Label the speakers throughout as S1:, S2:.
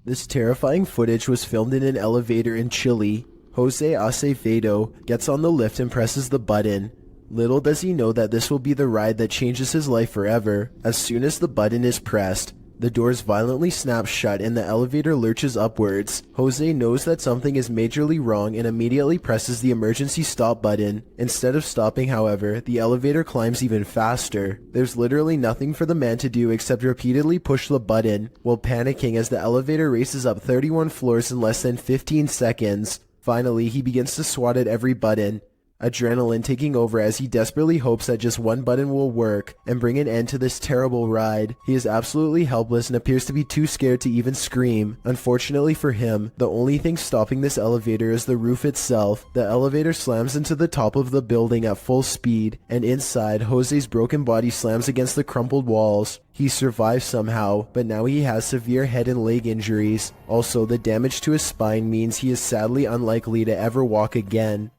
S1: This terrifying footage was filmed in an elevator in Chile. Jose Acevedo gets on the lift and presses the button. Little does he know that this will be the ride that changes his life forever. As soon as the button is pressed, the doors violently snap shut and the elevator lurches upwards. Jose knows that something is majorly wrong and immediately presses the emergency stop button. Instead of stopping, however, the elevator climbs even faster. There's literally nothing for the man to do except repeatedly push the button, while panicking as the elevator races up 31 floors in less than 15 seconds. Finally, he begins to swat at every button, adrenaline taking over as he desperately hopes that just one button will work and bring an end to this terrible ride. He is absolutely helpless and appears to be too scared to even scream. Unfortunately for him, the only thing stopping this elevator is the roof itself. The elevator slams into the top of the building at full speed, and inside, Jose's broken body slams against the crumpled walls. He survives somehow, but now he has severe head and leg injuries. Also, the damage to his spine means he is sadly unlikely to ever walk again.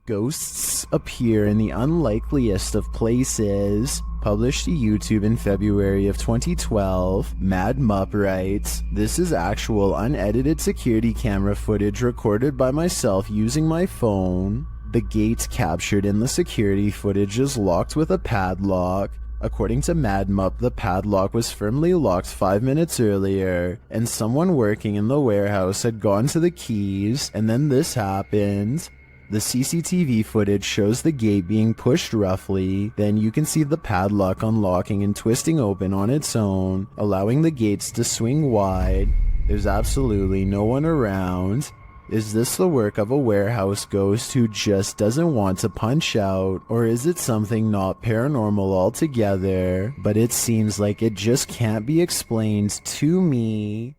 S1: Ghosts appear in the unlikeliest of places. Published to YouTube in February of 2012, Mad Mupp writes, "This is actual unedited security camera footage recorded by myself using my phone. The gate captured in the security footage is locked with a padlock. According to Mad Mupp, the padlock was firmly locked 5 minutes earlier, and someone working in the warehouse had gone to the keys, and then this happened. The CCTV footage shows the gate being pushed roughly, then you can see the padlock unlocking and twisting open on its own, allowing the gates to swing wide. There's absolutely no one around. Is this the work of a warehouse ghost who just doesn't want to punch out, or is it something not paranormal altogether, but it seems like it just can't be explained to me?"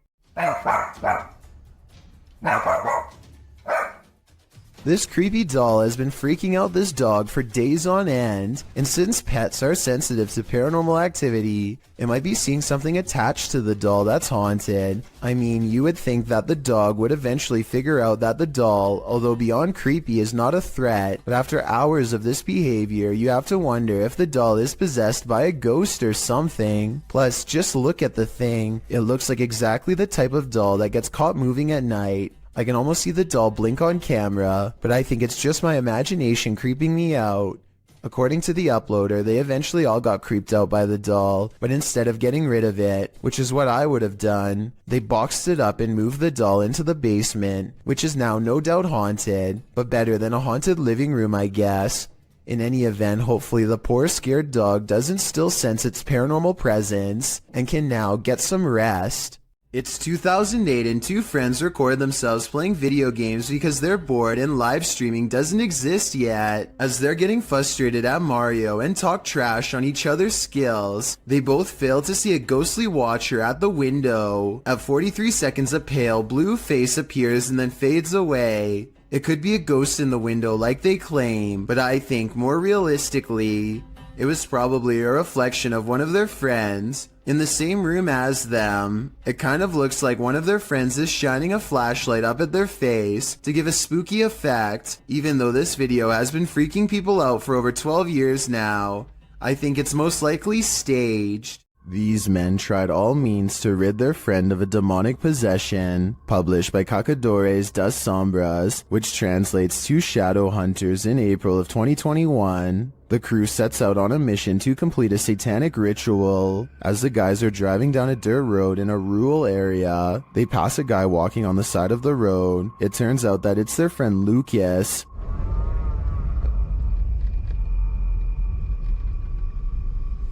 S1: This creepy doll has been freaking out this dog for days on end, and since pets are sensitive to paranormal activity, it might be seeing something attached to the doll that's haunted. I mean, you would think that the dog would eventually figure out that the doll, although beyond creepy, is not a threat, but after hours of this behavior, you have to wonder if the doll is possessed by a ghost or something. Plus, just look at the thing. It looks like exactly the type of doll that gets caught moving at night. I can almost see the doll blink on camera, but I think it's just my imagination creeping me out. According to the uploader, they eventually all got creeped out by the doll, but instead of getting rid of it, which is what I would have done, they boxed it up and moved the doll into the basement, which is now no doubt haunted, but better than a haunted living room, I guess. In any event, hopefully the poor scared dog doesn't still sense its paranormal presence and can now get some rest. It's 2008 and two friends record themselves playing video games because they're bored and live streaming doesn't exist yet. As they're getting frustrated at Mario and talk trash on each other's skills, they both fail to see a ghostly watcher at the window. At 43 seconds, a pale blue face appears and then fades away. It could be a ghost in the window like they claim, but I think more realistically, it was probably a reflection of one of their friends in the same room as them. It kind of looks like one of their friends is shining a flashlight up at their face to give a spooky effect. Even though this video has been freaking people out for over 12 years now, I think it's most likely staged. These men tried all means to rid their friend of a demonic possession. Published by Cacadores das Sombras, which translates to Shadow Hunters in April of 2021. The crew sets out on a mission to complete a satanic ritual. As the guys are driving down a dirt road in a rural area, they pass a guy walking on the side of the road. It turns out that it's their friend Lucas.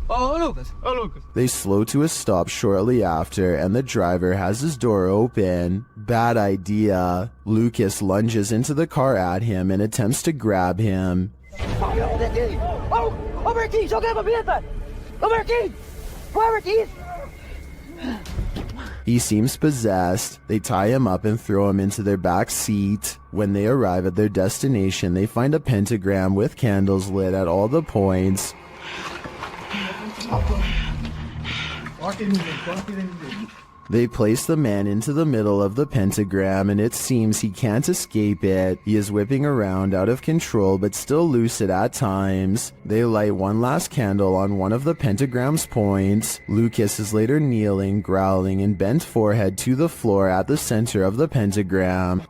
S2: Oh, Lucas.
S1: They slow to a stop shortly after, and the driver has his door open. Bad idea. Lucas lunges into the car at him and attempts to grab him. He seems possessed. They tie him up and throw him into their back seat. When they arrive at their destination, they find a pentagram with candles lit at all the points. They place the man into the middle of the pentagram and it seems he can't escape it. He is whipping around out of control but still lucid at times. They light one last candle on one of the pentagram's points. Lucas is later kneeling, growling, and bent forehead to the floor at the center of the pentagram.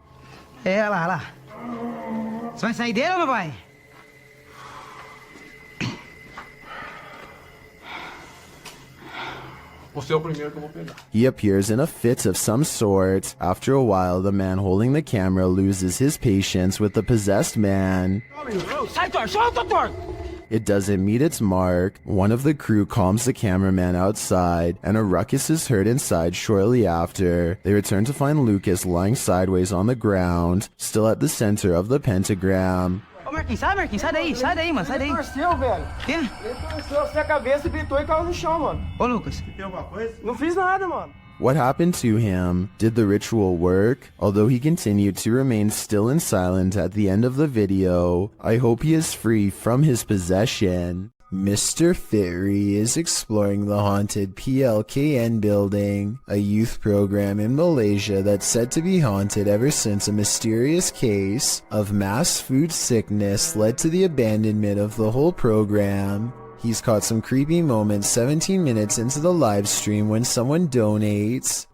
S3: É, olha lá, olha lá. Você vai sair dele ou não vai?
S2: Você é o primeiro que eu vou pegar.
S1: He appears in a fit of some sort. After a while, the man holding the camera loses his patience with the possessed man.
S3: Sai, Thor! Solta, Thor!
S1: It doesn't meet its mark. One of the crew calms the cameraman outside, and a ruckus is heard inside shortly after. They return to find Lucas lying sideways on the ground, still at the center of the pentagram.
S3: Ô, Marquinhos, sai daí, mano, sai daí.
S2: Ele torceu, velho.
S3: Quê?
S2: Ele torceu a cabeça, gritou e caiu no chão, mano.
S3: Ô, Lucas.
S2: Tem alguma coisa? Não fiz nada, mano.
S1: What happened to him? Did the ritual work? Although he continued to remain still and silent at the end of the video, I hope he is free from his possession. Mr. Fitry is exploring the haunted PLKN building, a youth program in Malaysia that's said to be haunted ever since a mysterious case of mass food sickness led to the abandonment of the whole program. He's caught some creepy moments 17 minutes into the live stream when someone donates.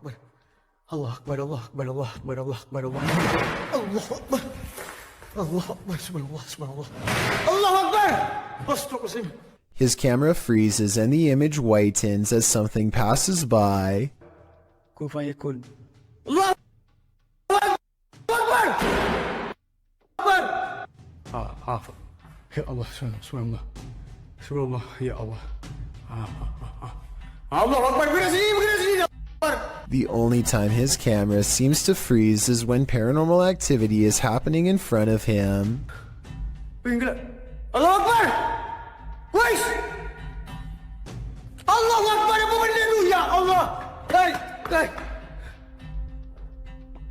S2: Allah Akbar, Allah Akbar, Allah Akbar, Allah Akbar, Allah Akbar. Allah Akbar, subhanallah, subhanallah. Allah Akbar! Astaghfirullah.
S1: His camera freezes and the image whitens as something passes by.
S2: Kun fayakun. Allah Akbar! Akbar! Ah, ya Allah, subhanallah. Subhanallah, ya Allah. Allah Akbar, begini sini.
S1: The only time his camera seems to freeze is when paranormal activity is happening in front of him.
S2: Allah Akbar! Wais! Allah Akbar, apa benda tu? Ya Allah! Hey!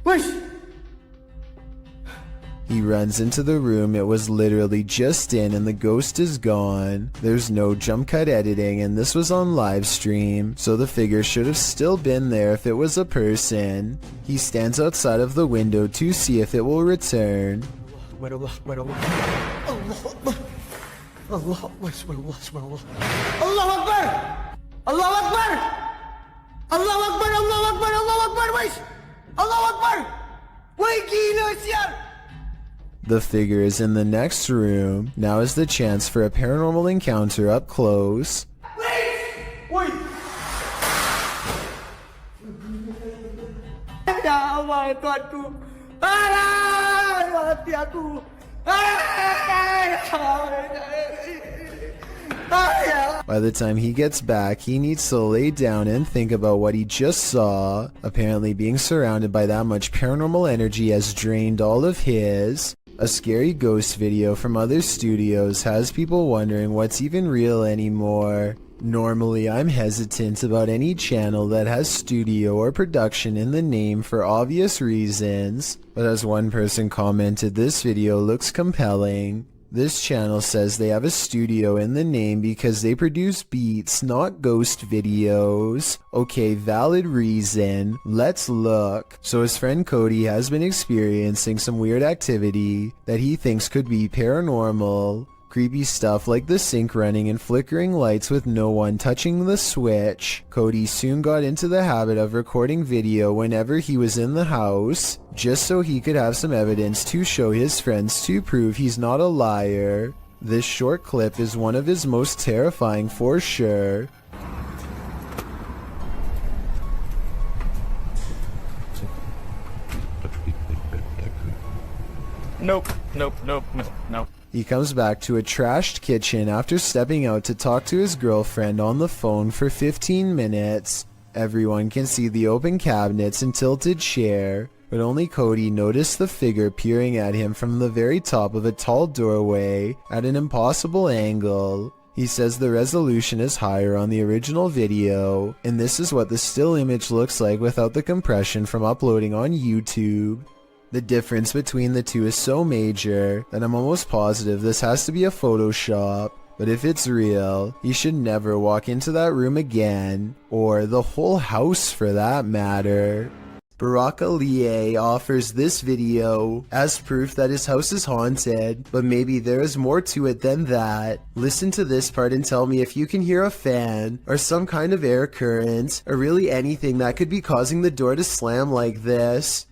S2: Wais!
S1: He runs into the room it was literally just in and the ghost is gone. There's no jump cut editing and this was on live stream, so the figure should have still been there if it was a person. He stands outside of the window to see if it will return.
S2: Allah Akbar, Allah Akbar. Allah Akbar, subhanallah, subhanallah. Allah Akbar! Allah Akbar! Allah Akbar, Allah Akbar, Allah Akbar, wais! Allah Akbar! Wai gila sial!
S1: The figure is in the next room. Now is the chance for a paranormal encounter up close.
S2: Wait! Ya Allah, Tuhanku. Mati aku.
S1: By the time he gets back, he needs to lay down and think about what he just saw. Apparently being surrounded by that much paranormal energy has drained all of his. A scary ghost video from other studios has people wondering what's even real anymore. Normally, I'm hesitant about any channel that has studio or production in the name for obvious reasons, but as one person commented, this video looks compelling. This channel says they have a studio in the name because they produce beats, not ghost videos. Okay, valid reason. Let's look. So his friend Cody has been experiencing some weird activity that he thinks could be paranormal. Creepy stuff like the sink running and flickering lights with no one touching the switch. Cody soon got into the habit of recording video whenever he was in the house, just so he could have some evidence to show his friends to prove he's not a liar. This short clip is one of his most terrifying for sure.
S2: Nope.
S1: He comes back to a trashed kitchen after stepping out to talk to his girlfriend on the phone for 15 minutes. Everyone can see the open cabinets and tilted chair, but only Cody noticed the figure peering at him from the very top of a tall doorway at an impossible angle. He says the resolution is higher on the original video, and this is what the still image looks like without the compression from uploading on YouTube. The difference between the two is so major that I'm almost positive this has to be a Photoshop. But if it's real, he should never walk into that room again, or the whole house for that matter. Barakalie offers this video as proof that his house is haunted, but maybe there is more to it than that. Listen to this part and tell me if you can hear a fan, or some kind of air current, or really anything that could be causing the door to slam like this.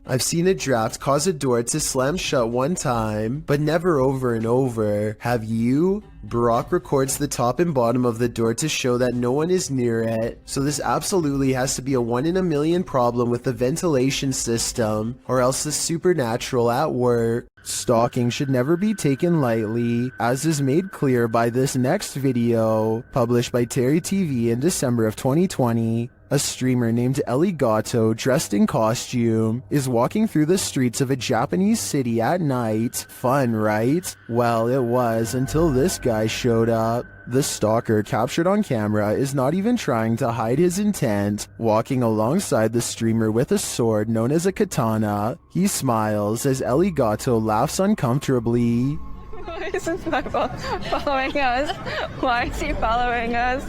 S1: I've seen a draft cause a door to slam shut one time, but never over and over. Have you? Barack records the top and bottom of the door to show that no one is near it, so this absolutely has to be a 1 in a million problem with the ventilation system, or else the supernatural at work. Stalking should never be taken lightly, as is made clear by this next video, published by Terry TV in December of 2020. A streamer named Ellie Gato, dressed in costume, is walking through the streets of a Japanese city at night. Fun, right? Well, it was until this guy showed up. The stalker, captured on camera, is not even trying to hide his intent, walking alongside the streamer with a sword known as a katana. He smiles as Ellie Gato laughs uncomfortably.
S4: Why is this guy following us? Why is he following us?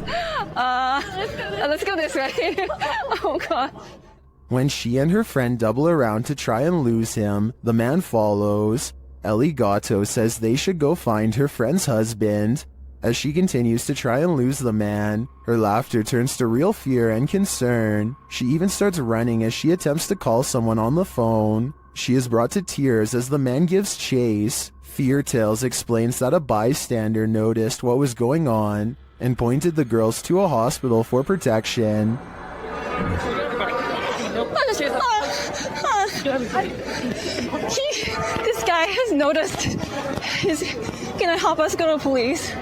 S4: Let's go this way. Oh god.
S1: When she and her friend double around to try and lose him, the man follows. Ellie Gato says they should go find her friend's husband. As she continues to try and lose the man, her laughter turns to real fear and concern. She even starts running as she attempts to call someone on the phone. She is brought to tears as the man gives chase. Fear Tales explains that a bystander noticed what was going on and pointed the girls to a hospital for protection.
S4: This guy has noticed. He's gonna help us go to police.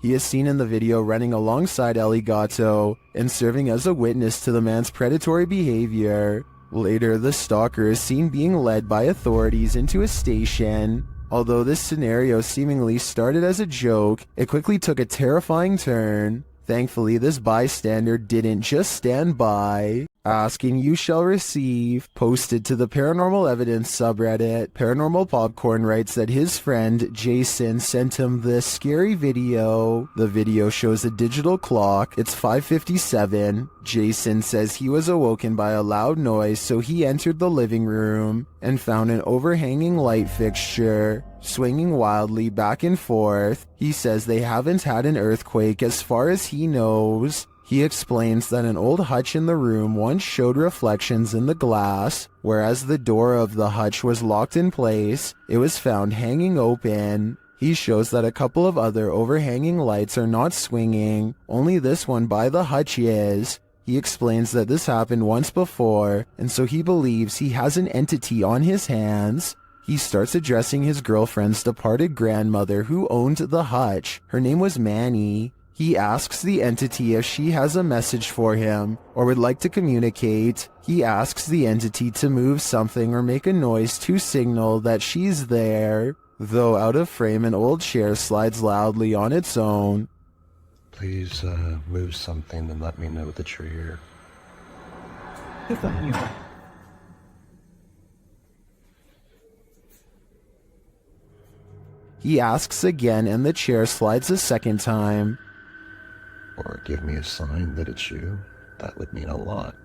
S1: He is seen in the video running alongside Ellie Gato and serving as a witness to the man's predatory behavior. Later, the stalker is seen being led by authorities into a station. Although this scenario seemingly started as a joke, it quickly took a terrifying turn. Thankfully, this bystander didn't just stand by. Asking you shall receive. Posted to the Paranormal Evidence subreddit, Paranormal Popcorn writes that his friend Jason sent him this scary video. The video shows a digital clock. It's 5:57. Jason says he was awoken by a loud noise, so he entered the living room and found an overhanging light fixture swinging wildly back and forth. He says they haven't had an earthquake as far as he knows. He explains that an old hutch in the room once showed reflections in the glass, whereas the door of the hutch was locked in place. It was found hanging open. He shows that a couple of other overhanging lights are not swinging, only this one by the hutch is. He explains that this happened once before, and so he believes he has an entity on his hands. He starts addressing his girlfriend's departed grandmother who owned the hutch. Her name was Manny. He asks the entity if she has a message for him or would like to communicate. He asks the entity to move something or make a noise to signal that she's there. Though out of frame, an old chair slides loudly on its own.
S5: Please move something and let me know that you're here.
S1: He asks again and the chair slides a second time.
S5: Or give me a sign that it's you. That would mean a lot.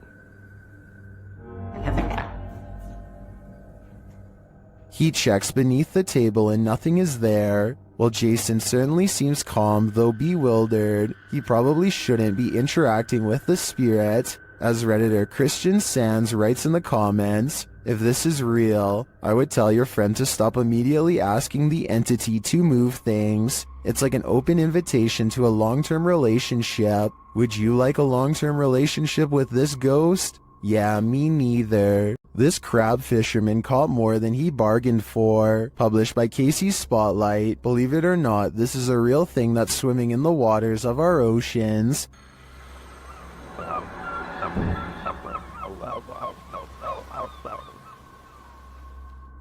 S1: He checks beneath the table and nothing is there. While Jason certainly seems calm, though bewildered, he probably shouldn't be interacting with the spirit. As Redditor Christian Sands writes in the comments, if this is real, I would tell your friend to stop immediately asking the entity to move things. It's like an open invitation to a long-term relationship. Would you like a long-term relationship with this ghost? Yeah, me neither. This crab fisherman caught more than he bargained for. Published by Casey's Spotlight. Believe it or not, this is a real thing that's swimming in the waters of our oceans.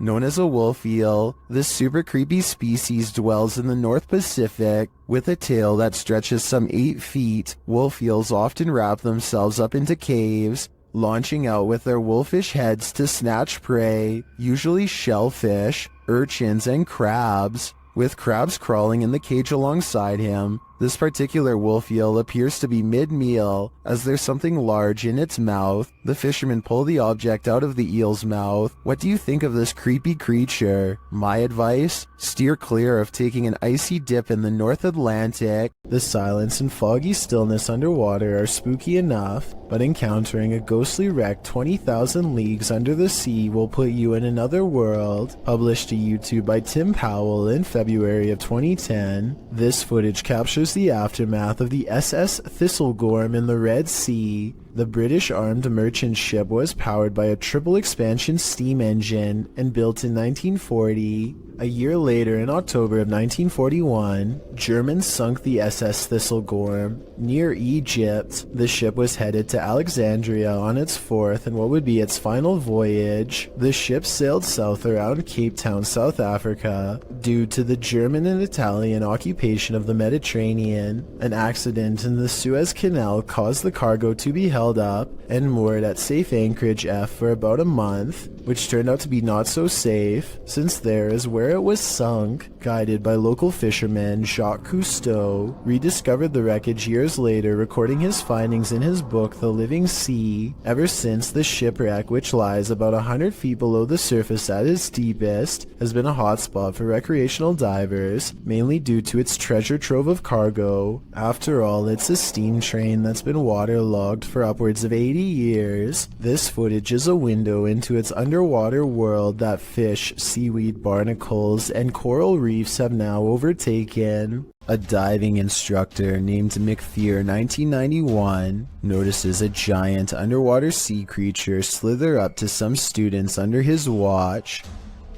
S1: Known as a wolf eel, this super creepy species dwells in the North Pacific. With a tail that stretches some 8 feet, wolf eels often wrap themselves up into caves, launching out with their wolfish heads to snatch prey, usually shellfish, urchins, and crabs, with crabs crawling in the cage alongside him. This particular wolf eel appears to be mid-meal, as there's something large in its mouth. The fishermen pull the object out of the eel's mouth. What do you think of this creepy creature? My advice? Steer clear of taking an icy dip in the North Atlantic. The silence and foggy stillness underwater are spooky enough, but encountering a ghostly wreck 20,000 leagues under the sea will put you in another world. Published to YouTube by Tim Powell in February of 2010, this footage captures the aftermath of the SS Thistlegorm in the Red Sea. The British armed merchant ship was powered by a triple expansion steam engine and built in 1940. A year later, in October of 1941, Germans sunk the SS Thistlegorm near Egypt. The ship was headed to Alexandria on its fourth and what would be its final voyage. The ship sailed south around Cape Town, South Africa. Due to the German and Italian occupation of the Mediterranean, an accident in the Suez Canal caused the cargo to be held up and moored at safe anchorage F for about a month, which turned out to be not so safe, since there is where it was sunk. Guided by local fisherman Jacques Cousteau, rediscovered the wreckage years later, recording his findings in his book The Living Sea. Ever since, the shipwreck, which lies about 100 feet below the surface at its deepest, has been a hotspot for recreational divers, mainly due to its treasure trove of cargo. After all, it's a steam train that's been waterlogged for upwards of 80 years. This footage is a window into its underwater world that fish, seaweed, barnacles, and coral reefs have now overtaken. A diving instructor named McPhear 1991 notices a giant underwater sea creature slither up to some students under his watch.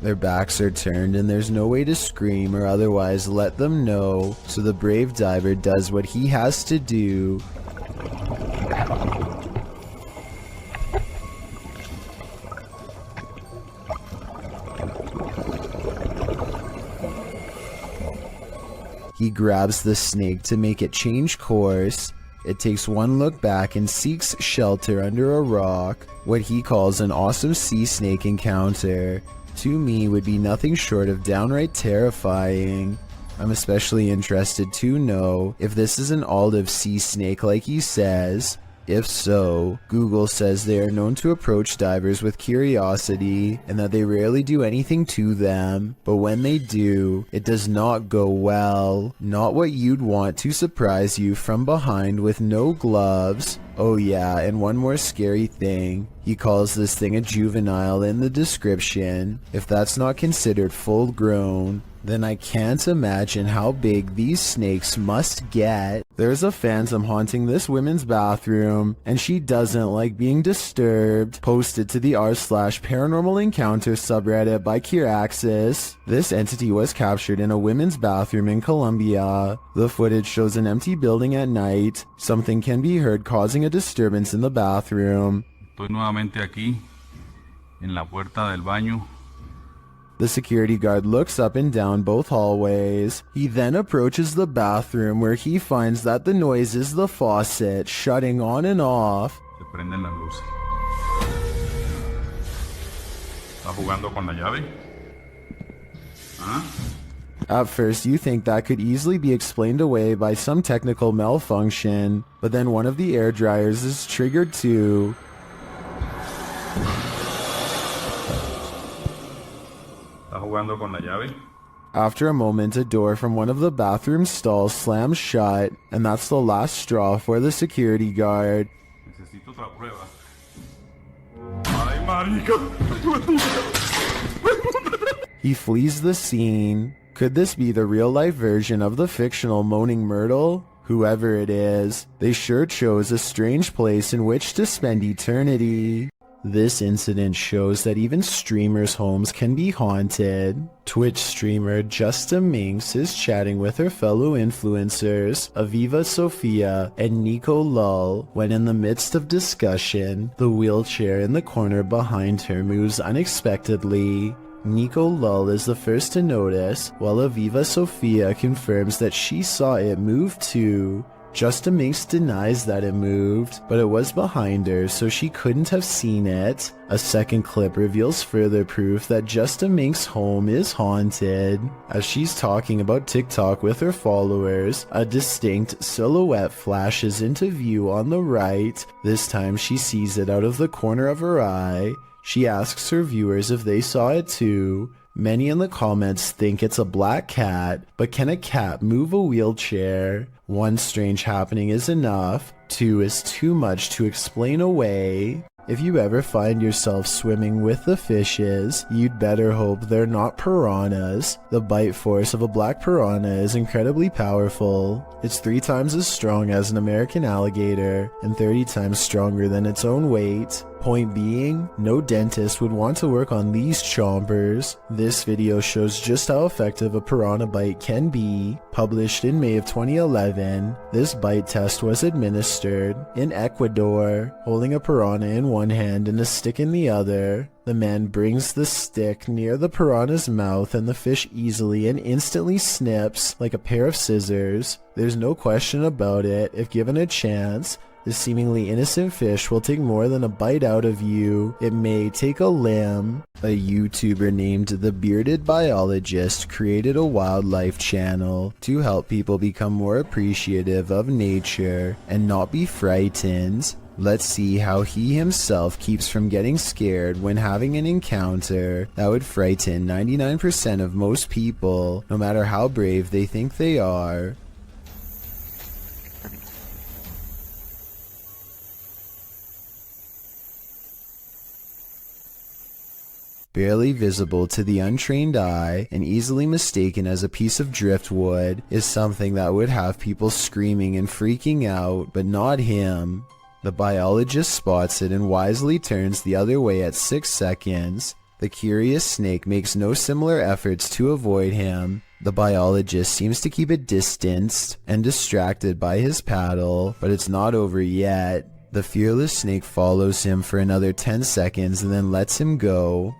S1: Their backs are turned and there's no way to scream or otherwise let them know, so the brave diver does what he has to do. He grabs the snake to make it change course. It takes one look back and seeks shelter under a rock. What he calls an awesome sea snake encounter, to me, would be nothing short of downright terrifying. I'm especially interested to know if this is an olive sea snake like he says. If so, Google says they are known to approach divers with curiosity and that they rarely do anything to them, but when they do, it does not go well. Not what you'd want to surprise you from behind with no gloves. Oh yeah, and one more scary thing. He calls this thing a juvenile in the description. If that's not considered full grown, then I can't imagine how big these snakes must get. There's a phantom haunting this women's bathroom, and she doesn't like being disturbed. Posted to the r/paranormal encounter subreddit by Kiraxis. This entity was captured in a women's bathroom in Colombia. The footage shows an empty building at night. Something can be heard causing a disturbance in the bathroom.
S6: Estoy nuevamente aquí, en la puerta del baño.
S1: The security guard looks up and down both hallways. He then approaches the bathroom where he finds that the noise is the faucet shutting on and off.
S6: Se prenden las luces. ¿Está jugando con la llave? ¿Ah?
S1: At first, you think that could easily be explained away by some technical malfunction, but then one of the air dryers is triggered too.
S6: Jugando con la llave.
S1: After a moment, a door from one of the bathroom stalls slams shut, and that's the last straw for the security guard.
S6: Necesito otra prueba. Ay, marica.
S1: He flees the scene. Could this be the real-life version of the fictional Moaning Myrtle? Whoever it is, they sure chose a strange place in which to spend eternity. This incident shows that even streamers' homes can be haunted. Twitch streamer Justa Minx is chatting with her fellow influencers, Aviva Sophia and Nico Lull, when in the midst of discussion, the wheelchair in the corner behind her moves unexpectedly. Nico Lull is the first to notice, while Aviva Sophia confirms that she saw it move too. Justa Minx denies that it moved, but it was behind her, so she couldn't have seen it. A second clip reveals further proof that Justa Minx's home is haunted. As she's talking about TikTok with her followers, a distinct silhouette flashes into view on the right. This time she sees it out of the corner of her eye. She asks her viewers if they saw it too. Many in the comments think it's a black cat, but can a cat move a wheelchair? One strange happening is enough, two is too much to explain away. If you ever find yourself swimming with the fishes, you'd better hope they're not piranhas. The bite force of a black piranha is incredibly powerful. It's 3 times as strong as an American alligator, and 30 times stronger than its own weight. Point being, no dentist would want to work on these chompers. This video shows just how effective a piranha bite can be. Published in May of 2011, this bite test was administered in Ecuador, holding a piranha in one hand and a stick in the other. The man brings the stick near the piranha's mouth and the fish easily and instantly snips like a pair of scissors. There's no question about it. If given a chance, this seemingly innocent fish will take more than a bite out of you. It may take a limb. A YouTuber named The Bearded Biologist created a wildlife channel to help people become more appreciative of nature and not be frightened. Let's see how he himself keeps from getting scared when having an encounter that would frighten 99% of most people, no matter how brave they think they are. Barely visible to the untrained eye and easily mistaken as a piece of driftwood is something that would have people screaming and freaking out, but not him. The biologist spots it and wisely turns the other way at 6 seconds. The curious snake makes no similar efforts to avoid him. The biologist seems to keep it distanced and distracted by his paddle, but it's not over yet. The fearless snake follows him for another 10 seconds and then lets him go.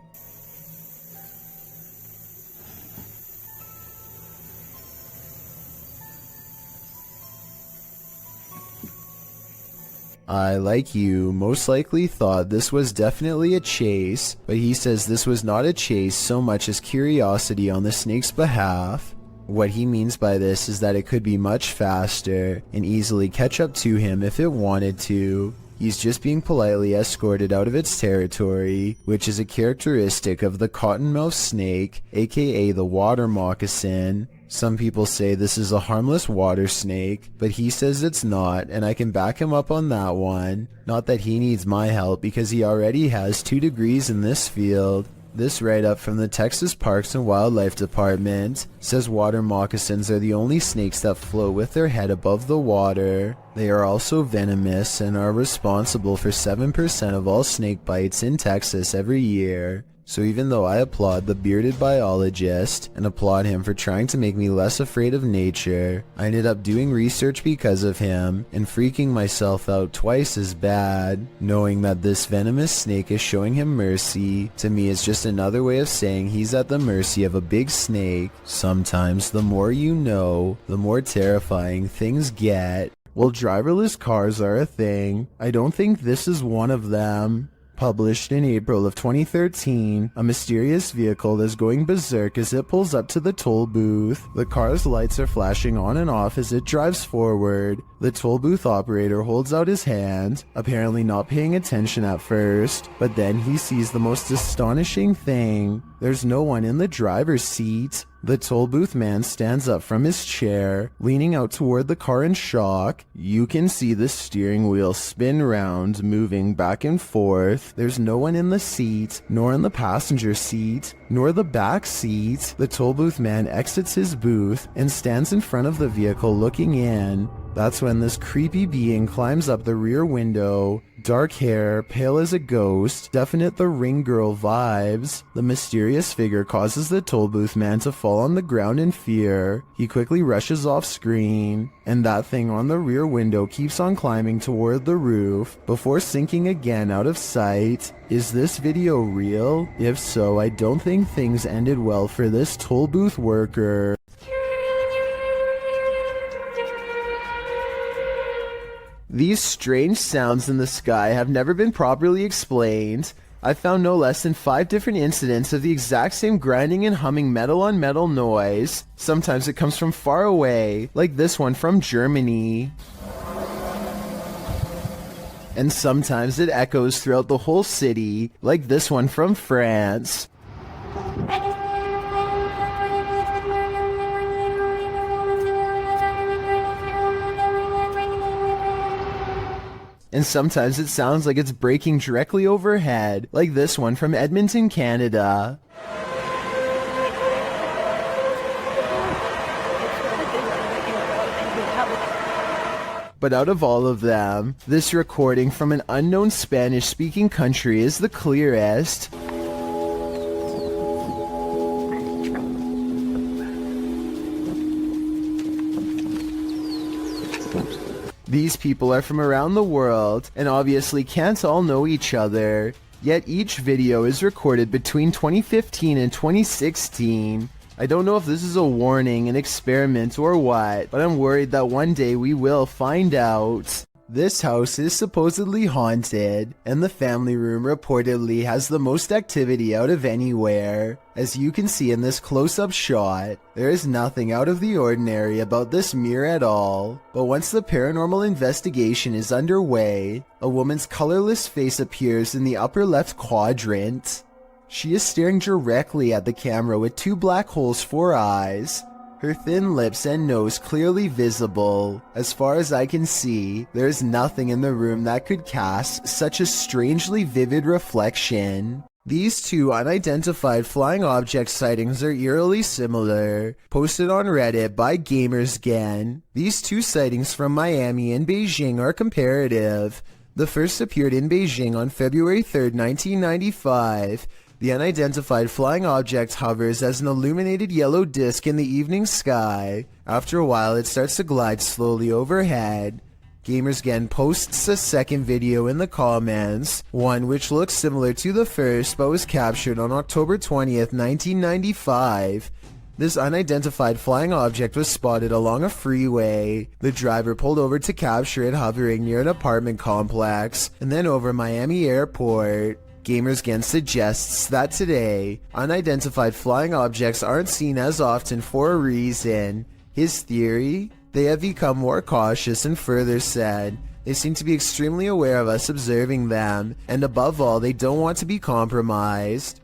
S1: I, like you, most likely thought this was definitely a chase, but he says this was not a chase so much as curiosity on the snake's behalf. What he means by this is that it could be much faster and easily catch up to him if it wanted to. He's just being politely escorted out of its territory, which is a characteristic of the cottonmouth snake, aka the water moccasin. Some people say this is a harmless water snake, but he says it's not, and I can back him up on that one. Not that he needs my help because he already has 2 degrees in this field. This write-up from the Texas Parks and Wildlife Department says water moccasins are the only snakes that float with their head above the water. They are also venomous and are responsible for 7% of all snake bites in Texas every year. So even though I applaud the bearded biologist and applaud him for trying to make me less afraid of nature, I ended up doing research because of him and freaking myself out twice as bad. Knowing that this venomous snake is showing him mercy, to me is just another way of saying he's at the mercy of a big snake. Sometimes the more you know, the more terrifying things get. Well, driverless cars are a thing. I don't think this is one of them. Published in April of 2013, a mysterious vehicle is going berserk as it pulls up to the toll booth. The car's lights are flashing on and off as it drives forward. The toll booth operator holds out his hand, apparently not paying attention at first, but then he sees the most astonishing thing. There's no one in the driver's seat. The toll booth man stands up from his chair, leaning out toward the car in shock. You can see the steering wheel spin round, moving back and forth. There's no one in the seat, nor in the passenger seat, nor the back seat. The toll booth man exits his booth and stands in front of the vehicle looking in. That's when this creepy being climbs up the rear window. Dark hair, pale as a ghost, definite the ring girl vibes. The mysterious figure causes the toll booth man to fall on the ground in fear. He quickly rushes off screen, and that thing on the rear window keeps on climbing toward the roof before sinking again out of sight. Is this video real? If so, I don't think things ended well for this toll booth worker. These strange sounds in the sky have never been properly explained. I found no less than 5 different incidents of the exact same grinding and humming metal on metal noise. Sometimes it comes from far away, like this one from Germany. And sometimes it echoes throughout the whole city, like this one from France. And sometimes it sounds like it's breaking directly overhead, like this one from Edmonton, Canada. But out of all of them, this recording from an unknown Spanish-speaking country is the clearest. These people are from around the world, and obviously can't all know each other. Yet each video is recorded between 2015 and 2016. I don't know if this is a warning, an experiment, or what, but I'm worried that one day we will find out. This house is supposedly haunted, and the family room reportedly has the most activity out of anywhere. As you can see in this close-up shot, there is nothing out of the ordinary about this mirror at all. But once the paranormal investigation is underway, a woman's colorless face appears in the upper left quadrant. She is staring directly at the camera with 2 black holes for eyes. Her thin lips and nose clearly visible. As far as I can see, there is nothing in the room that could cast such a strangely vivid reflection. These 2 unidentified flying object sightings are eerily similar. Posted on Reddit by GamersGen, these 2 sightings from Miami and Beijing are comparative. The first appeared in Beijing on February 3rd, 1995. The unidentified flying object hovers as an illuminated yellow disc in the evening sky. After a while, it starts to glide slowly overhead. GamersGen posts a second video in the comments, one which looks similar to the first but was captured on October 20th, 1995. This unidentified flying object was spotted along a freeway. The driver pulled over to capture it hovering near an apartment complex and then over Miami Airport. GamersGen suggests that today, unidentified flying objects aren't seen as often for a reason. His theory? They have become more cautious, and further said, they seem to be extremely aware of us observing them, and above all, they don't want to be compromised.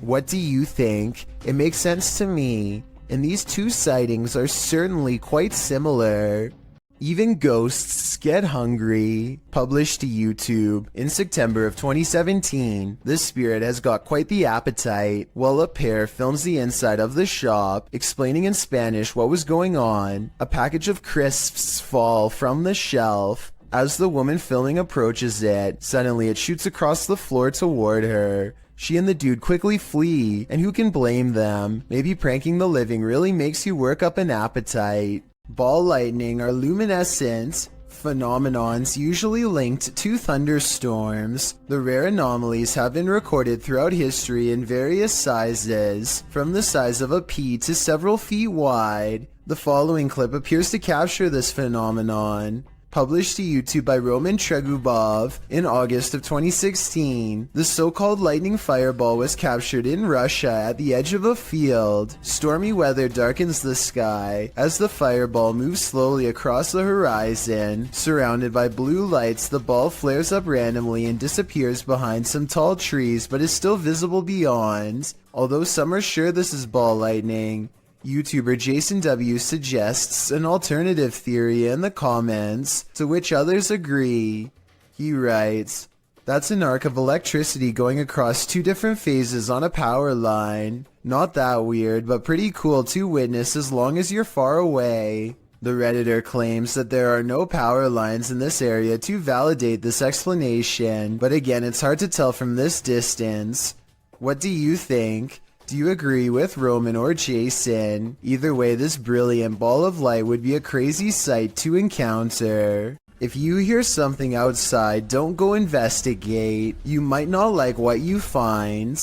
S1: What do you think? It makes sense to me, and these 2 sightings are certainly quite similar. Even ghosts get hungry. Published to YouTube in September of 2017, this spirit has got quite the appetite. While a pair films the inside of the shop, explaining in Spanish what was going on, a package of crisps fall from the shelf. As the woman filming approaches it, suddenly it shoots across the floor toward her. She and the dude quickly flee, and who can blame them? Maybe pranking the living really makes you work up an appetite. Ball lightning are luminescent phenomenons usually linked to thunderstorms. The rare anomalies have been recorded throughout history in various sizes, from the size of a pea to several feet wide. The following clip appears to capture this phenomenon. Published to YouTube by Roman Tregubov in August of 2016, the so-called lightning fireball was captured in Russia at the edge of a field. Stormy weather darkens the sky as the fireball moves slowly across the horizon. Surrounded by blue lights, the ball flares up randomly and disappears behind some tall trees, but is still visible beyond. Although some are sure this is ball lightning, YouTuber Jason W. suggests an alternative theory in the comments, to which others agree. He writes, "That's an arc of electricity going across 2 different phases on a power line. Not that weird, but pretty cool to witness as long as you're far away." The Redditor claims that there are no power lines in this area to validate this explanation, but again, it's hard to tell from this distance. What do you think? Do you agree with Roman or Jason? Either way, this brilliant ball of light would be a crazy sight to encounter. If you hear something outside, don't go investigate. You might not like what you find.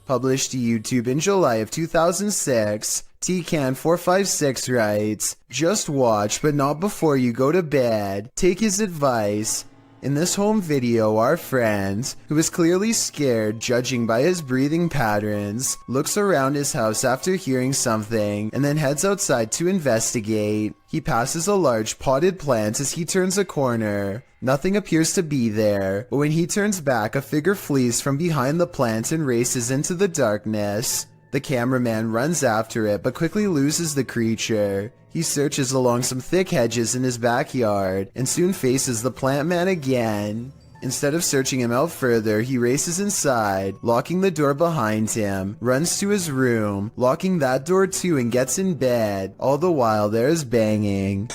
S1: Published to YouTube in July of 2006, TCan456 writes, "Just watch, but not before you go to bed. Take his advice." In this home video, our friend, who is clearly scared judging by his breathing patterns, looks around his house after hearing something and then heads outside to investigate. He passes a large potted plant as he turns a corner. Nothing appears to be there, but when he turns back, a figure flees from behind the plant and races into the darkness. The cameraman runs after it but quickly loses the creature. He searches along some thick hedges in his backyard and soon faces the plant man again. Instead of searching him out further, he races inside, locking the door behind him, runs to his room, locking that door too, and gets in bed. All the while there is banging.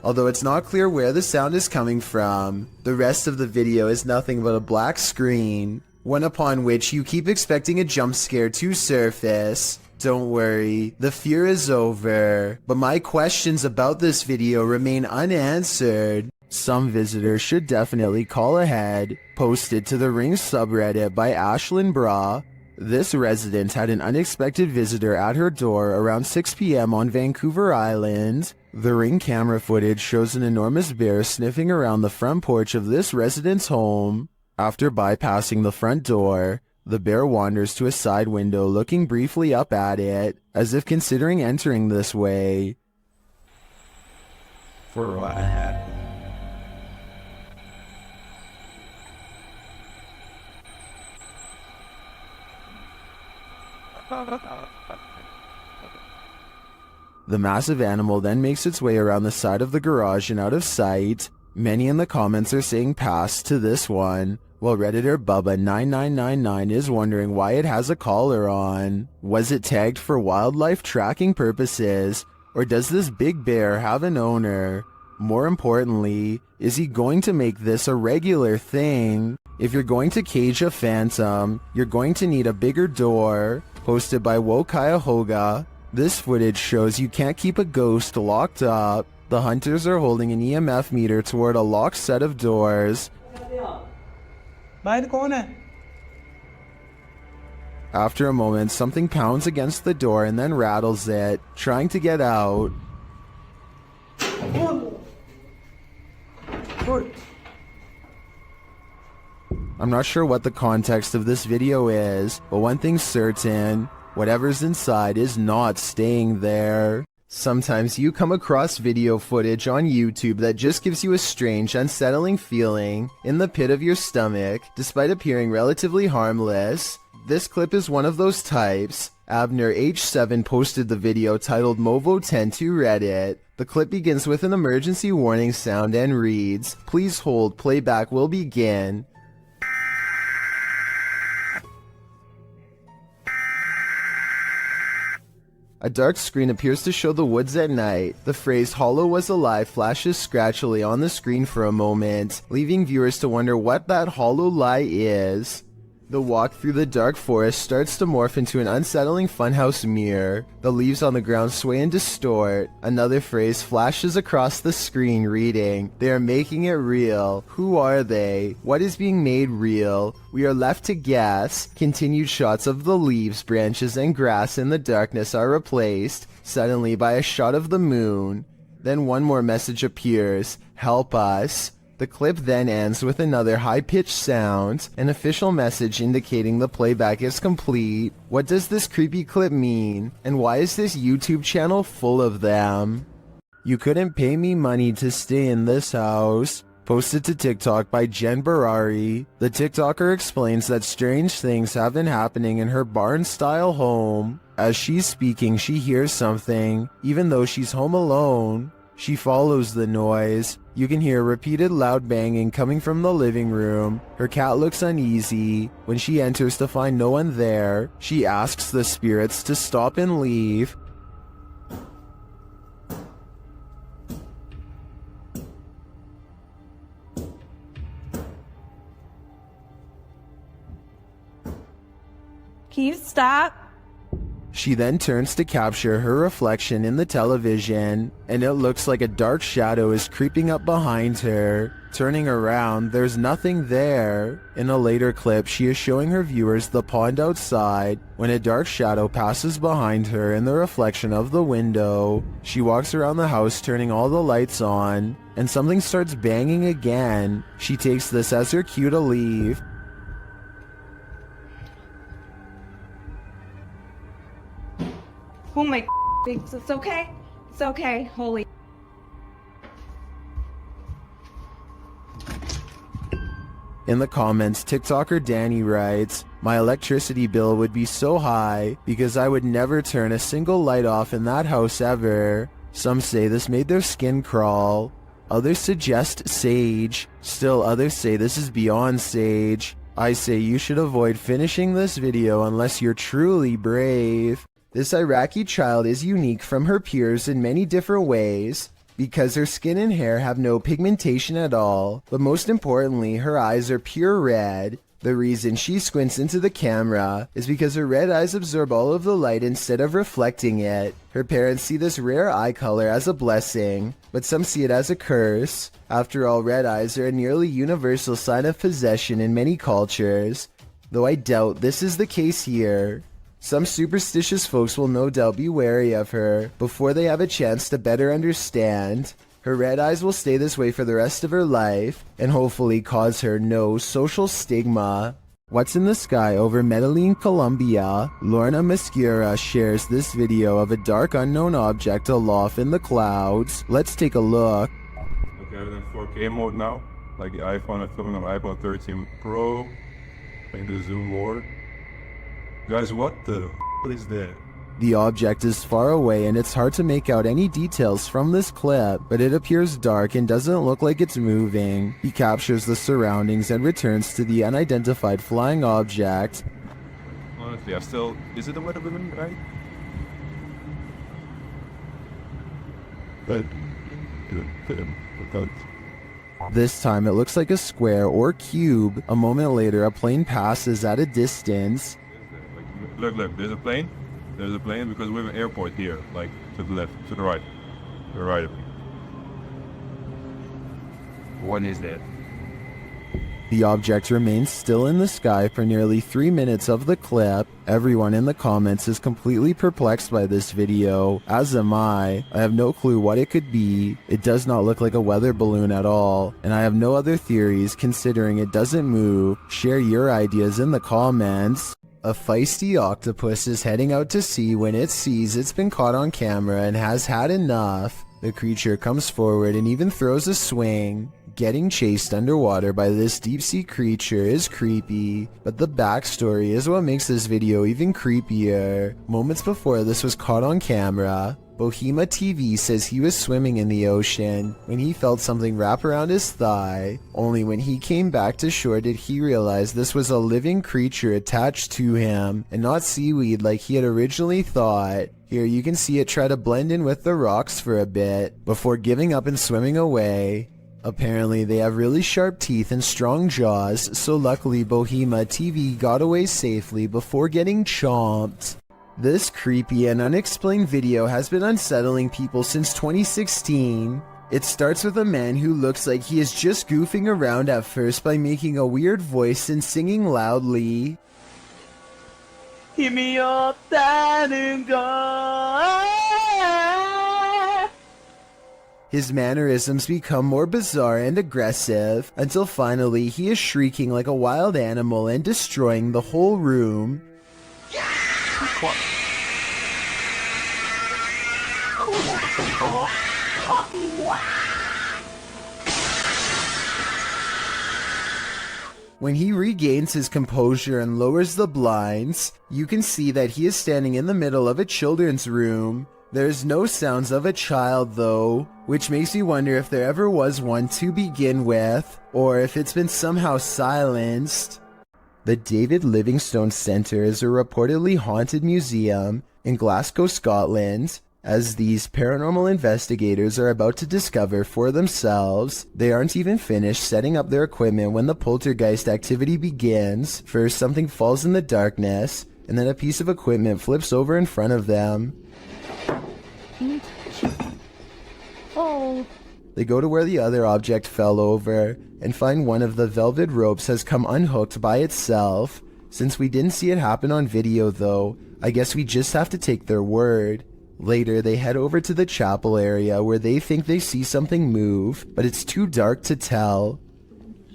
S1: Although it's not clear where the sound is coming from, the rest of the video is nothing but a black screen, one upon which you keep expecting a jump scare to surface. Don't worry, the fear is over, but my questions about this video remain unanswered. Some visitors should definitely call ahead. Posted to the Ring subreddit by Ashlyn Bra. This resident had an unexpected visitor at her door around 6 p.m. on Vancouver Island. The Ring camera footage shows an enormous bear sniffing around the front porch of this resident's home. After bypassing the front door, the bear wanders to a side window, looking briefly up at it, as if considering entering this way.
S3: For what I had.
S1: The massive animal then makes its way around the side of the garage and out of sight. Many in the comments are saying pass to this one, while Redditor Bubba9999 is wondering why it has a collar on. Was it tagged for wildlife tracking purposes, or does this big bear have an owner? More importantly, is he going to make this a regular thing? If you're going to cage a phantom, you're going to need a bigger door. Posted by Wokayahoga. This footage shows you can't keep a ghost locked up. The hunters are holding an EMF meter toward a locked set of doors. After a moment, something pounds against the door and then rattles it, trying to get out. I'm not sure what the context of this video is, but one thing's certain, whatever's inside is not staying there. Sometimes you come across video footage on YouTube that just gives you a strange, unsettling feeling in the pit of your stomach, despite appearing relatively harmless. This clip is one of those types. Abner H7 posted the video titled Movo10 to Reddit. The clip begins with an emergency warning sound and reads, "Please hold, playback will begin." A dark screen appears to show the woods at night. The phrase "Hollow was alive" flashes scratchily on the screen for a moment, leaving viewers to wonder what that hollow lie is. The walk through the dark forest starts to morph into an unsettling funhouse mirror. The leaves on the ground sway and distort. Another phrase flashes across the screen reading, "They are making it real. Who are they? What is being made real? We are left to guess." Continued shots of the leaves, branches, and grass in the darkness are replaced, suddenly by a shot of the moon. Then one more message appears, "Help us." The clip then ends with another high-pitched sound, an official message indicating the playback is complete. What does this creepy clip mean? And why is this YouTube channel full of them? You couldn't pay me money to stay in this house. Posted to TikTok by Jen Barari. The TikToker explains that strange things have been happening in her barn-style home. As she's speaking, she hears something, even though she's home alone. She follows the noise. You can hear repeated loud banging coming from the living room. Her cat looks uneasy. When she enters to find no one there, she asks the spirits to stop and leave.
S4: Can you stop?
S1: She then turns to capture her reflection in the television, and it looks like a dark shadow is creeping up behind her. Turning around, there's nothing there. In a later clip, she is showing her viewers the pond outside when a dark shadow passes behind her in the reflection of the window. She walks around the house turning all the lights on, and something starts banging again. She takes this as her cue to leave.
S4: Oh my it's okay. It's okay. Holy.
S1: In the comments, TikToker Danny writes, "My electricity bill would be so high because I would never turn a single light off in that house ever." Some say this made their skin crawl. Others suggest sage. Still others say this is beyond sage. I say you should avoid finishing this video unless you're truly brave. This Iraqi child is unique from her peers in many different ways because her skin and hair have no pigmentation at all, but most importantly, her eyes are pure red. The reason she squints into the camera is because her red eyes absorb all of the light instead of reflecting it. Her parents see this rare eye color as a blessing, but some see it as a curse. After all, red eyes are a nearly universal sign of possession in many cultures, though I doubt this is the case here. Some superstitious folks will no doubt be wary of her before they have a chance to better understand. Her red eyes will stay this way for the rest of her life and hopefully cause her no social stigma. What's in the sky over Medellin, Colombia? Lorna Mascura shares this video of a dark unknown object aloft in the clouds. Let's take a look.
S7: Okay, I'm in 4K mode now. Like the iPhone, I'm filming on my iPhone 13 Pro. Make the zoom more. Guys, what the is that?
S1: The object is far away and it's hard to make out any details from this clip, but it appears dark and doesn't look like it's moving. He captures the surroundings and returns to the unidentified flying object.
S7: Honestly, is it a weather balloon, right? But,
S1: This time it looks like a square or cube. A moment later, a plane passes at a distance.
S7: Look, there's a plane. There's a plane because we have an airport here, like to the left, to the right. To the right of me. What is that?
S1: The object remains still in the sky for nearly 3 minutes of the clip. Everyone in the comments is completely perplexed by this video, as am I. I have no clue what it could be. It does not look like a weather balloon at all, and I have no other theories considering it doesn't move. Share your ideas in the comments. A feisty octopus is heading out to sea when it sees it's been caught on camera and has had enough. The creature comes forward and even throws a swing. Getting chased underwater by this deep-sea creature is creepy, but the backstory is what makes this video even creepier. Moments before this was caught on camera, Bohema TV says he was swimming in the ocean when he felt something wrap around his thigh. Only when he came back to shore did he realize this was a living creature attached to him and not seaweed like he had originally thought. Here you can see it try to blend in with the rocks for a bit before giving up and swimming away. Apparently they have really sharp teeth and strong jaws, so luckily Bohema TV got away safely before getting chomped. This creepy and unexplained video has been unsettling people since 2016. It starts with a man who looks like he is just goofing around at first by making a weird voice and singing loudly.
S2: 힘이 없다는 걸.
S1: His mannerisms become more bizarre and aggressive, until finally he is shrieking like a wild animal and destroying the whole room. When he regains his composure and lowers the blinds, you can see that he is standing in the middle of a children's room. There's no sounds of a child though, which makes me wonder if there ever was one to begin with, or if it's been somehow silenced. The David Livingstone Centre is a reportedly haunted museum in Glasgow, Scotland. As these paranormal investigators are about to discover for themselves, they aren't even finished setting up their equipment when the poltergeist activity begins. First, something falls in the darkness, and then a piece of equipment flips over in front of them.
S4: Oh.
S1: They go to where the other object fell over and find one of the velvet ropes has come unhooked by itself. Since we didn't see it happen on video though, I guess we just have to take their word. Later, they head over to the chapel area where they think they see something move, but it's too dark to tell.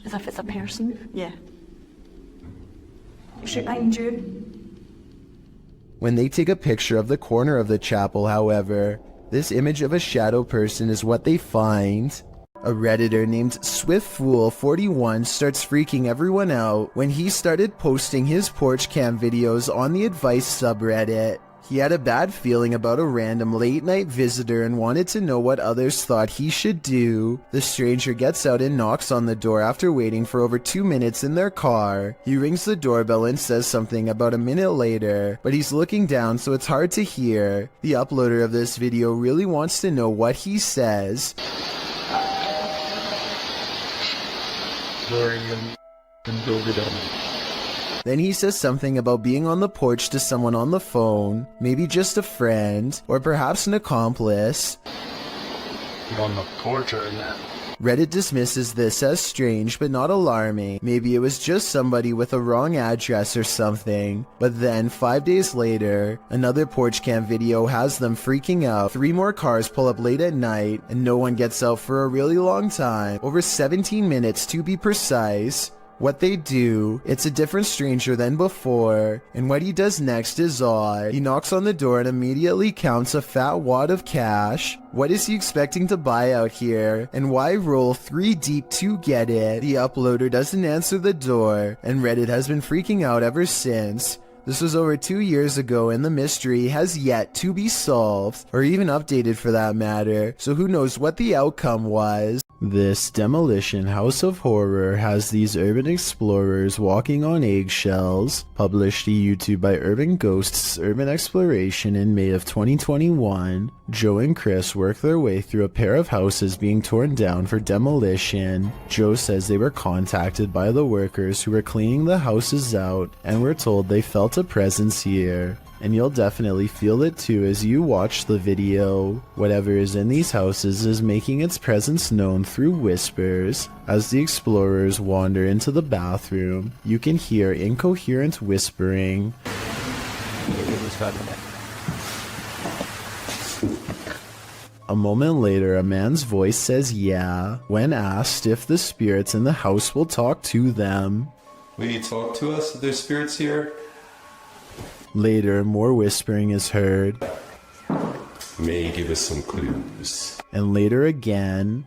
S8: As if it's a person?
S9: Yeah. It's behind you.
S1: When they take a picture of the corner of the chapel, however, this image of a shadow person is what they find. A Redditor named SwiftFool41 starts freaking everyone out when he started posting his porch cam videos on the advice subreddit. He had a bad feeling about a random late-night visitor and wanted to know what others thought he should do. The stranger gets out and knocks on the door after waiting for over 2 minutes in their car. He rings the doorbell and says something about a minute later, but he's looking down so it's hard to hear. The uploader of this video really wants to know what he says. Then he says something about being on the porch to someone on the phone, maybe just a friend, or perhaps an accomplice.
S10: On the porch right now.
S1: Reddit dismisses this as strange but not alarming. Maybe it was just somebody with a wrong address or something. But then, 5 days later, another porch cam video has them freaking out. 3 more cars pull up late at night, and no one gets out for a really long time. Over 17 minutes to be precise. What they do, it's a different stranger than before, and what he does next is odd. He knocks on the door and immediately counts a fat wad of cash. What is he expecting to buy out here, and why roll 3 deep to get it? The uploader doesn't answer the door, and Reddit has been freaking out ever since. This was over 2 years ago and the mystery has yet to be solved, or even updated for that matter, so who knows what the outcome was. This demolition house of horror has these urban explorers walking on eggshells. Published to YouTube by Urban Ghosts Urban Exploration in May of 2021, Joe and Chris work their way through a pair of houses being torn down for demolition. Joe says they were contacted by the workers who were cleaning the houses out and were told they felt a presence here. And you'll definitely feel it too as you watch the video. Whatever is in these houses is making its presence known through whispers. As the explorers wander into the bathroom, you can hear incoherent whispering. A moment later, a man's voice says yeah, when asked if the spirits in the house will talk to them.
S7: Will you talk to us if there's spirits here?
S1: Later, more whispering is heard.
S10: May give us some clues.
S1: And later again.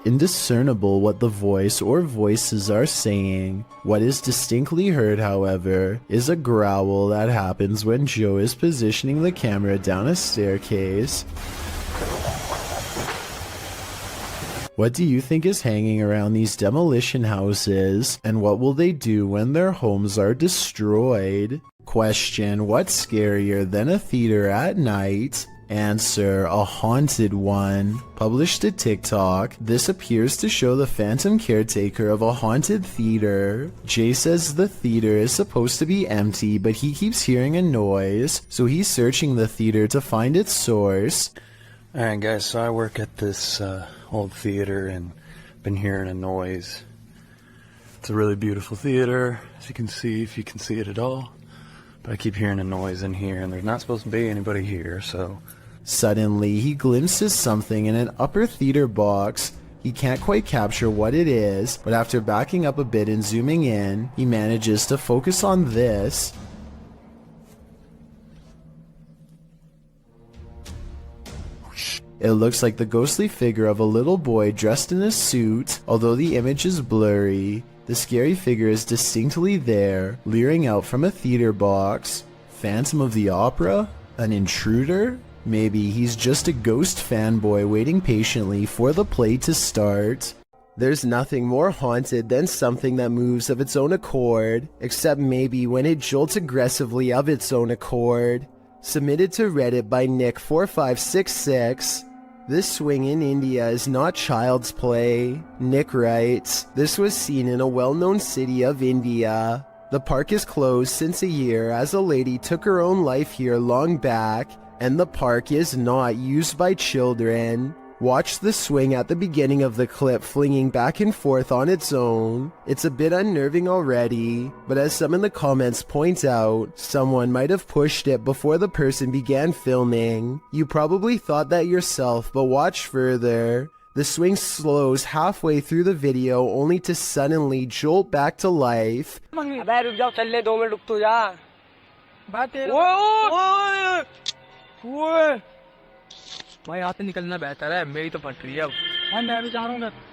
S1: Indiscernible what the voice or voices are saying. What is distinctly heard, however, is a growl that happens when Joe is positioning the camera down a staircase. What do you think is hanging around these demolition houses, and what will they do when their homes are destroyed? Question: what's scarier than a theater at night? Answer: a haunted one. Published to TikTok, this appears to show the phantom caretaker of a haunted theater. Jay says the theater is supposed to be empty, but he keeps hearing a noise, so he's searching the theater to find its source.
S11: Alright guys, so I work at this old theater and been hearing a noise. It's a really beautiful theater, as you can see, if you can see it at all. But I keep hearing a noise in here and there's not supposed to be anybody here, so...
S1: Suddenly, he glimpses something in an upper theater box. He can't quite capture what it is, but after backing up a bit and zooming in, he manages to focus on this. It looks like the ghostly figure of a little boy dressed in a suit. Although the image is blurry, the scary figure is distinctly there, leering out from a theater box. Phantom of the Opera? An intruder? Maybe he's just a ghost fanboy waiting patiently for the play to start. There's nothing more haunted than something that moves of its own accord, except maybe when it jolts aggressively of its own accord. Submitted to Reddit by Nick4566. This swing in India is not child's play. Nick writes, this was seen in a well-known city of India. The park is closed since a year as a lady took her own life here long back, and the park is not used by children. Watch the swing at the beginning of the clip flinging back and forth on its own. It's a bit unnerving already, but as some in the comments point out, someone might have pushed it before the person began filming. You probably thought that yourself, but watch further. The swing slows halfway through the video only to suddenly jolt back to life.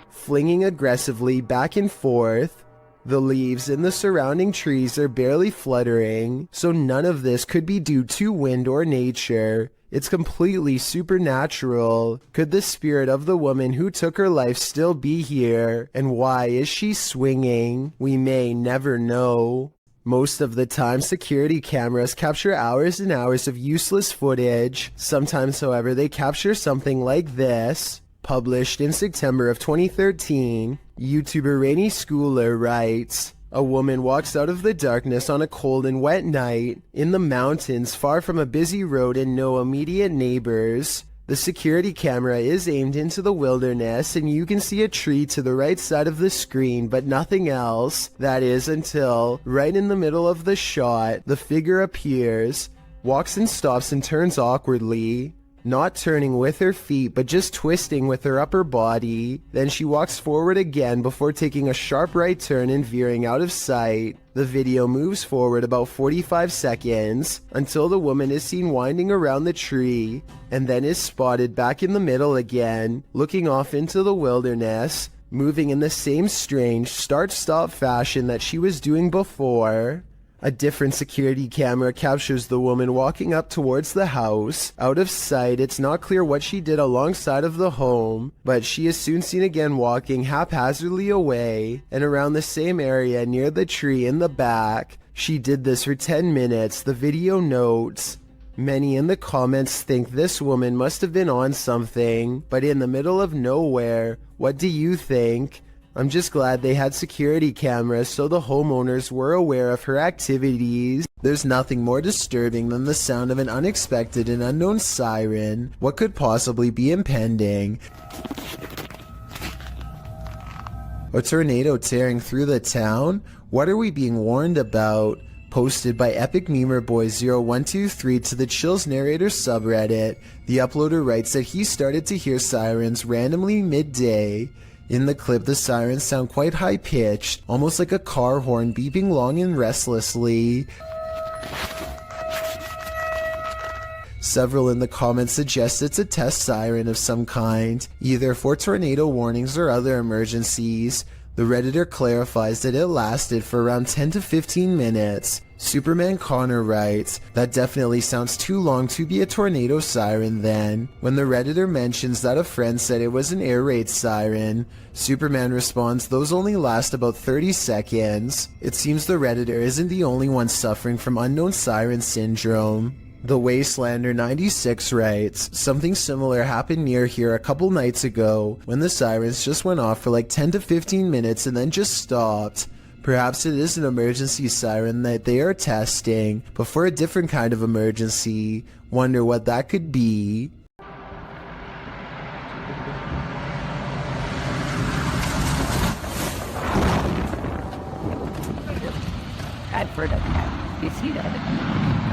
S1: Flinging aggressively back and forth. The leaves in the surrounding trees are barely fluttering, so none of this could be due to wind or nature. It's completely supernatural. Could the spirit of the woman who took her life still be here? And why is she swinging? We may never know. Most of the time, security cameras capture hours and hours of useless footage. Sometimes, however, they capture something like this. Published in September of 2013, YouTuber Rainy Schooler writes, a woman walks out of the darkness on a cold and wet night in the mountains far from a busy road and no immediate neighbors. The security camera is aimed into the wilderness and you can see a tree to the right side of the screen but nothing else. That is until, right in the middle of the shot, the figure appears, walks and stops and turns awkwardly. Not turning with her feet but just twisting with her upper body. Then she walks forward again before taking a sharp right turn and veering out of sight. The video moves forward about 45 seconds until the woman is seen winding around the tree and then is spotted back in the middle again, looking off into the wilderness, moving in the same strange start-stop fashion that she was doing before. A different security camera captures the woman walking up towards the house. Out of sight, it's not clear what she did alongside of the home, but she is soon seen again walking haphazardly away and around the same area near the tree in the back. She did this for 10 minutes, the video notes. Many in the comments think this woman must have been on something, but in the middle of nowhere. What do you think? I'm just glad they had security cameras so the homeowners were aware of her activities. There's nothing more disturbing than the sound of an unexpected and unknown siren. What could possibly be impending? A tornado tearing through the town? What are we being warned about? Posted by Epic Memer Boy 0123 to the Chills Narrator subreddit, the uploader writes that he started to hear sirens randomly midday. In the clip, the sirens sound quite high-pitched, almost like a car horn beeping long and restlessly. Several in the comments suggest it's a test siren of some kind, either for tornado warnings or other emergencies. The Redditor clarifies that it lasted for around 10 to 15 minutes. Superman Connor writes, that definitely sounds too long to be a tornado siren then. When the Redditor mentions that a friend said it was an air raid siren, Superman responds those only last about 30 seconds. It seems the Redditor isn't the only one suffering from unknown siren syndrome. The Wastelander 96 writes, something similar happened near here a couple nights ago when the sirens just went off for like 10 to 15 minutes and then just stopped. Perhaps it is an emergency siren that they are testing, but for a different kind of emergency. Wonder what that could be.
S8: Advert of that. You see that?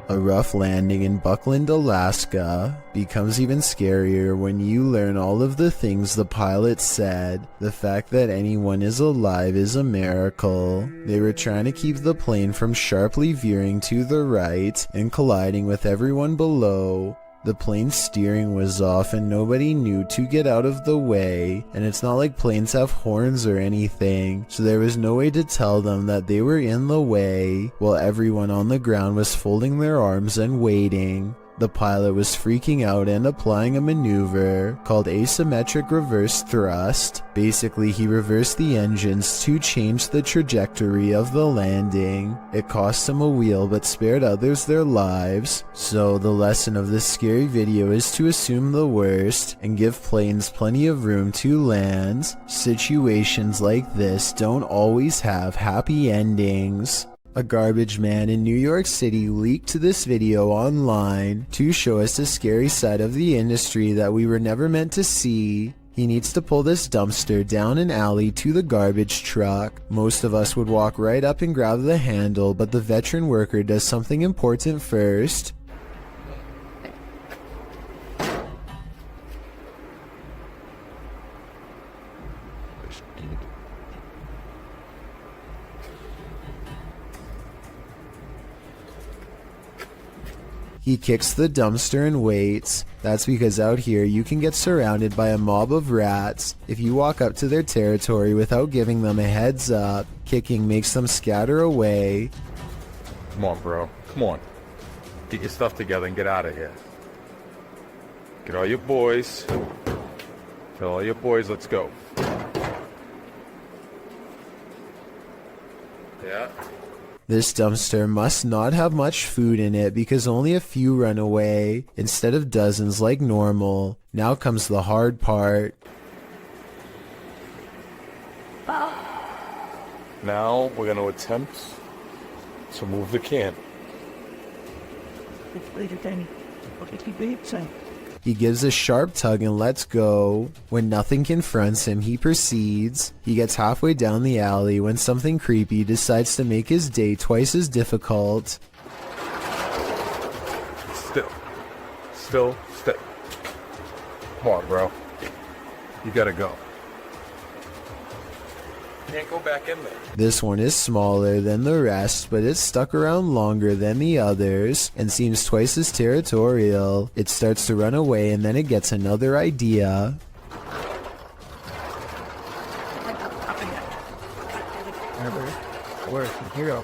S1: A rough landing in Buckland, Alaska becomes even scarier when you learn all of the things the pilot said. The fact that anyone is alive is a miracle. They were trying to keep the plane from sharply veering to the right and colliding with everyone below. The plane's steering was off and nobody knew to get out of the way, and it's not like planes have horns or anything, so there was no way to tell them that they were in the way, while everyone on the ground was folding their arms and waiting. The pilot was freaking out and applying a maneuver called asymmetric reverse thrust. Basically, he reversed the engines to change the trajectory of the landing. It cost him a wheel but spared others their lives. So the lesson of this scary video is to assume the worst and give planes plenty of room to land. Situations like this don't always have happy endings. A garbage man in New York City leaked this video online to show us a scary side of the industry that we were never meant to see. He needs to pull this dumpster down an alley to the garbage truck. Most of us would walk right up and grab the handle, but the veteran worker does something important first. He kicks the dumpster and waits. That's because out here you can get surrounded by a mob of rats. If you walk up to their territory without giving them a heads up, kicking makes them scatter away.
S9: Come on, bro. Come on. Get your stuff together and get out of here. Get all your boys. Tell all your boys, let's go. Yeah.
S1: This dumpster must not have much food in it because only a few run away, instead of dozens like normal. Now comes the hard part.
S9: Now we're going to attempt to move the can.
S1: He gives a sharp tug and lets go. When nothing confronts him, he proceeds. He gets halfway down the alley when something creepy decides to make his day twice as difficult.
S9: Still. Come on, bro. You gotta go. Can't go back in there.
S1: This one is smaller than the rest, but it's stuck around longer than the others and seems twice as territorial. It starts to run away and then it gets another idea.
S2: Where? Here you go.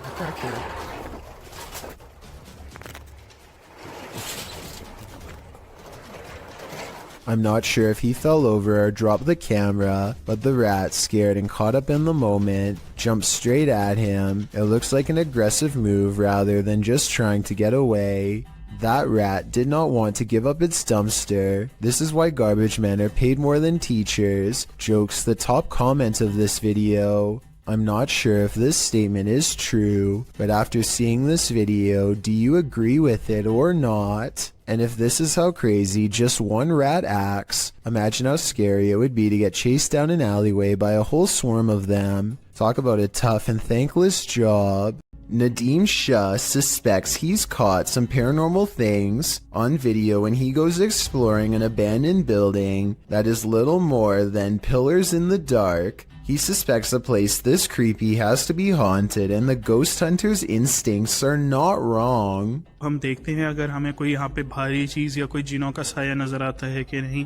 S1: I'm not sure if he fell over or dropped the camera, but the rat, scared and caught up in the moment, jumped straight at him. It looks like an aggressive move rather than just trying to get away. That rat did not want to give up its dumpster. This is why garbage men are paid more than teachers. Jokes the top comment of this video. I'm not sure if this statement is true, but after seeing this video, do you agree with it or not? And if this is how crazy just one rat acts, imagine how scary it would be to get chased down an alleyway by a whole swarm of them. Talk about a tough and thankless job. Nadeem Shah suspects he's caught some paranormal things on video when he goes exploring an abandoned building that is little more than pillars in the dark. He suspects a place this creepy has to be haunted, and the ghost hunter's instincts are not wrong.
S12: हम देखते हैं अगर हमें कोई यहाँ पे भारी चीज या कोई जिनों का साया नजर आता है कि नहीं।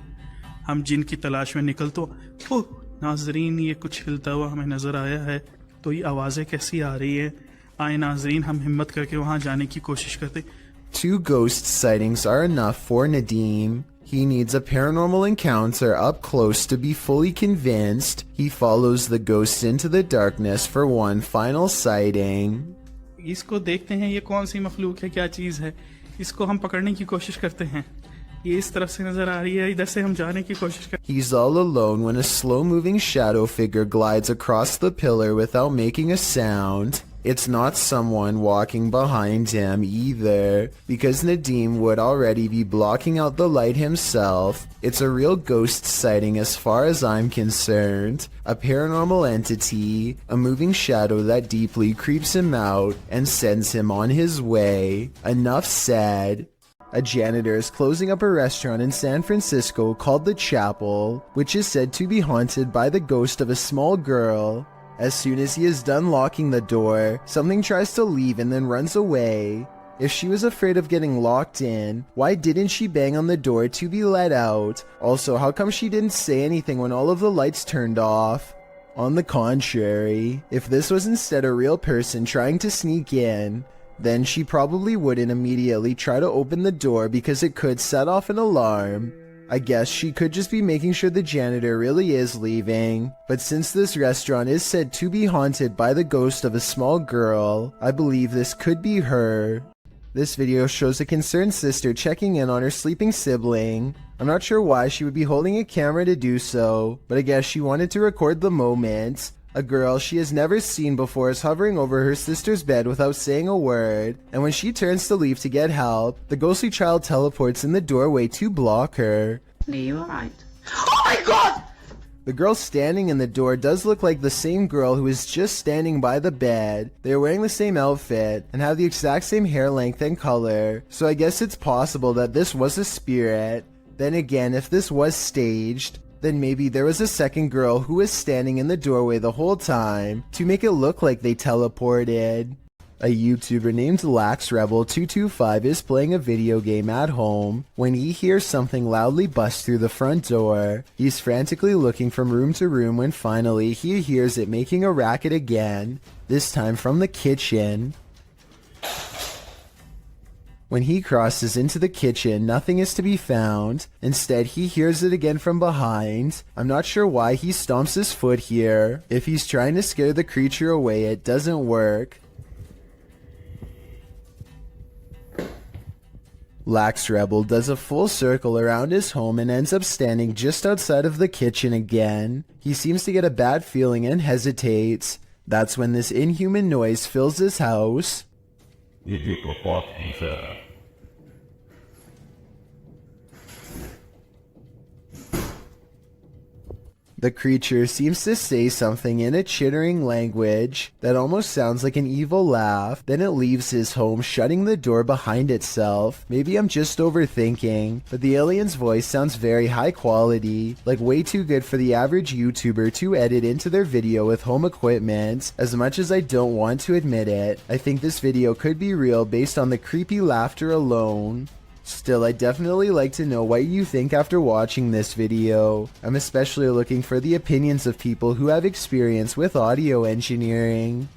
S12: हम जिन की तलाश में निकल तो ओह नाजरीन ये कुछ हिलता हुआ हमें नजर आया है। तो ये आवाजें कैसी आ रही है? आए नाजरीन हम हिम्मत करके वहाँ जाने की कोशिश करते।
S1: 2 ghost sightings are enough for Nadeem. He needs a paranormal encounter up close to be fully convinced. He follows the ghosts into the darkness for one final sighting.
S12: इसको देखते हैं ये कौन सी मखलूक है, क्या चीज है। इसको हम पकड़ने की कोशिश करते हैं। ये इस तरफ से नजर आ रही है, इधर से हम जाने की कोशिश करते हैं।
S1: He's all alone when a slow-moving shadow figure glides across the pillar without making a sound. It's not someone walking behind him either, because Nadeem would already be blocking out the light himself. It's a real ghost sighting as far as I'm concerned. A paranormal entity, a moving shadow that deeply creeps him out and sends him on his way. Enough said. A janitor is closing up a restaurant in San Francisco called The Chapel, which is said to be haunted by the ghost of a small girl. As soon as he is done locking the door, something tries to leave and then runs away. If she was afraid of getting locked in, why didn't she bang on the door to be let out? Also, how come she didn't say anything when all of the lights turned off? On the contrary, if this was instead a real person trying to sneak in, then she probably wouldn't immediately try to open the door because it could set off an alarm. I guess she could just be making sure the janitor really is leaving. But since this restaurant is said to be haunted by the ghost of a small girl, I believe this could be her. This video shows a concerned sister checking in on her sleeping sibling. I'm not sure why she would be holding a camera to do so, but I guess she wanted to record the moment. A girl she has never seen before is hovering over her sister's bed without saying a word, and when she turns to leave to get help, the ghostly child teleports in the doorway to block her.
S8: Are you alright?
S2: Oh my god!
S1: The girl standing in the door does look like the same girl who is just standing by the bed. They are wearing the same outfit and have the exact same hair length and color, so I guess it's possible that this was a spirit. Then again, if this was staged, then maybe there was a second girl who was standing in the doorway the whole time to make it look like they teleported. A YouTuber named LaxRebel225 is playing a video game at home when he hears something loudly bust through the front door. He's frantically looking from room to room when finally he hears it making a racket again, this time from the kitchen. When he crosses into the kitchen, nothing is to be found. Instead, he hears it again from behind. I'm not sure why he stomps his foot here. If he's trying to scare the creature away, it doesn't work. LaxRebel does a full circle around his home and ends up standing just outside of the kitchen again. He seems to get a bad feeling and hesitates. That's when this inhuman noise fills his house. The creature seems to say something in a chittering language that almost sounds like an evil laugh. Then it leaves his home, shutting the door behind itself. Maybe I'm just overthinking, but the alien's voice sounds very high quality, like way too good for the average YouTuber to edit into their video with home equipment. As much as I don't want to admit it, I think this video could be real based on the creepy laughter alone. Still, I'd definitely like to know what you think after watching this video. I'm especially looking for the opinions of people who have experience with audio engineering.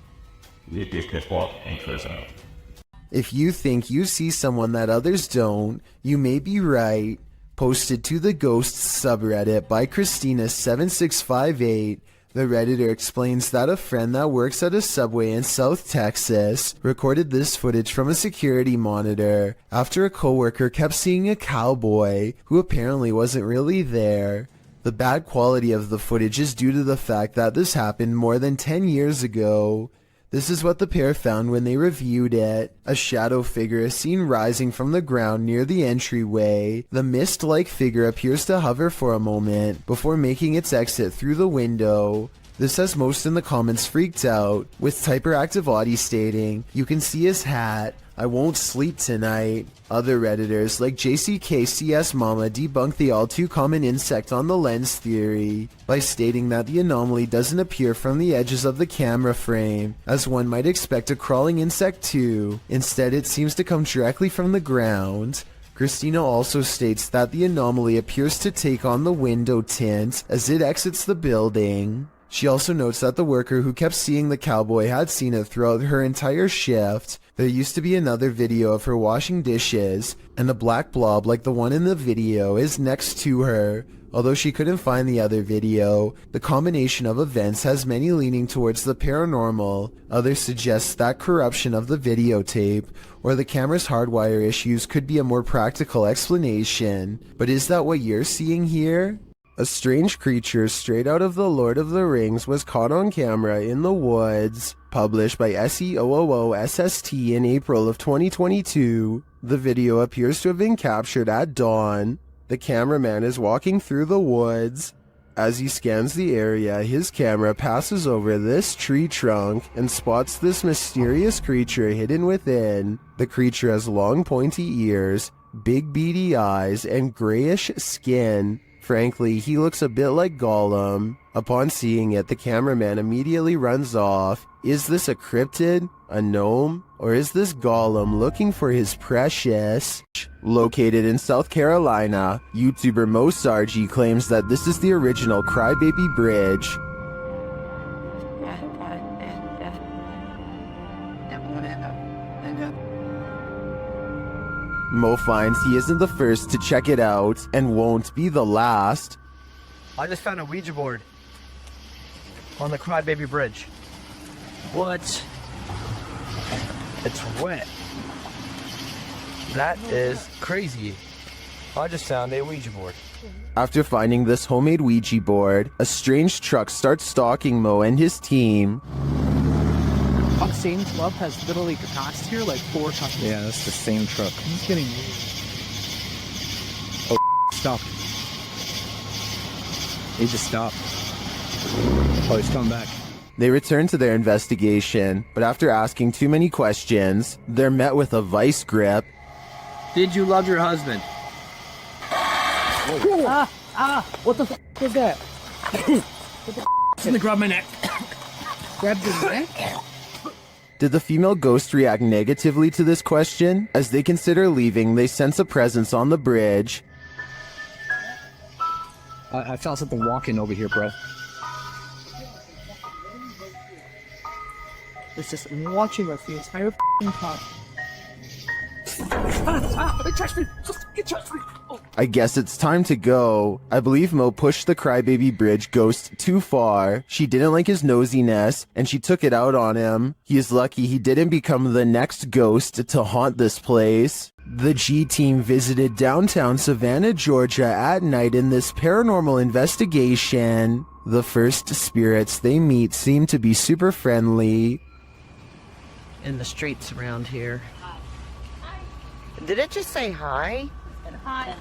S1: If you think you see someone that others don't, you may be right. Posted to the Ghosts subreddit by Christina7658, the Redditor explains that a friend that works at a Subway in South Texas recorded this footage from a security monitor after a coworker kept seeing a cowboy who apparently wasn't really there. The bad quality of the footage is due to the fact that this happened more than 10 years ago. This is what the pair found when they reviewed it. A shadow figure is seen rising from the ground near the entryway. The mist-like figure appears to hover for a moment before making its exit through the window. This has most in the comments freaked out, with Typeractive Audie stating, "You can see his hat. I won't sleep tonight." Other Redditors like JCKCS Mama debunk the all too common insect on the lens theory by stating that the anomaly doesn't appear from the edges of the camera frame, as one might expect a crawling insect to. Instead, it seems to come directly from the ground. Christina also states that the anomaly appears to take on the window tint as it exits the building. She also notes that the worker who kept seeing the cowboy had seen it throughout her entire shift. There used to be another video of her washing dishes, and a black blob like the one in the video is next to her. Although she couldn't find the other video, the combination of events has many leaning towards the paranormal. Others suggest that corruption of the videotape or the camera's hardwire issues could be a more practical explanation. But is that what you're seeing here? A strange creature straight out of The Lord of the Rings was caught on camera in the woods. Published by SEOOOSST in April of 2022, the video appears to have been captured at dawn. The cameraman is walking through the woods. As he scans the area, his camera passes over this tree trunk and spots this mysterious creature hidden within. The creature has long pointy ears, big beady eyes, and grayish skin. Frankly, he looks a bit like Gollum. Upon seeing it, the cameraman immediately runs off. Is this a cryptid, a gnome, or is this Gollum looking for his precious? Located in South Carolina, YouTuber Mo Sargi claims that this is the original Crybaby Bridge. Mo finds he isn't the first to check it out and won't be the last.
S2: I just found a Ouija board on the Crybaby Bridge. What? It's wet. That is crazy. I just found a Ouija board.
S1: After finding this homemade Ouija board, a strange truck starts stalking Mo and his team.
S2: Same club has literally passed here like 4 times.
S11: Yeah, that's the same truck.
S2: He's getting weird.
S11: Oh, stop. He just stopped. Oh, he's coming back.
S1: They return to their investigation, but after asking too many questions, they're met with a vice grip.
S2: Did you love your husband? What the f was that? What the f gonna grab my neck? Grab your neck?
S1: Did the female ghost react negatively to this question? As they consider leaving, they sense a presence on the bridge.
S2: I felt something walking over here, bro. It's just watching us the entire f***ing time. It touched me! It touched me! Oh.
S1: I guess it's time to go. I believe Mo pushed the Crybaby Bridge ghost too far. She didn't like his nosiness, and she took it out on him. He is lucky he didn't become the next ghost to haunt this place. The G team visited downtown Savannah, Georgia at night in this paranormal investigation. The first spirits they meet seem to be super friendly.
S13: In the streets around here. Did it just say hi?
S8: Hi.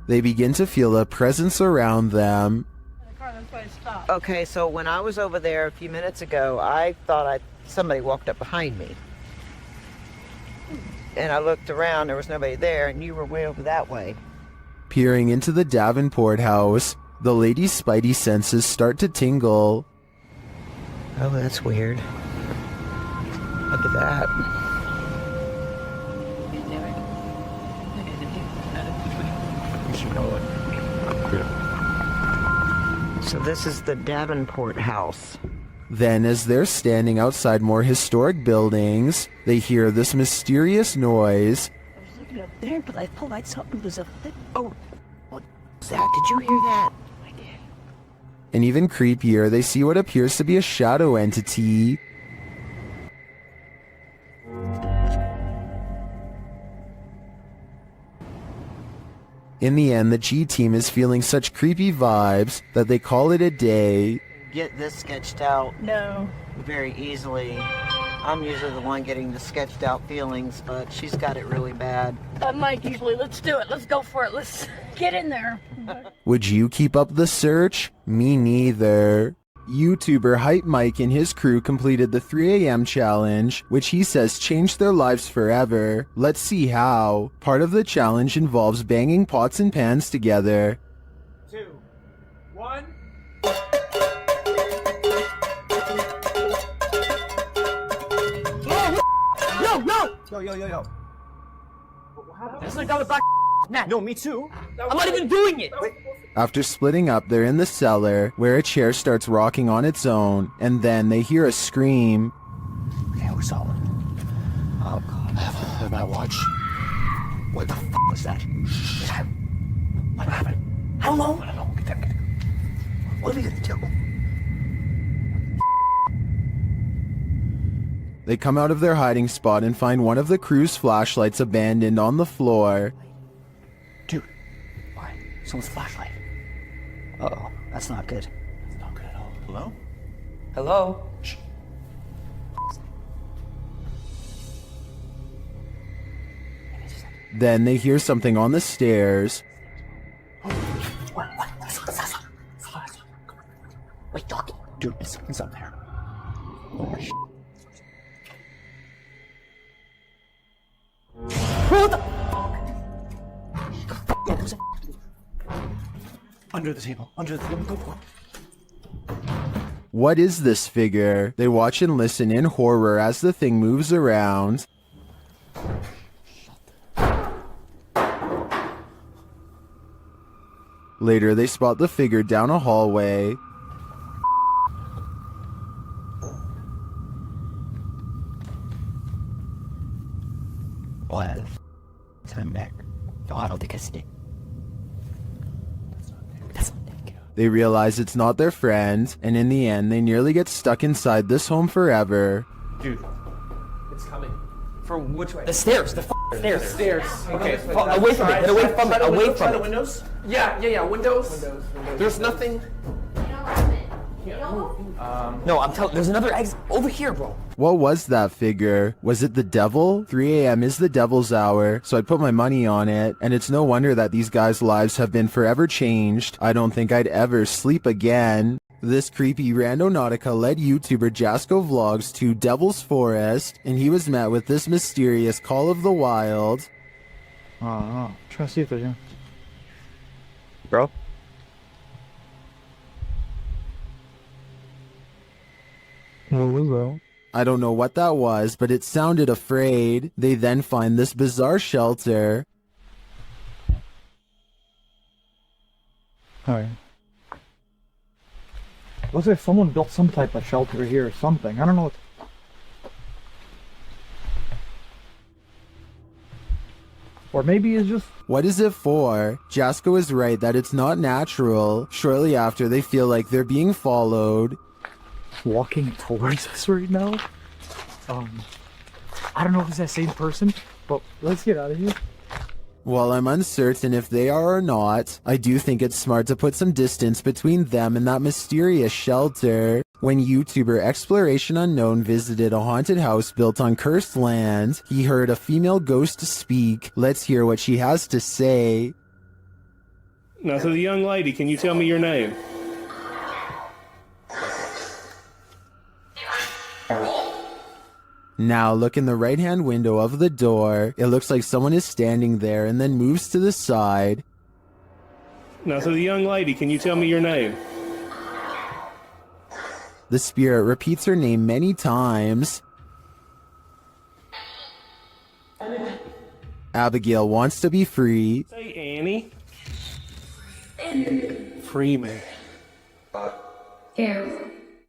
S1: They begin to feel a presence around them.
S13: Okay, so when I was over there a few minutes ago, I thought somebody walked up behind me. And I looked around, there was nobody there, and you were way over that way.
S1: Peering into the Davenport house, the lady's spidey senses start to tingle.
S13: Oh, that's weird. Look at that. So this is the Davenport house.
S1: Then, as they're standing outside more historic buildings, they hear this mysterious noise.
S8: I was looking up there, but I thought I saw it was a thing.
S13: Oh, what was that? Did you hear that?
S8: I did.
S1: And even creepier, they see what appears to be a shadow entity. In the end, the G team is feeling such creepy vibes that they call it a day.
S13: Get this sketched out.
S8: No.
S13: Very easily. I'm usually the one getting the sketched out feelings, but she's got it really bad.
S8: I'm Mike usually. Let's do it. Let's go for it. Let's get in there.
S1: Would you keep up the search? Me neither. YouTuber Hype Mike and his crew completed the 3 a.m. challenge, which he says changed their lives forever. Let's see how. Part of the challenge involves banging pots and pans together.
S2: 2, 1. No, no! Yo. What happened? That's like I was like, nah. No, me too. I'm not even doing it. Wait.
S1: After splitting up, they're in the cellar, where a chair starts rocking on its own, and then they hear a scream.
S2: Okay, we're solid. Oh god, I have my watch. What the f was that? What happened? How long? I don't know. Get them. What are we gonna do?
S1: They come out of their hiding spot and find one of the crew's flashlights abandoned on the floor.
S2: Dude, why? Someone's flashlight. Uh-oh, that's not good. That's not good at all. Hello? Hello? Shh.
S1: Then they hear something on the stairs.
S2: What? Wait, talking. Dude, it's up there. Oh, shit. What the? Under the table. Under the table. Go for it.
S1: What is this figure? They watch and listen in horror as the thing moves around. Later, they spot the figure down a hallway.
S3: Well, I'm back. I don't think I see.
S1: They realize it's not their friend, and in the end, they nearly get stuck inside this home forever.
S2: Dude, it's coming. From which way?
S3: The stairs. The stairs.
S2: The stairs. Okay.
S3: Away from it. Get away from it. Away from
S2: the
S3: it.
S2: windows? Yeah. Windows. There's nothing.
S3: No, I'm telling. There's another exit over here, bro.
S1: What was that figure? Was it the devil? 3 a.m. is the devil's hour, so I'd put my money on it, and it's no wonder that these guys' lives have been forever changed. I don't think I'd ever sleep again. This creepy randonautica led YouTuber Jasko Vlogs to Devil's Forest, and he was met with this mysterious Call of the Wild.
S14: Try to see if there's Bro? Hello.
S1: I don't know what that was, but it sounded afraid. They then find this bizarre shelter.
S14: Alright. Looks like someone built some type of shelter here or something. I don't know what... Or maybe it's just...
S1: What is it for? Jasko is right that it's not natural. Shortly after, they feel like they're being followed.
S14: Walking towards us right now. I don't know if it's that same person, but let's get out of here.
S1: While I'm uncertain if they are or not, I do think it's smart to put some distance between them and that mysterious shelter. When YouTuber Exploration Unknown visited a haunted house built on cursed land, he heard a female ghost speak. Let's hear what she has to say.
S15: Now, to the young lady, can you tell me your name?
S1: Now look in the right-hand window of the door. It looks like someone is standing there and then moves to the side.
S15: Now, to the young lady, can you tell me your name?
S1: The spirit repeats her name many times. Abigail wants to be free.
S15: Say Annie. Free me.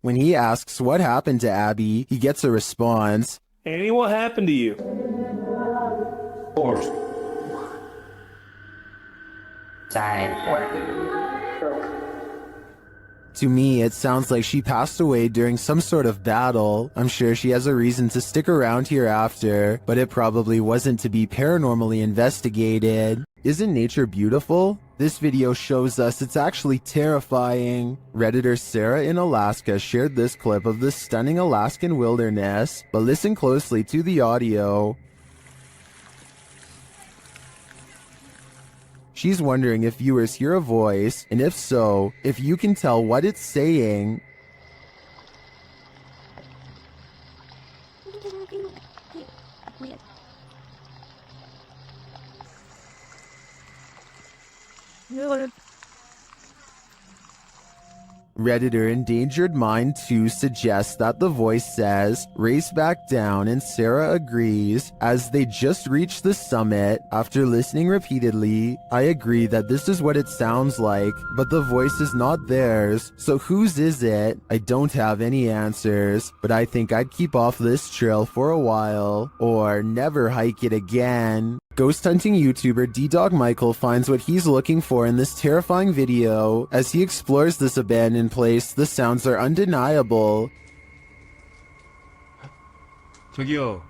S1: When he asks what happened to Abby, he gets a response.
S15: Annie, what happened to you?
S1: To me, it sounds like she passed away during some sort of battle. I'm sure she has a reason to stick around here after, but it probably wasn't to be paranormally investigated. Isn't nature beautiful? This video shows us it's actually terrifying. Redditor Sarah in Alaska shared this clip of the stunning Alaskan wilderness, but listen closely to the audio. She's wondering if viewers hear a voice, and if so, if you can tell what it's saying. Redditor Endangered Mind 2 suggests that the voice says, "Race back down," and Sarah agrees. As they just reached the summit, after listening repeatedly, I agree that this is what it sounds like, but the voice is not theirs. So whose is it? I don't have any answers, but I think I'd keep off this trail for a while, or never hike it again. Ghost hunting YouTuber D-Dog Michael finds what he's looking for in this terrifying video. As he explores this abandoned place, the sounds are undeniable.
S6: 저기요.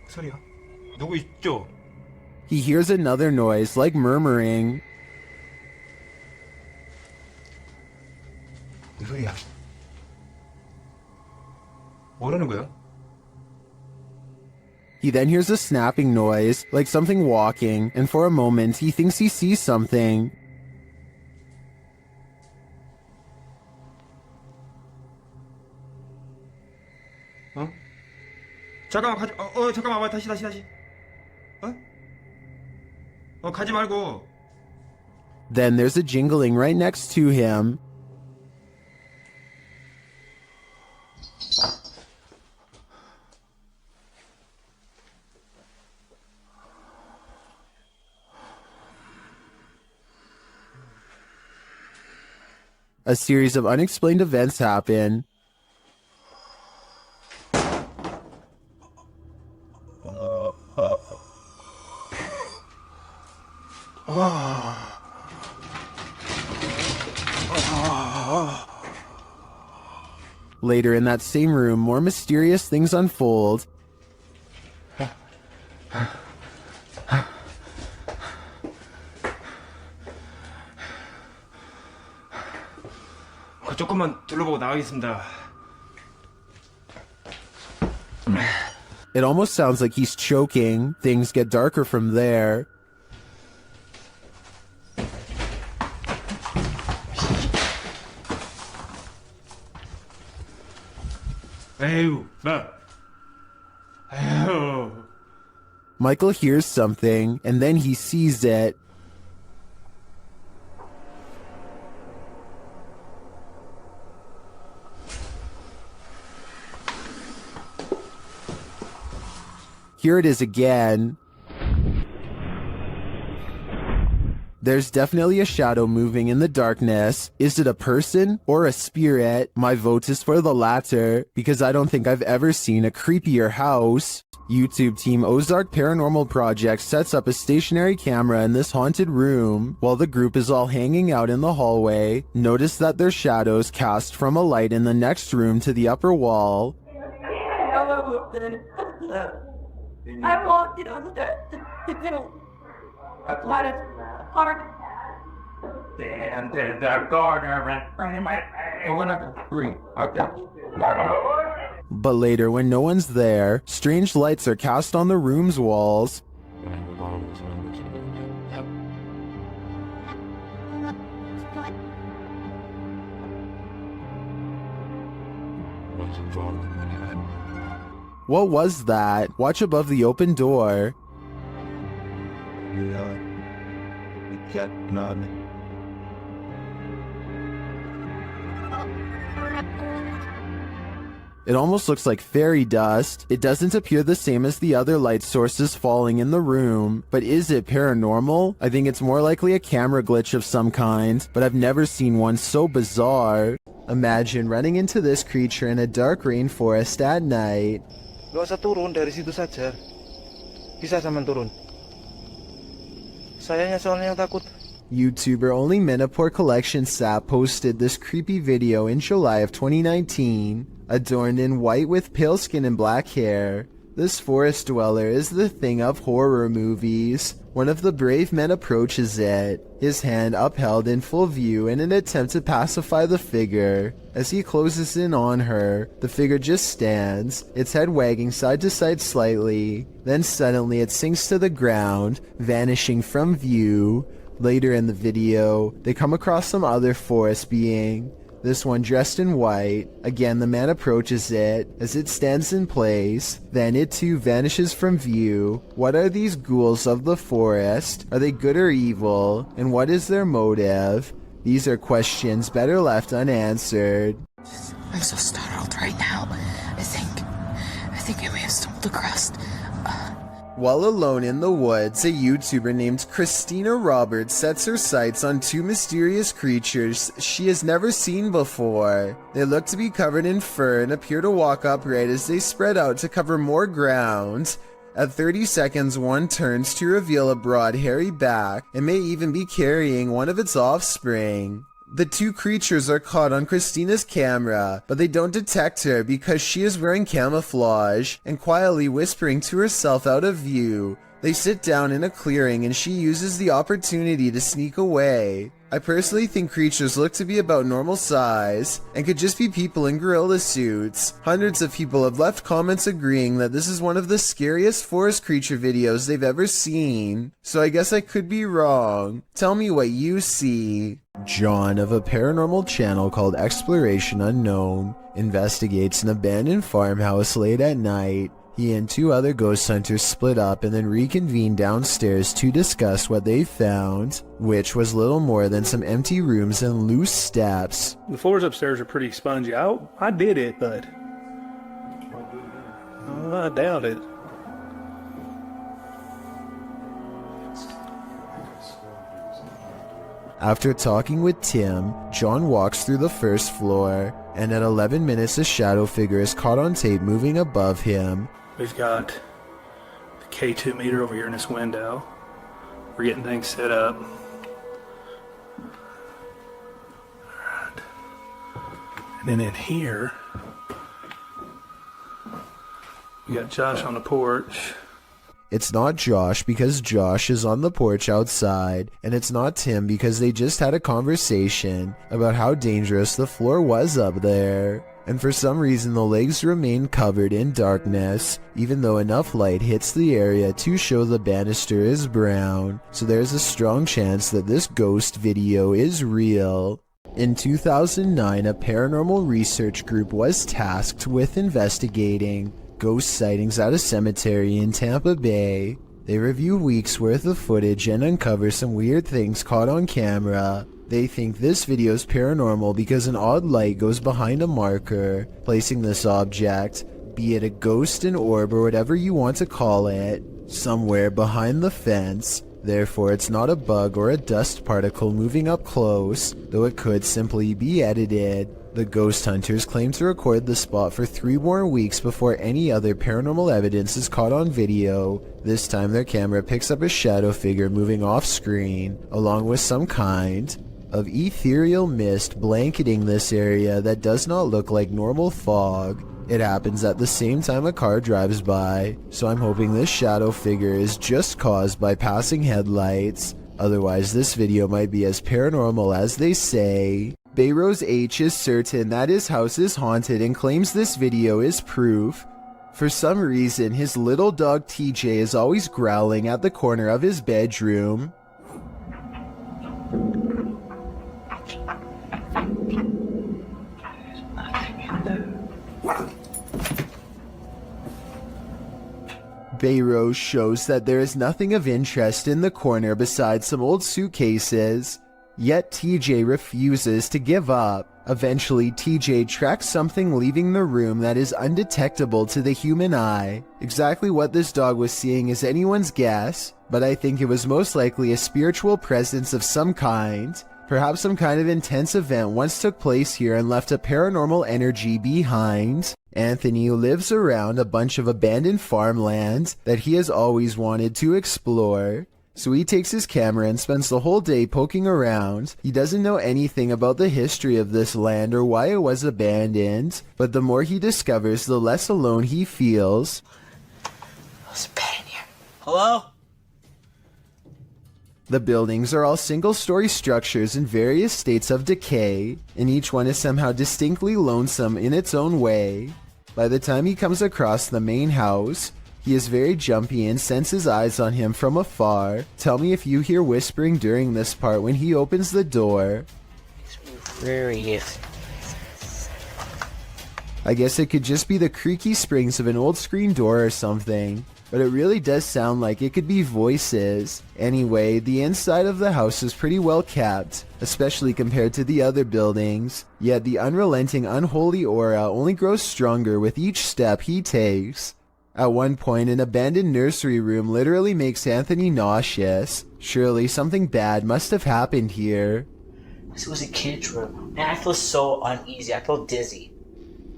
S2: 소리야. 누구 있죠?
S1: He hears another noise, like murmuring.
S2: 무슨 소리야? 뭐라는 거야?
S1: He then hears a snapping noise, like something walking, and for a moment he thinks he sees something.
S16: 잠깐만 잠깐만 와봐 다시 가지 말고.
S1: Then there's a jingling right next to him. A series of unexplained events happen. Later in that same room, more mysterious things unfold.
S16: 조금만 둘러보고 나가겠습니다.
S1: It almost sounds like he's choking. Things get darker from there. Michael hears something, and then he sees it. Here it is again. There's definitely a shadow moving in the darkness. Is it a person or a spirit? My vote is for the latter, because I don't think I've ever seen a creepier house. YouTube team Ozark Paranormal Project sets up a stationary camera in this haunted room. While the group is all hanging out in the hallway, notice that there's shadows cast from a light in the next room to the upper wall.
S17: I walked it on the park.
S16: And there's the gardener and my
S1: But later, when no one's there, strange lights are cast on the room's walls. What was that? Watch above the open door. It almost looks like fairy dust. It doesn't appear the same as the other light sources falling in the room. But is it paranormal? I think it's more likely a camera glitch of some kind, but I've never seen one so bizarre. Imagine running into this creature in a dark rainforest at night.
S2: Gak usah turun dari situ saja. Bisa sampean turun. Sayanya soalnya yang takut.
S1: YouTuber Only Menopore Collection Sap posted this creepy video in July of 2019. Adorned in white with pale skin and black hair, this forest dweller is the thing of horror movies. One of the brave men approaches it, his hand upheld in full view in an attempt to pacify the figure. As he closes in on her, the figure just stands, its head wagging side to side slightly. Then suddenly it sinks to the ground, vanishing from view. Later in the video, they come across some other forest being. This one dressed in white. Again, the man approaches it as it stands in place. Then it too vanishes from view. What are these ghouls of the forest? Are they good or evil? And what is their motive? These are questions better left unanswered.
S17: I'm so startled right now. I think I may have stumbled across.
S1: While alone in the woods, a YouTuber named Christina Roberts sets her sights on two mysterious creatures she has never seen before. They look to be covered in fur and appear to walk upright as they spread out to cover more ground. At 30 seconds, one turns to reveal a broad, hairy back and may even be carrying one of its offspring. The two creatures are caught on Christina's camera, but they don't detect her because she is wearing camouflage and quietly whispering to herself out of view. They sit down in a clearing and she uses the opportunity to sneak away. I personally think creatures look to be about normal size and could just be people in gorilla suits. Hundreds of people have left comments agreeing that this is one of the scariest forest creature videos they've ever seen. So I guess I could be wrong. Tell me what you see. John of a paranormal channel called Exploration Unknown investigates an abandoned farmhouse late at night. He and 2 other ghost hunters split up and then reconvened downstairs to discuss what they found, which was little more than some empty rooms and loose steps.
S12: The floors upstairs are pretty spongy. I did it, but I doubt it.
S1: After talking with Tim, John walks through the first floor, and at 11 minutes a shadow figure is caught on tape moving above him.
S12: We've got the K2 meter over here in this window. We're getting things set up. Alright. And then in here, we got Josh on the porch.
S1: It's not Josh because Josh is on the porch outside, and it's not Tim because they just had a conversation about how dangerous the floor was up there. And for some reason the legs remain covered in darkness, even though enough light hits the area to show the banister is brown, so there's a strong chance that this ghost video is real. In 2009, a paranormal research group was tasked with investigating ghost sightings at a cemetery in Tampa Bay. They review weeks worth of footage and uncover some weird things caught on camera. They think this video is paranormal because an odd light goes behind a marker, placing this object, be it a ghost, an orb, or whatever you want to call it, somewhere behind the fence. Therefore, it's not a bug or a dust particle moving up close, though it could simply be edited. The ghost hunters claim to record the spot for 3 more weeks before any other paranormal evidence is caught on video. This time their camera picks up a shadow figure moving off screen, along with some kind of ethereal mist blanketing this area that does not look like normal fog. It happens at the same time a car drives by, so I'm hoping this shadow figure is just caused by passing headlights. Otherwise, this video might be as paranormal as they say. Bayrose H is certain that his house is haunted and claims this video is proof. For some reason, his little dog TJ is always growling at the corner of his bedroom. Bayrose shows that there is nothing of interest in the corner besides some old suitcases. Yet TJ refuses to give up. Eventually, TJ tracks something leaving the room that is undetectable to the human eye. Exactly what this dog was seeing is anyone's guess, but I think it was most likely a spiritual presence of some kind. Perhaps some kind of intense event once took place here and left a paranormal energy behind. Anthony lives around a bunch of abandoned farmland that he has always wanted to explore. So he takes his camera and spends the whole day poking around. He doesn't know anything about the history of this land or why it was abandoned, but the more he discovers, the less alone he feels.
S2: There's a bed in here. Hello?
S1: The buildings are all single-story structures in various states of decay, and each one is somehow distinctly lonesome in its own way. By the time he comes across the main house, he is very jumpy and senses eyes on him from afar. Tell me if you hear whispering during this part when he opens the door.
S2: Where he is.
S1: I guess it could just be the creaky springs of an old screen door or something, but it really does sound like it could be voices. Anyway, the inside of the house is pretty well kept, especially compared to the other buildings, yet the unrelenting unholy aura only grows stronger with each step he takes. At one point, an abandoned nursery room literally makes Anthony nauseous. Surely something bad must have happened here.
S2: This was a kid's room, and I feel so uneasy. I feel dizzy.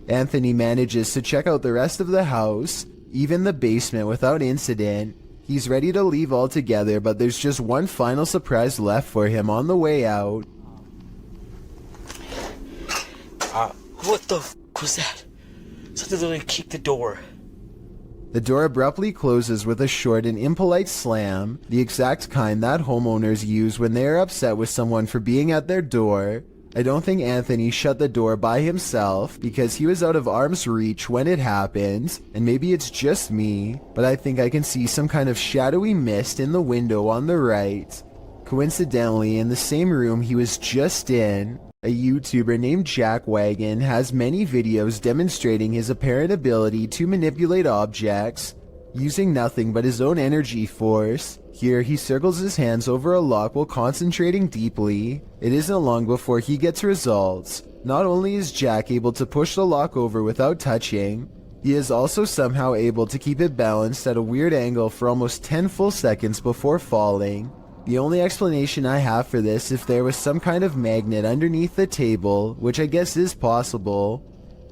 S1: Anthony manages to check out the rest of the house, even the basement, without incident. He's ready to leave altogether, but there's just one final surprise left for him on the way out.
S2: What the f was that? Something literally kicked the door.
S1: The door abruptly closes with a short and impolite slam, the exact kind that homeowners use when they are upset with someone for being at their door. I don't think Anthony shut the door by himself because he was out of arm's reach when it happened, and maybe it's just me, but I think I can see some kind of shadowy mist in the window on the right. Coincidentally, in the same room he was just in, A YouTuber named Jack Wagon has many videos demonstrating his apparent ability to manipulate objects using nothing but his own energy force. Here he circles his hands over a lock while concentrating deeply. It isn't long before he gets results. Not only is Jack able to push the lock over without touching, he is also somehow able to keep it balanced at a weird angle for almost 10 full seconds before falling. The only explanation I have for this if there was some kind of magnet underneath the table, which I guess is possible.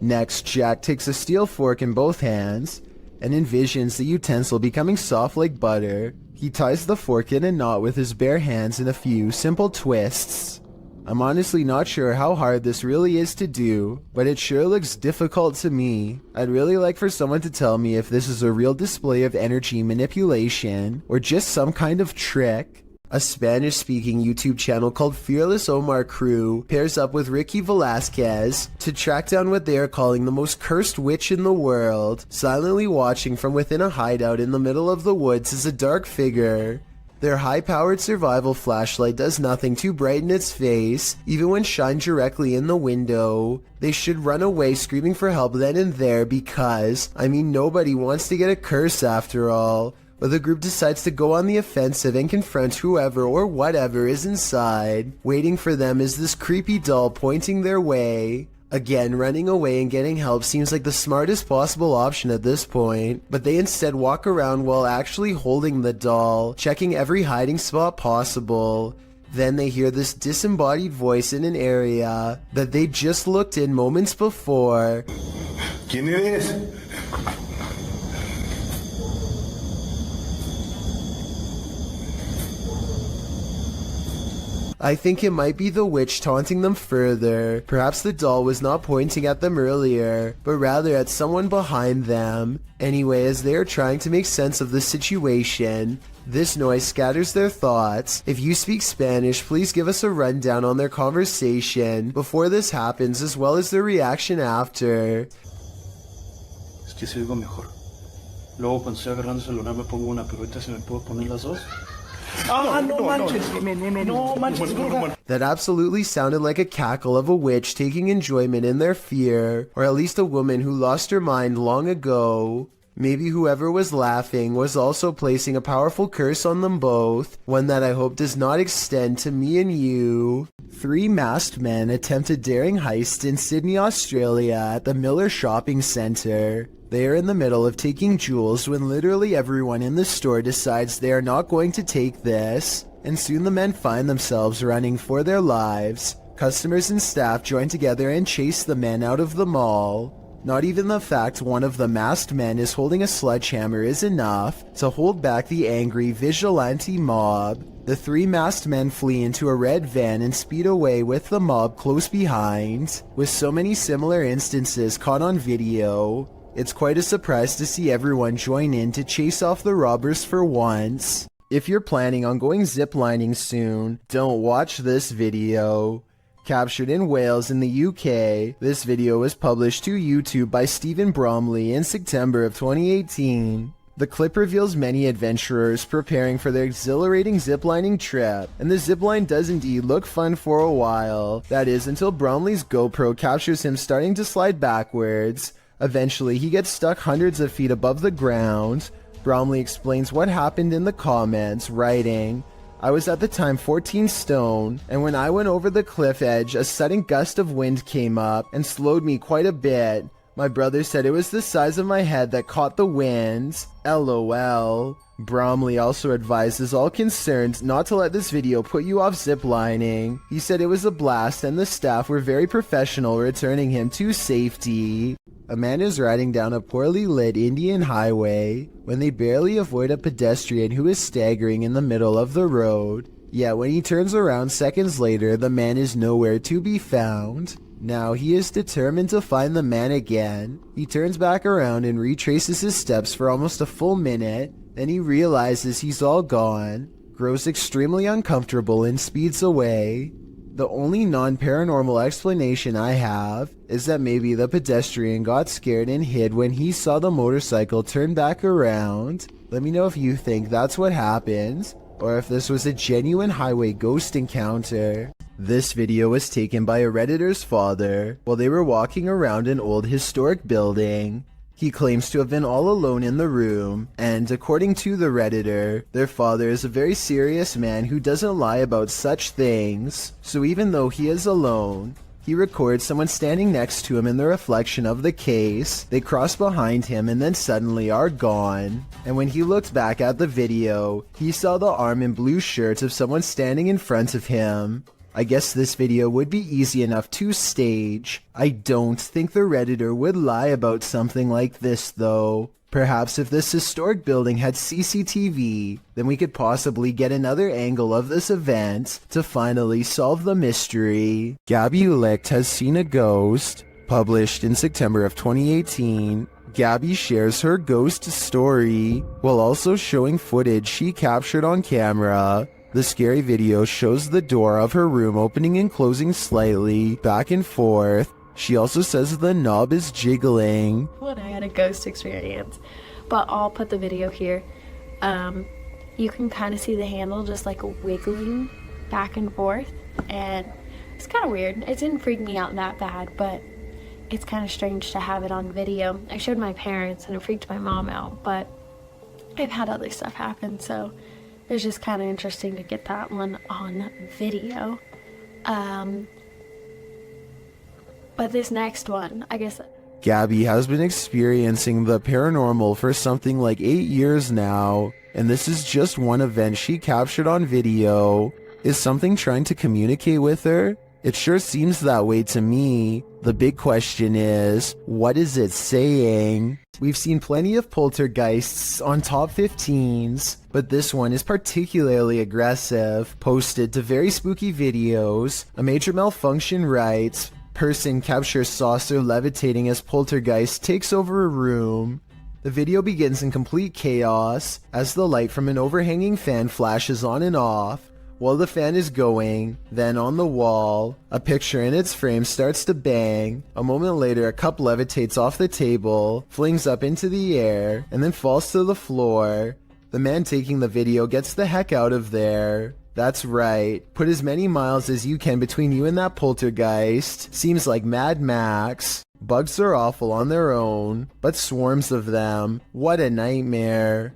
S1: Next, Jack takes a steel fork in both hands and envisions the utensil becoming soft like butter. He ties the fork in a knot with his bare hands in a few simple twists. I'm honestly not sure how hard this really is to do, but it sure looks difficult to me. I'd really like for someone to tell me if this is a real display of energy manipulation or just some kind of trick. A Spanish-speaking YouTube channel called Fearless Omar Crew pairs up with Ricky Velasquez to track down what they are calling the most cursed witch in the world. Silently watching from within a hideout in the middle of the woods is a dark figure. Their high-powered survival flashlight does nothing to brighten its face, even when shined directly in the window. They should run away screaming for help then and there because, nobody wants to get a curse after all. But the group decides to go on the offensive and confront whoever or whatever is inside. Waiting for them is this creepy doll pointing their way. Again, running away and getting help seems like the smartest possible option at this point, but they instead walk around while actually holding the doll, checking every hiding spot possible. Then they hear this disembodied voice in an area that they just looked in moments before.
S18: ¿Quién eres?
S1: I think it might be the witch taunting them further. Perhaps the doll was not pointing at them earlier, but rather at someone behind them. Anyway, as they are trying to make sense of the situation, this noise scatters their thoughts. If you speak Spanish, please give us a rundown on their conversation before this happens, as well as their reaction after.
S11: Es que se oigo mejor. Luego cuando estoy agarrando el celular me pongo una, pero ahorita se me puedo poner las dos.
S1: That absolutely sounded like a cackle of a witch taking enjoyment in their fear, or at least a woman who lost her mind long ago. Maybe whoever was laughing was also placing a powerful curse on them both, one that I hope does not extend to me and you. 3 masked men attempt a daring heist in Sydney, Australia at the Miller Shopping Centre. They are in the middle of taking jewels when literally everyone in the store decides they are not going to take this, and soon the men find themselves running for their lives. Customers and staff join together and chase the men out of the mall. Not even the fact one of the masked men is holding a sledgehammer is enough to hold back the angry vigilante mob. The 3 masked men flee into a red van and speed away with the mob close behind. With so many similar instances caught on video, it's quite a surprise to see everyone join in to chase off the robbers for once. If you're planning on going ziplining soon, don't watch this video. Captured in Wales in the UK, this video was published to YouTube by Stephen Bromley in September of 2018. The clip reveals many adventurers preparing for their exhilarating ziplining trip, and the zipline does indeed look fun for a while. That is, until Bromley's GoPro captures him starting to slide backwards. Eventually, he gets stuck hundreds of feet above the ground. Bromley explains what happened in the comments, writing, "I was at the time 14 stone, and when I went over the cliff edge, a sudden gust of wind came up and slowed me quite a bit. My brother said it was the size of my head that caught the wind. LOL. Bromley also advises all concerned not to let this video put you off ziplining. He said it was a blast and the staff were very professional returning him to safety. A man is riding down a poorly lit Indian highway when they barely avoid a pedestrian who is staggering in the middle of the road. Yet when he turns around seconds later, the man is nowhere to be found. Now he is determined to find the man again. He turns back around and retraces his steps for almost a full minute. Then he realizes he's all gone, grows extremely uncomfortable and speeds away. The only non-paranormal explanation I have is that maybe the pedestrian got scared and hid when he saw the motorcycle turn back around. Let me know if you think that's what happened, or if this was a genuine highway ghost encounter. This video was taken by a Redditor's father while they were walking around an old historic building. He claims to have been all alone in the room, and according to the Redditor, their father is a very serious man who doesn't lie about such things. So even though he is alone, he records someone standing next to him in the reflection of the case. They cross behind him and then suddenly are gone. And when he looked back at the video, he saw the arm and blue shirt of someone standing in front of him. I guess this video would be easy enough to stage. I don't think the Redditor would lie about something like this though. Perhaps if this historic building had CCTV, then we could possibly get another angle of this event to finally solve the mystery. Gabby Licht has seen a ghost. Published in September of 2018, Gabby shares her ghost story while also showing footage she captured on camera. The scary video shows the door of her room opening and closing slightly, back and forth. She also says the knob is jiggling.
S19: When I had a ghost experience, but I'll put the video here. You can kind of see the handle just like wiggling back and forth, and it's kind of weird. It didn't freak me out that bad, but it's kind of strange to have it on video. I showed my parents and it freaked my mom out, but I've had other stuff happen, so it's just kind of interesting to get that one on video. But this next one, I guess...
S1: Gabby has been experiencing the paranormal for something like 8 years now, and this is just one event she captured on video. Is something trying to communicate with her? It sure seems that way to me. The big question is, what is it saying? We've seen plenty of poltergeists on top 15s, but this one is particularly aggressive. Posted to very spooky videos, a major malfunction writes, person captures saucer levitating as poltergeist takes over a room. The video begins in complete chaos as the light from an overhanging fan flashes on and off. While the fan is going, then on the wall, a picture in its frame starts to bang. A moment later, a cup levitates off the table, flings up into the air, and then falls to the floor. The man taking the video gets the heck out of there. That's right, put as many miles as you can between you and that poltergeist. Seems like Mad Max. Bugs are awful on their own, but swarms of them. What a nightmare.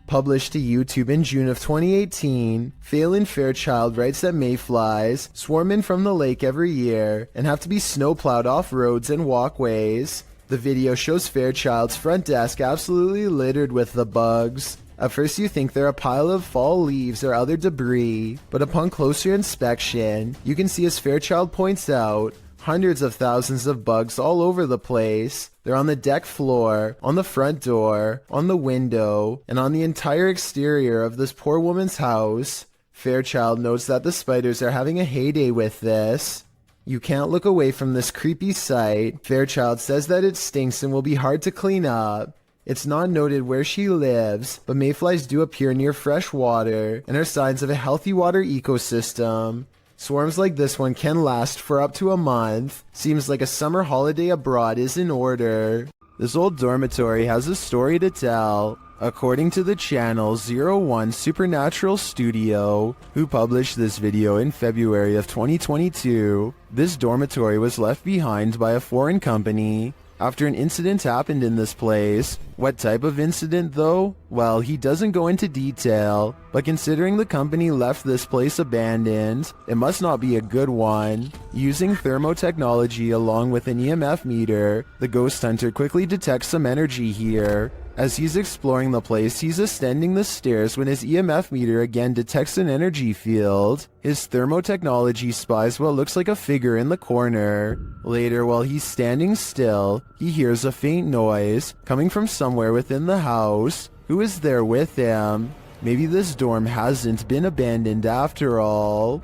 S1: Published to YouTube in June of 2018, Phelan Fairchild writes that mayflies swarm in from the lake every year and have to be snowplowed off roads and walkways. The video shows Fairchild's front desk absolutely littered with the bugs. At first you think they're a pile of fall leaves or other debris, but upon closer inspection, you can see, as Fairchild points out, hundreds of thousands of bugs all over the place. They're on the deck floor, on the front door, on the window, and on the entire exterior of this poor woman's house. Fairchild notes that the spiders are having a heyday with this. You can't look away from this creepy sight. Fairchild says that it stinks and will be hard to clean up. It's not noted where she lives, but mayflies do appear near fresh water and are signs of a healthy water ecosystem. Swarms like this one can last for up to a month. Seems like a summer holiday abroad is in order. This old dormitory has a story to tell. According to the channel 01 Supernatural Studio, who published this video in February of 2022, this dormitory was left behind by a foreign company after an incident happened in this place. What type of incident though? Well, he doesn't go into detail, but considering the company left this place abandoned, it must not be a good one. Using thermotechnology along with an EMF meter, the ghost hunter quickly detects some energy here. As he's exploring the place, he's ascending the stairs when his EMF meter again detects an energy field. His thermotechnology spies what looks like a figure in the corner. Later, while he's standing still, he hears a faint noise coming from somewhere within the house. Who is there with him? Maybe this dorm hasn't been abandoned after all.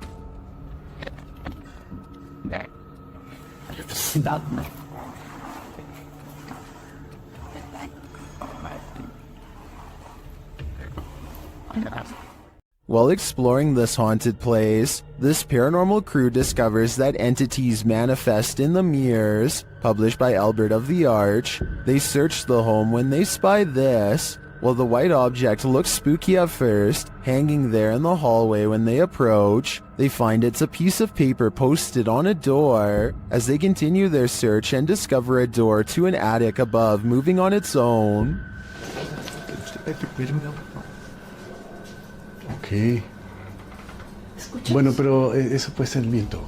S1: While exploring this haunted place, this paranormal crew discovers that entities manifest in the mirrors. Published by Albert of the Arch, they search the home when they spy this. While the white object looks spooky at first, hanging there in the hallway when they approach, they find it's a piece of paper posted on a door. As they continue their search and discover a door to an attic above moving on its own.
S18: Ok. Bueno, pero eso puede ser el viento.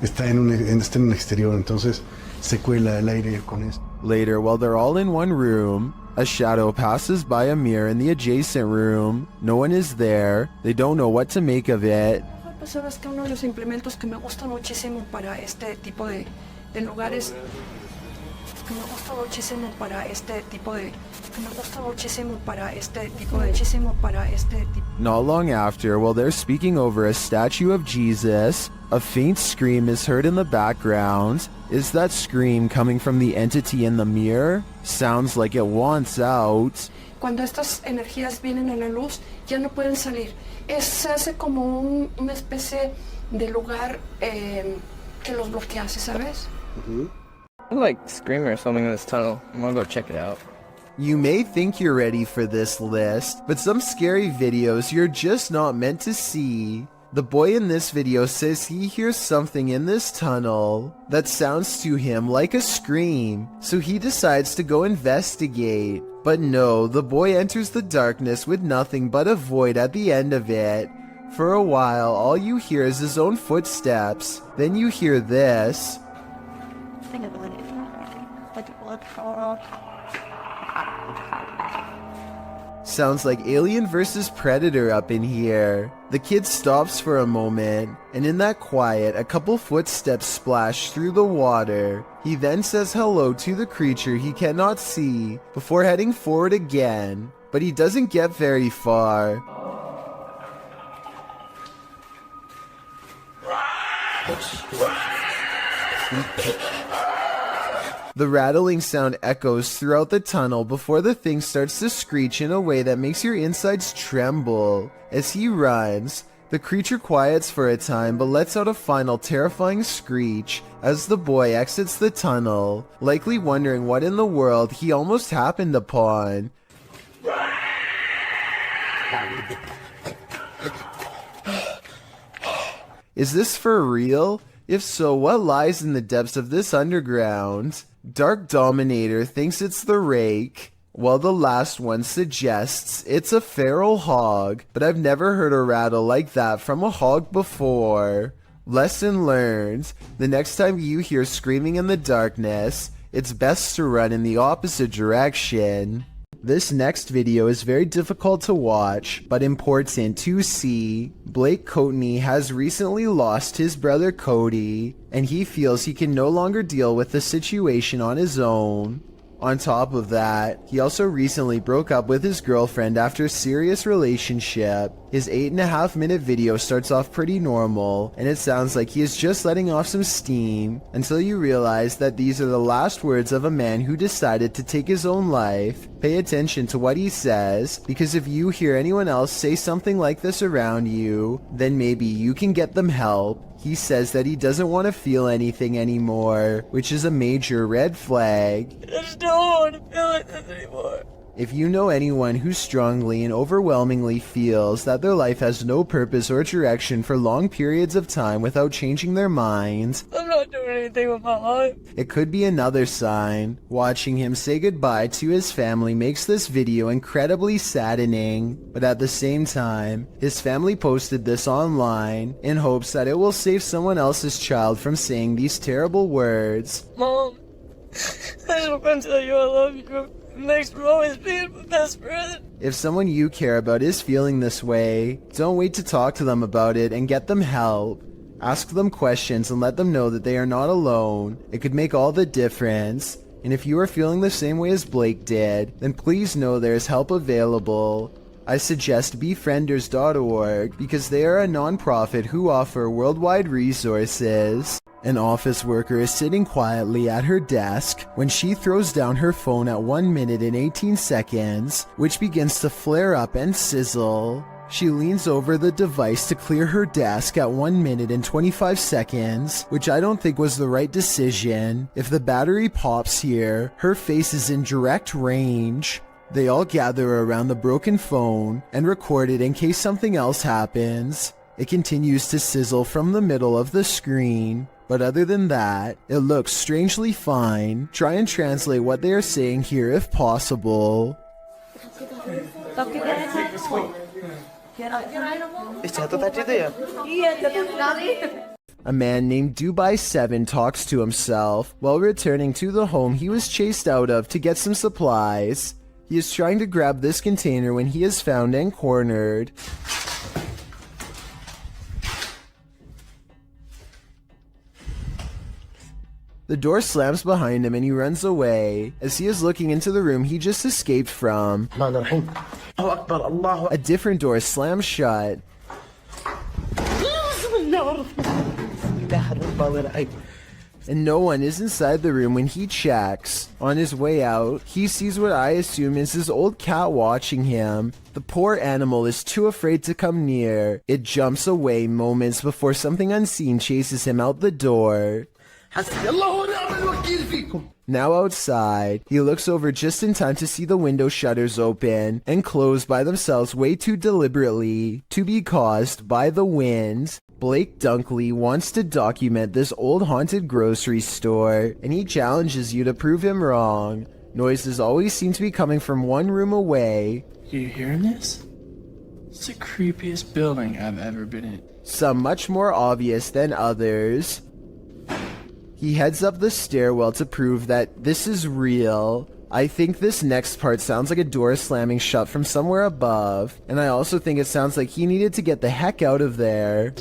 S18: Está en un exterior, entonces se cuela el aire con eso.
S1: Later, while they're all in one room, a shadow passes by a mirror in the adjacent room. No one is there. They don't know what to make of it.
S20: Pues sabes que uno de los implementos que me gustan muchísimo para este tipo de lugares, que me gusta muchísimo para este tipo de,
S1: Not long after, while they're speaking over a statue of Jesus, a faint scream is heard in the background. Is that scream coming from the entity in the mirror? Sounds like it wants out.
S20: Cuando estas energías vienen a la luz, ya no pueden salir. Se hace como una especie de lugar que los bloquease, ¿sabes?
S21: Like screaming or something in this tunnel. I'm gonna go check it out.
S1: You may think you're ready for this list, but some scary videos you're just not meant to see. The boy in this video says he hears something in this tunnel that sounds to him like a scream, so he decides to go investigate. But no, the boy enters the darkness with nothing but a void at the end of it. For a while, all you hear is his own footsteps. Then you hear this. Sounds like Alien vs. Predator up in here. The kid stops for a moment, and in that quiet, a couple footsteps splash through the water. He then says hello to the creature he cannot see, before heading forward again, but he doesn't get very far. The rattling sound echoes throughout the tunnel before the thing starts to screech in a way that makes your insides tremble. As he runs, the creature quiets for a time but lets out a final terrifying screech as the boy exits the tunnel, likely wondering what in the world he almost happened upon. Is this for real? If so, what lies in the depths of this underground? Dark Dominator thinks it's the rake, while the last one suggests it's a feral hog, but I've never heard a rattle like that from a hog before. Lesson learned: the next time you hear screaming in the darkness, it's best to run in the opposite direction. This next video is very difficult to watch, but important to see. Blake Courtney has recently lost his brother Cody, and he feels he can no longer deal with the situation on his own. On top of that, he also recently broke up with his girlfriend after a serious relationship. His 8.5-minute video starts off pretty normal, and it sounds like he is just letting off some steam, until you realize that these are the last words of a man who decided to take his own life. Pay attention to what he says, because if you hear anyone else say something like this around you, then maybe you can get them help. He says that he doesn't want to feel anything anymore, which is a major red flag.
S22: I just don't want to feel like this anymore.
S1: If you know anyone who strongly and overwhelmingly feels that their life has no purpose or direction for long periods of time without changing their minds,
S22: I'm not doing anything with my life.
S1: It could be another sign. Watching him say goodbye to his family makes this video incredibly saddening, but at the same time, his family posted this online in hopes that it will save someone else's child from saying these terrible words.
S22: Mom, I just want to tell you I love you. Thanks for always being my best friend.
S1: If someone you care about is feeling this way, don't wait to talk to them about it and get them help. Ask them questions and let them know that they are not alone. It could make all the difference. And if you are feeling the same way as Blake did, then please know there is help available. I suggest befrienders.org because they are a non-profit who offer worldwide resources. An office worker is sitting quietly at her desk when she throws down her phone at 1 minute and 18 seconds, which begins to flare up and sizzle. She leans over the device to clear her desk at 1 minute and 25 seconds, which I don't think was the right decision. If the battery pops here, her face is in direct range. They all gather around the broken phone and record it in case something else happens. It continues to sizzle from the middle of the screen, but other than that, it looks strangely fine. Try and translate what they are saying here if possible. A man named Dubai7 talks to himself while returning to the home he was chased out of to get some supplies. He is trying to grab this container when he is found and cornered. The door slams behind him and he runs away as he is looking into the room he just escaped from. A different door slams shut. And no one is inside the room when he checks. On his way out, he sees what I assume is his old cat watching him. The poor animal is too afraid to come near. It jumps away moments before something unseen chases him out the door. Now outside, he looks over just in time to see the window shutters open and close by themselves way too deliberately to be caused by the wind. Blake Dunkley wants to document this old haunted grocery store, and he challenges you to prove him wrong. Noises always seem to be coming from one room away.
S4: You hearing this? It's the creepiest building I've ever been in.
S1: Some much more obvious than others. He heads up the stairwell to prove that this is real. I think this next part sounds like a door slamming shut from somewhere above, and I also think it sounds like he needed to get the heck out of there.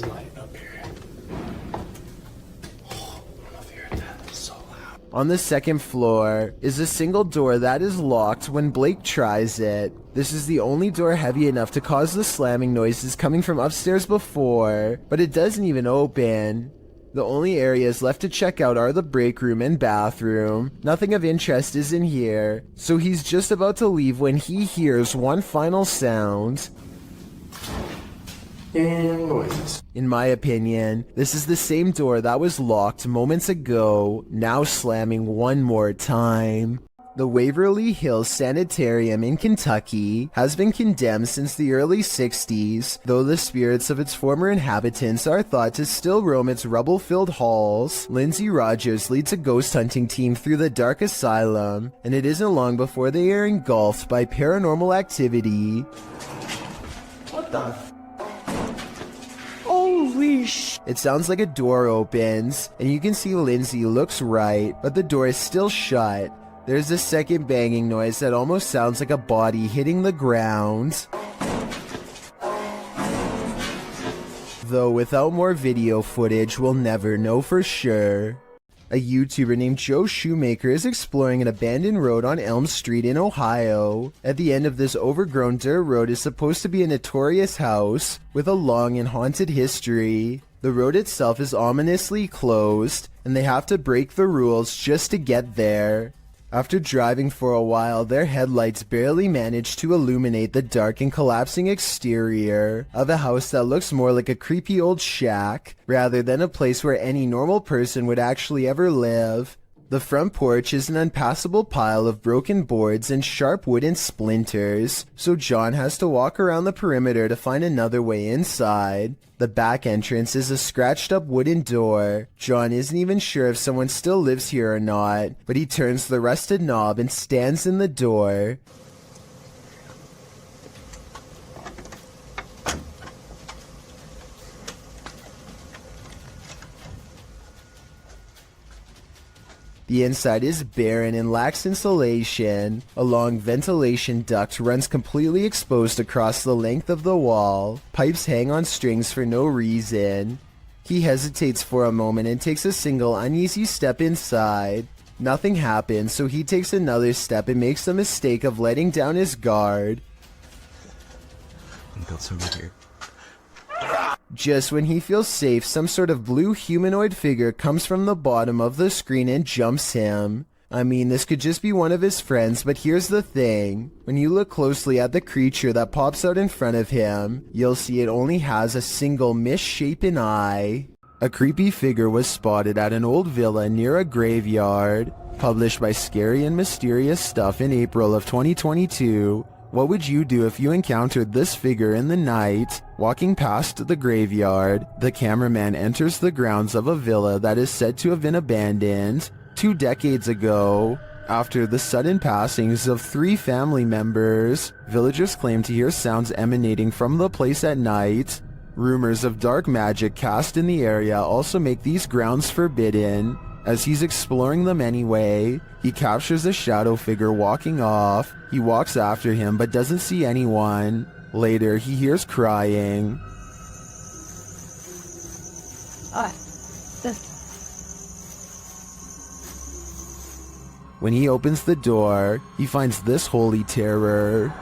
S1: On the second floor is a single door that is locked when Blake tries it. This is the only door heavy enough to cause the slamming noises coming from upstairs before, but it doesn't even open. The only areas left to check out are the break room and bathroom. Nothing of interest is in here, so he's just about to leave when he hears one final sound.
S4: And noises.
S1: In my opinion, this is the same door that was locked moments ago, now slamming one more time. The Waverly Hills Sanitarium in Kentucky has been condemned since the early 60s, though the spirits of its former inhabitants are thought to still roam its rubble-filled halls. Lindsay Rogers leads a ghost hunting team through the dark asylum, and it isn't long before they are engulfed by paranormal activity.
S4: What the? Holy sh!
S1: It sounds like a door opens, and you can see Lindsay looks right, but the door is still shut. There's a second banging noise that almost sounds like a body hitting the ground. Though without more video footage, we'll never know for sure. A YouTuber named Joe Shoemaker is exploring an abandoned road on Elm Street in Ohio. At the end of this overgrown dirt road is supposed to be a notorious house with a long and haunted history. The road itself is ominously closed, and they have to break the rules just to get there. After driving for a while, their headlights barely manage to illuminate the dark and collapsing exterior of a house that looks more like a creepy old shack, rather than a place where any normal person would actually ever live. The front porch is an unpassable pile of broken boards and sharp wooden splinters, so John has to walk around the perimeter to find another way inside. The back entrance is a scratched up wooden door. John isn't even sure if someone still lives here or not, but he turns the rusted knob and stands in the door. The inside is barren and lacks insulation. A long ventilation duct runs completely exposed across the length of the wall. Pipes hang on strings for no reason. He hesitates for a moment and takes a single uneasy step inside. Nothing happens, so he takes another step and makes the mistake of letting down his guard.
S11: That's over here.
S1: Just when he feels safe, some sort of blue humanoid figure comes from the bottom of the screen and jumps him. I mean, this could just be one of his friends, but here's the thing. When you look closely at the creature that pops out in front of him, you'll see it only has a single misshapen eye. A creepy figure was spotted at an old villa near a graveyard. Published by Scary and Mysterious Stuff in April of 2022. What would you do if you encountered this figure in the night? Walking past the graveyard, the cameraman enters the grounds of a villa that is said to have been abandoned 2 decades ago. After the sudden passings of 3 family members, villagers claim to hear sounds emanating from the place at night. Rumors of dark magic cast in the area also make these grounds forbidden. As he's exploring them anyway, he captures a shadow figure walking off. He walks after him but doesn't see anyone. Later, he hears crying. When he opens the door, he finds this holy terror.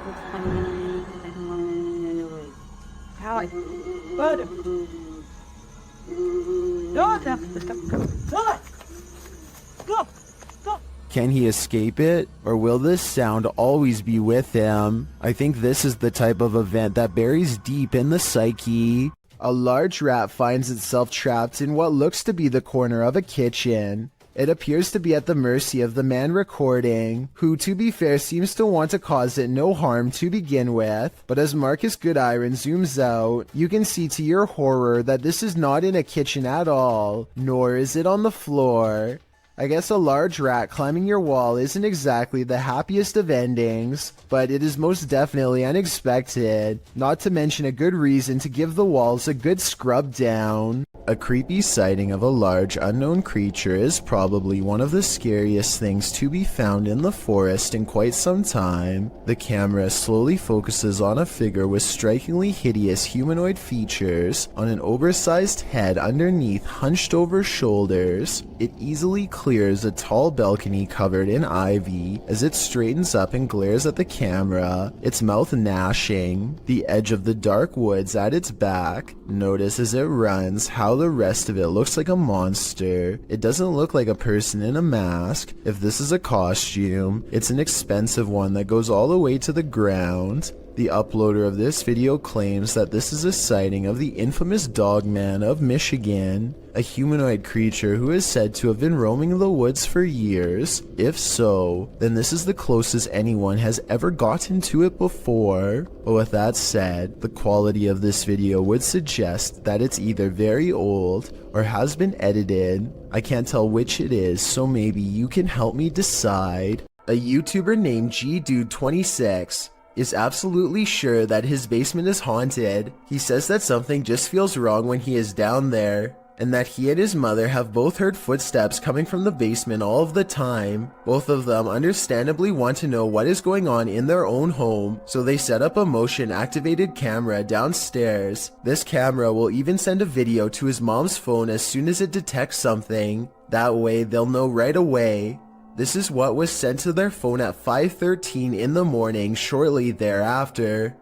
S1: Can he escape it, or will this sound always be with him? I think this is the type of event that buries deep in the psyche. A large rat finds itself trapped in what looks to be the corner of a kitchen. It appears to be at the mercy of the man recording, who, to be fair, seems to want to cause it no harm to begin with. But as Marcus Goodiron zooms out, you can see to your horror that this is not in a kitchen at all, nor is it on the floor. I guess a large rat climbing your wall isn't exactly the happiest of endings, but it is most definitely unexpected, not to mention a good reason to give the walls a good scrub down. A creepy sighting of a large unknown creature is probably one of the scariest things to be found in the forest in quite some time. The camera slowly focuses on a figure with strikingly hideous humanoid features on an oversized head underneath hunched over shoulders. It easily clears a tall balcony covered in ivy as it straightens up and glares at the camera, its mouth gnashing. The edge of the dark woods at its back. Notice as it runs how the rest of it looks like a monster. It doesn't look like a person in a mask. If this is a costume, it's an expensive one that goes all the way to the ground. The uploader of this video claims that this is a sighting of the infamous Dogman of Michigan, a humanoid creature who is said to have been roaming the woods for years. If so, then this is the closest anyone has ever gotten to it before. But with that said, the quality of this video would suggest that it's either very old or has been edited. I can't tell which it is, so maybe you can help me decide. A YouTuber named GDude26 is absolutely sure that his basement is haunted. He says that something just feels wrong when he is down there, and that he and his mother have both heard footsteps coming from the basement all of the time. Both of them understandably want to know what is going on in their own home, so they set up a motion-activated camera downstairs. This camera will even send a video to his mom's phone as soon as it detects something. That way they'll know right away. This is what was sent to their phone at 5:13 in the morning shortly thereafter.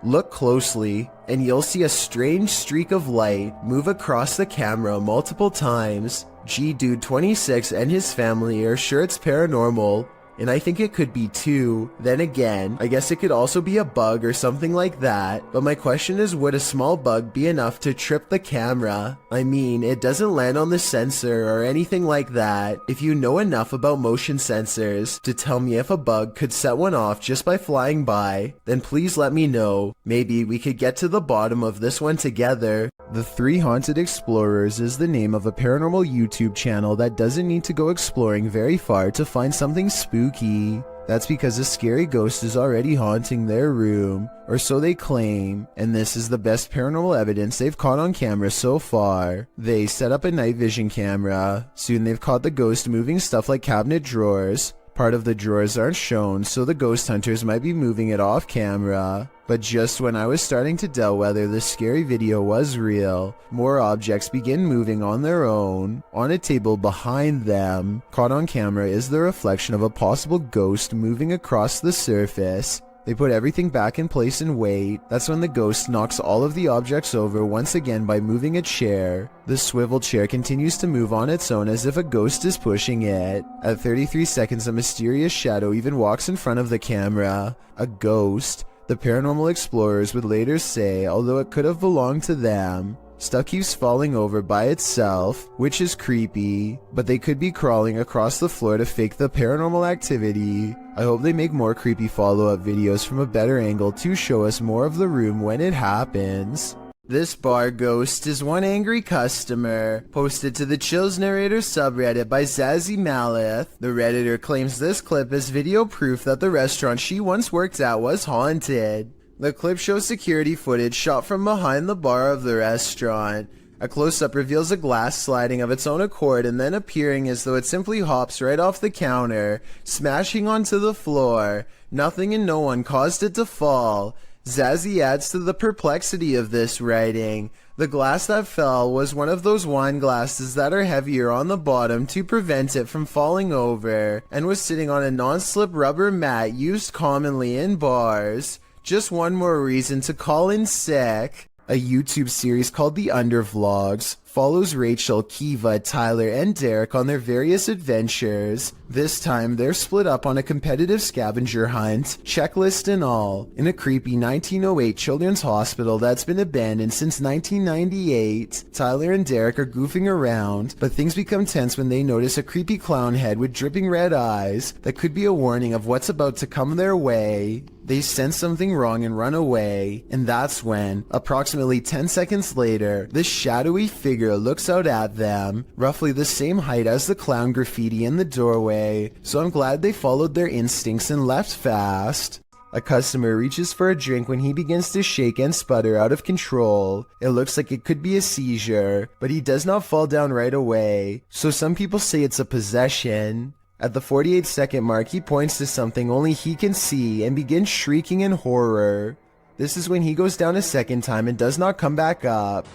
S1: Look closely, and you'll see a strange streak of light move across the camera multiple times. GDude26 and his family are sure it's paranormal, and I think it could be too. Then again, I guess it could also be a bug or something like that. But my question is, would a small bug be enough to trip the camera? I mean, it doesn't land on the sensor or anything like that. If you know enough about motion sensors to tell me if a bug could set one off just by flying by, then please let me know. Maybe we could get to the bottom of this one together. The Three Haunted Explorers is the name of a paranormal YouTube channel that doesn't need to go exploring very far to find something spooky. That's because a scary ghost is already haunting their room, or so they claim, and this is the best paranormal evidence they've caught on camera so far. They set up a night vision camera. Soon they've caught the ghost moving stuff like cabinet drawers. Part of the drawers aren't shown, so the ghost hunters might be moving it off camera. But just when I was starting to doubt whether this scary video was real, more objects begin moving on their own. On a table behind them, caught on camera, is the reflection of a possible ghost moving across the surface. They put everything back in place and wait. That's when the ghost knocks all of the objects over once again by moving a chair. The swivel chair continues to move on its own as if a ghost is pushing it. At 33 seconds, a mysterious shadow even walks in front of the camera. A ghost. The paranormal explorers would later say, although it could have belonged to them, stuff keeps falling over by itself, which is creepy, but they could be crawling across the floor to fake the paranormal activity. I hope they make more creepy follow-up videos from a better angle to show us more of the room when it happens. This bar ghost is one angry customer, posted to the Chills Narrator subreddit by Zazie Maleth. The Redditor claims this clip is video proof that the restaurant she once worked at was haunted. The clip shows security footage shot from behind the bar of the restaurant. A close-up reveals a glass sliding of its own accord and then appearing as though it simply hops right off the counter, smashing onto the floor. Nothing and no one caused it to fall. Zazie adds to the perplexity of this writing. The glass that fell was one of those wine glasses that are heavier on the bottom to prevent it from falling over, and was sitting on a non-slip rubber mat used commonly in bars. Just one more reason to call in sick. A YouTube series called The Undervlogs follows Rachel, Kiva, Tyler, and Derek on their various adventures. This time, they're split up on a competitive scavenger hunt, checklist and all, in a creepy 1908 children's hospital that's been abandoned since 1998. Tyler and Derek are goofing around, but things become tense when they notice a creepy clown head with dripping red eyes that could be a warning of what's about to come their way. They sense something wrong and run away, and that's when, approximately 10 seconds later, this shadowy figure looks out at them, roughly the same height as the clown graffiti in the doorway, so I'm glad they followed their instincts and left fast. A customer reaches for a drink when he begins to shake and sputter out of control. It looks like it could be a seizure, but he does not fall down right away, so some people say it's a possession. At the 48-second mark, he points to something only he can see and begins shrieking in horror. This is when he goes down a second time and does not come back up.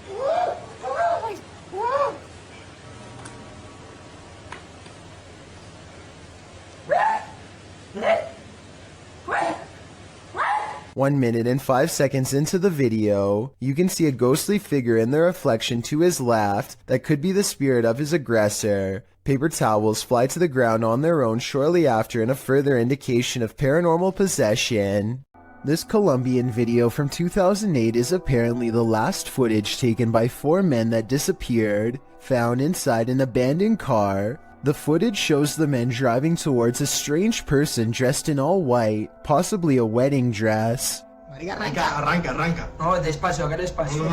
S1: One minute and 5 seconds into the video, you can see a ghostly figure in the reflection to his left that could be the spirit of his aggressor. Paper towels fly to the ground on their own shortly after in a further indication of paranormal possession. This Colombian video from 2008 is apparently the last footage taken by 4 men that disappeared, found inside an abandoned car. The footage shows the men driving towards a strange person dressed in all white, possibly a wedding dress.
S2: Arranca.
S22: No, despacio, haga despacio.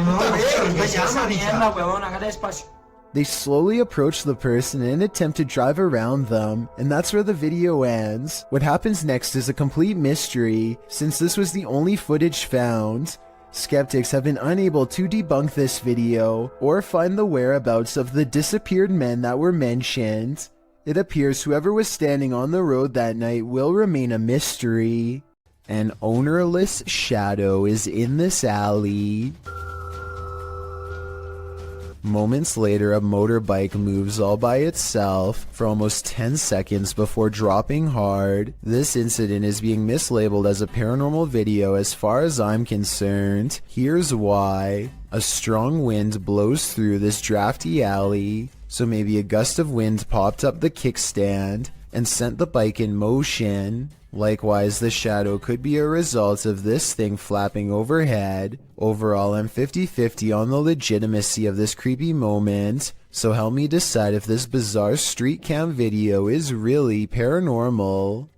S22: Mierda, huevón, haga despacio.
S1: They slowly approach the person and attempt to drive around them, and that's where the video ends. What happens next is a complete mystery, since this was the only footage found. Skeptics have been unable to debunk this video or find the whereabouts of the disappeared men that were mentioned. It appears whoever was standing on the road that night will remain a mystery. An ownerless shadow is in this alley. Moments later, a motorbike moves all by itself for almost 10 seconds before dropping hard. This incident is being mislabeled as a paranormal video as far as I'm concerned. Here's why. A strong wind blows through this drafty alley, so maybe a gust of wind popped up the kickstand and sent the bike in motion. Likewise, the shadow could be a result of this thing flapping overhead. Overall, I'm 50-50 on the legitimacy of this creepy moment, so help me decide if this bizarre street cam video is really paranormal.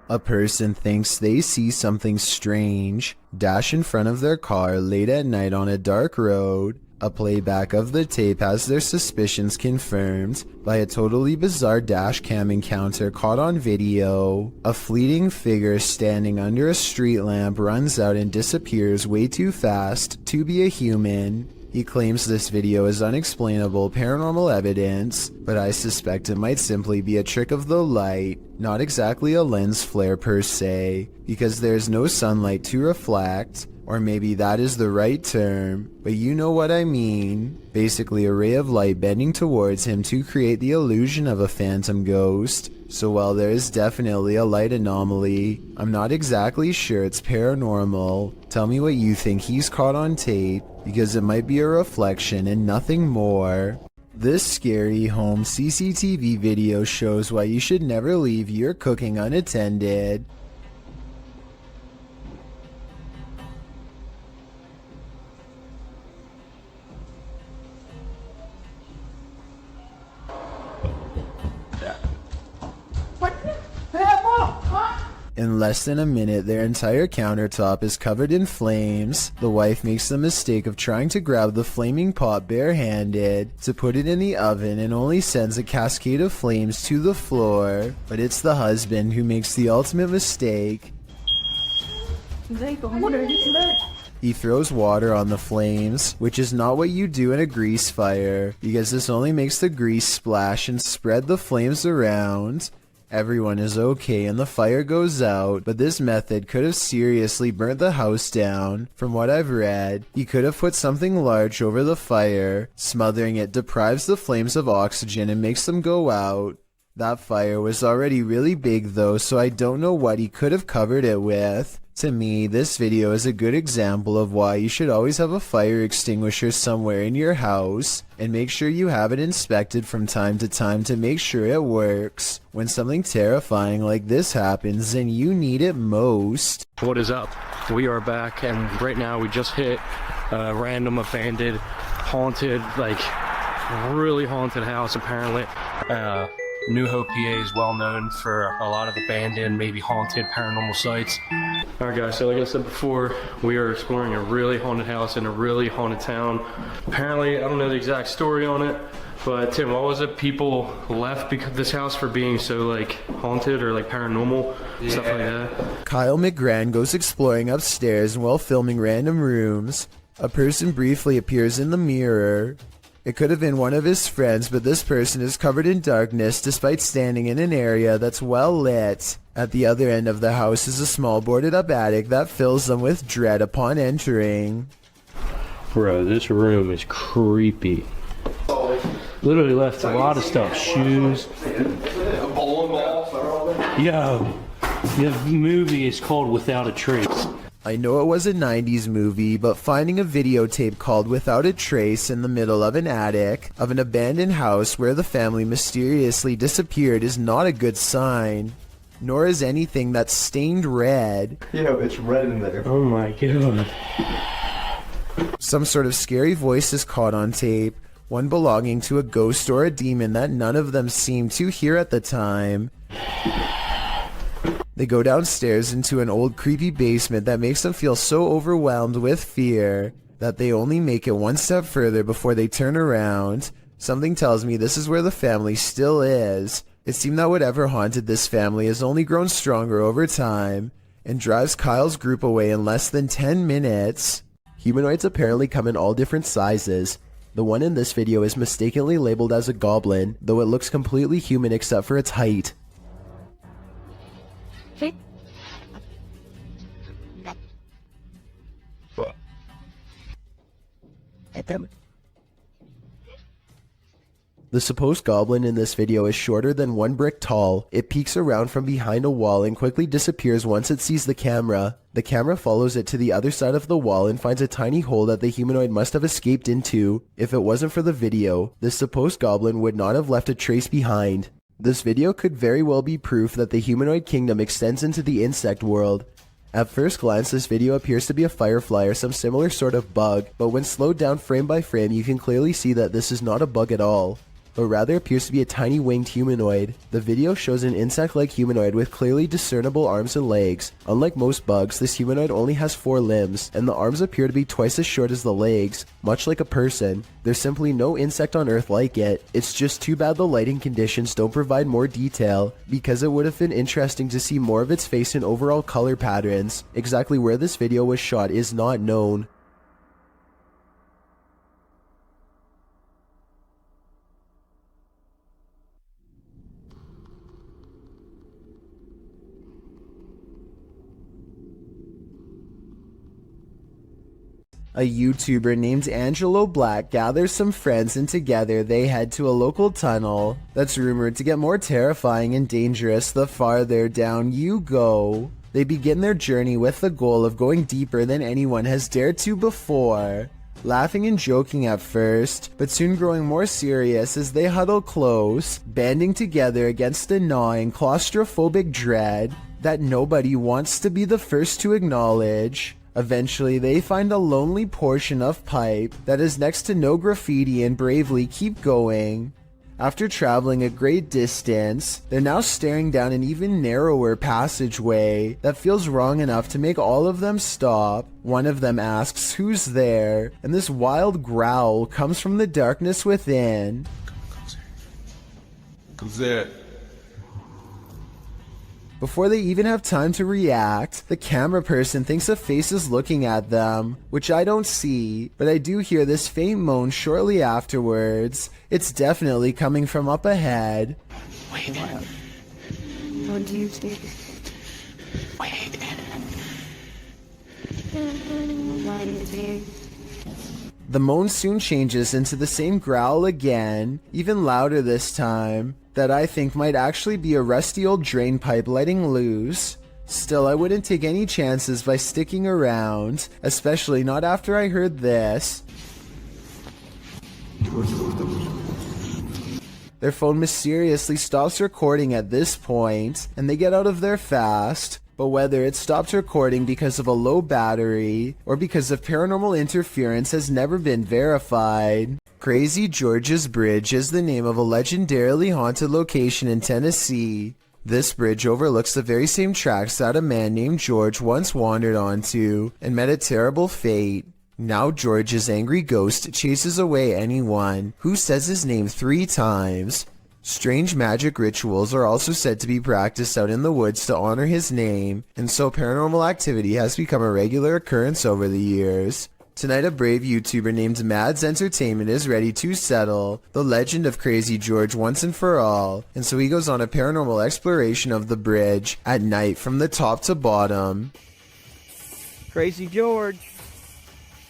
S1: A person thinks they see something strange dash in front of their car late at night on a dark road. A playback of the tape has their suspicions confirmed by a totally bizarre dash cam encounter caught on video. A fleeting figure standing under a street lamp runs out and disappears way too fast to be a human. He claims this video is unexplainable paranormal evidence, but I suspect it might simply be a trick of the light, not exactly a lens flare per se, because there's no sunlight to reflect. Or maybe that is the right term, but you know what I mean. Basically a ray of light bending towards him to create the illusion of a phantom ghost. So while there is definitely a light anomaly, I'm not exactly sure it's paranormal. Tell me what you think he's caught on tape, because it might be a reflection and nothing more. This scary home CCTV video shows why you should never leave your cooking unattended. In less than a minute, their entire countertop is covered in flames. The wife makes the mistake of trying to grab the flaming pot barehanded to put it in the oven and only sends a cascade of flames to the floor. But it's the husband who makes the ultimate mistake. He throws water on the flames, which is not what you do in a grease fire, because this only makes the grease splash and spread the flames around. Everyone is okay and the fire goes out, but this method could have seriously burnt the house down. From what I've read, he could have put something large over the fire. Smothering it deprives the flames of oxygen and makes them go out. That fire was already really big though, so I don't know what he could have covered it with. To me, this video is a good example of why you should always have a fire extinguisher somewhere in your house, and make sure you have it inspected from time to time to make sure it works. When something terrifying like this happens and you need it most.
S5: What is up? We are back, and right now we just hit a random abandoned, haunted, like really haunted house apparently. New Hope, PA is well known for a lot of abandoned, maybe haunted paranormal sites. Alright guys, so like I said before, we are exploring a really haunted house in a really haunted town. Apparently, I don't know the exact story on it, but Tim, what was it? People left because this house for being so like haunted or like paranormal, stuff like that.
S1: Kyle McGran goes exploring upstairs, and while filming random rooms, a person briefly appears in the mirror. It could have been one of his friends, but this person is covered in darkness despite standing in an area that's well lit. At the other end of the house is a small boarded up attic that fills them with dread upon entering.
S5: Bro, this room is creepy. Literally left a lot of stuff, shoes. Yo, the movie is called Without a Trace.
S1: I know it was a 90s movie, but finding a videotape called Without a Trace in the middle of an attic of an abandoned house where the family mysteriously disappeared is not a good sign. Nor is anything that's stained red.
S7: Yo, it's red in there.
S5: Oh my god.
S1: Some sort of scary voice is caught on tape, one belonging to a ghost or a demon that none of them seemed to hear at the time. They go downstairs into an old creepy basement that makes them feel so overwhelmed with fear that they only make it one step further before they turn around. Something tells me this is where the family still is. It seemed that whatever haunted this family has only grown stronger over time and drives Kyle's group away in less than 10 minutes.
S23: Humanoids apparently come in all different sizes. The one in this video is mistakenly labeled as a goblin, though it looks completely human except for its height. The supposed goblin in this video is shorter than 1 brick tall. It peeks around from behind a wall and quickly disappears once it sees the camera. The camera follows it to the other side of the wall and finds a tiny hole that the humanoid must have escaped into. If it wasn't for the video, this supposed goblin would not have left a trace behind. This video could very well be proof that the humanoid kingdom extends into the insect world. At first glance, this video appears to be a firefly or some similar sort of bug, but when slowed down frame by frame, you can clearly see that this is not a bug at all, but rather appears to be a tiny winged humanoid. The video shows an insect-like humanoid with clearly discernible arms and legs. Unlike most bugs, this humanoid only has 4 limbs, and the arms appear to be twice as short as the legs, much like a person. There's simply no insect on Earth like it. It's just too bad the lighting conditions don't provide more detail, because it would have been interesting to see more of its face and overall color patterns. Exactly where this video was shot is not known.
S1: A YouTuber named Angelo Black gathers some friends and together they head to a local tunnel that's rumored to get more terrifying and dangerous the farther down you go. They begin their journey with the goal of going deeper than anyone has dared to before. Laughing and joking at first, but soon growing more serious as they huddle close, banding together against a gnawing claustrophobic dread that nobody wants to be the first to acknowledge. Eventually, they find a lonely portion of pipe that is next to no graffiti and bravely keep going.
S23: After traveling a great distance, they're now staring down an even narrower passageway that feels wrong enough to make all of them stop. One of them asks who's there, and this wild growl comes from the darkness within.
S6: Who's there?
S23: Before they even have time to react, the camera person thinks a face is looking at them, which I don't see, but I do hear this faint moan shortly afterwards. It's definitely coming from up ahead.
S22: Wait.
S19: What do you see?
S22: Wait.
S19: What do you see?
S23: The moan soon changes into the same growl again, even louder this time, that I think might actually be a rusty old drain pipe letting loose. Still, I wouldn't take any chances by sticking around, especially not after I heard this. Their phone mysteriously stops recording at this point, and they get out of there fast. But whether it stopped recording because of a low battery or because of paranormal interference has never been verified. Crazy George's Bridge is the name of a legendarily haunted location in Tennessee. This bridge overlooks the very same tracks that a man named George once wandered onto and met a terrible fate. Now George's angry ghost chases away anyone who says his name 3 times. Strange magic rituals are also said to be practiced out in the woods to honor his name, and so paranormal activity has become a regular occurrence over the years. Tonight, a brave YouTuber named Mads Entertainment is ready to settle the legend of Crazy George once and for all, and so he goes on a paranormal exploration of the bridge at night from the top to bottom.
S22: Crazy George.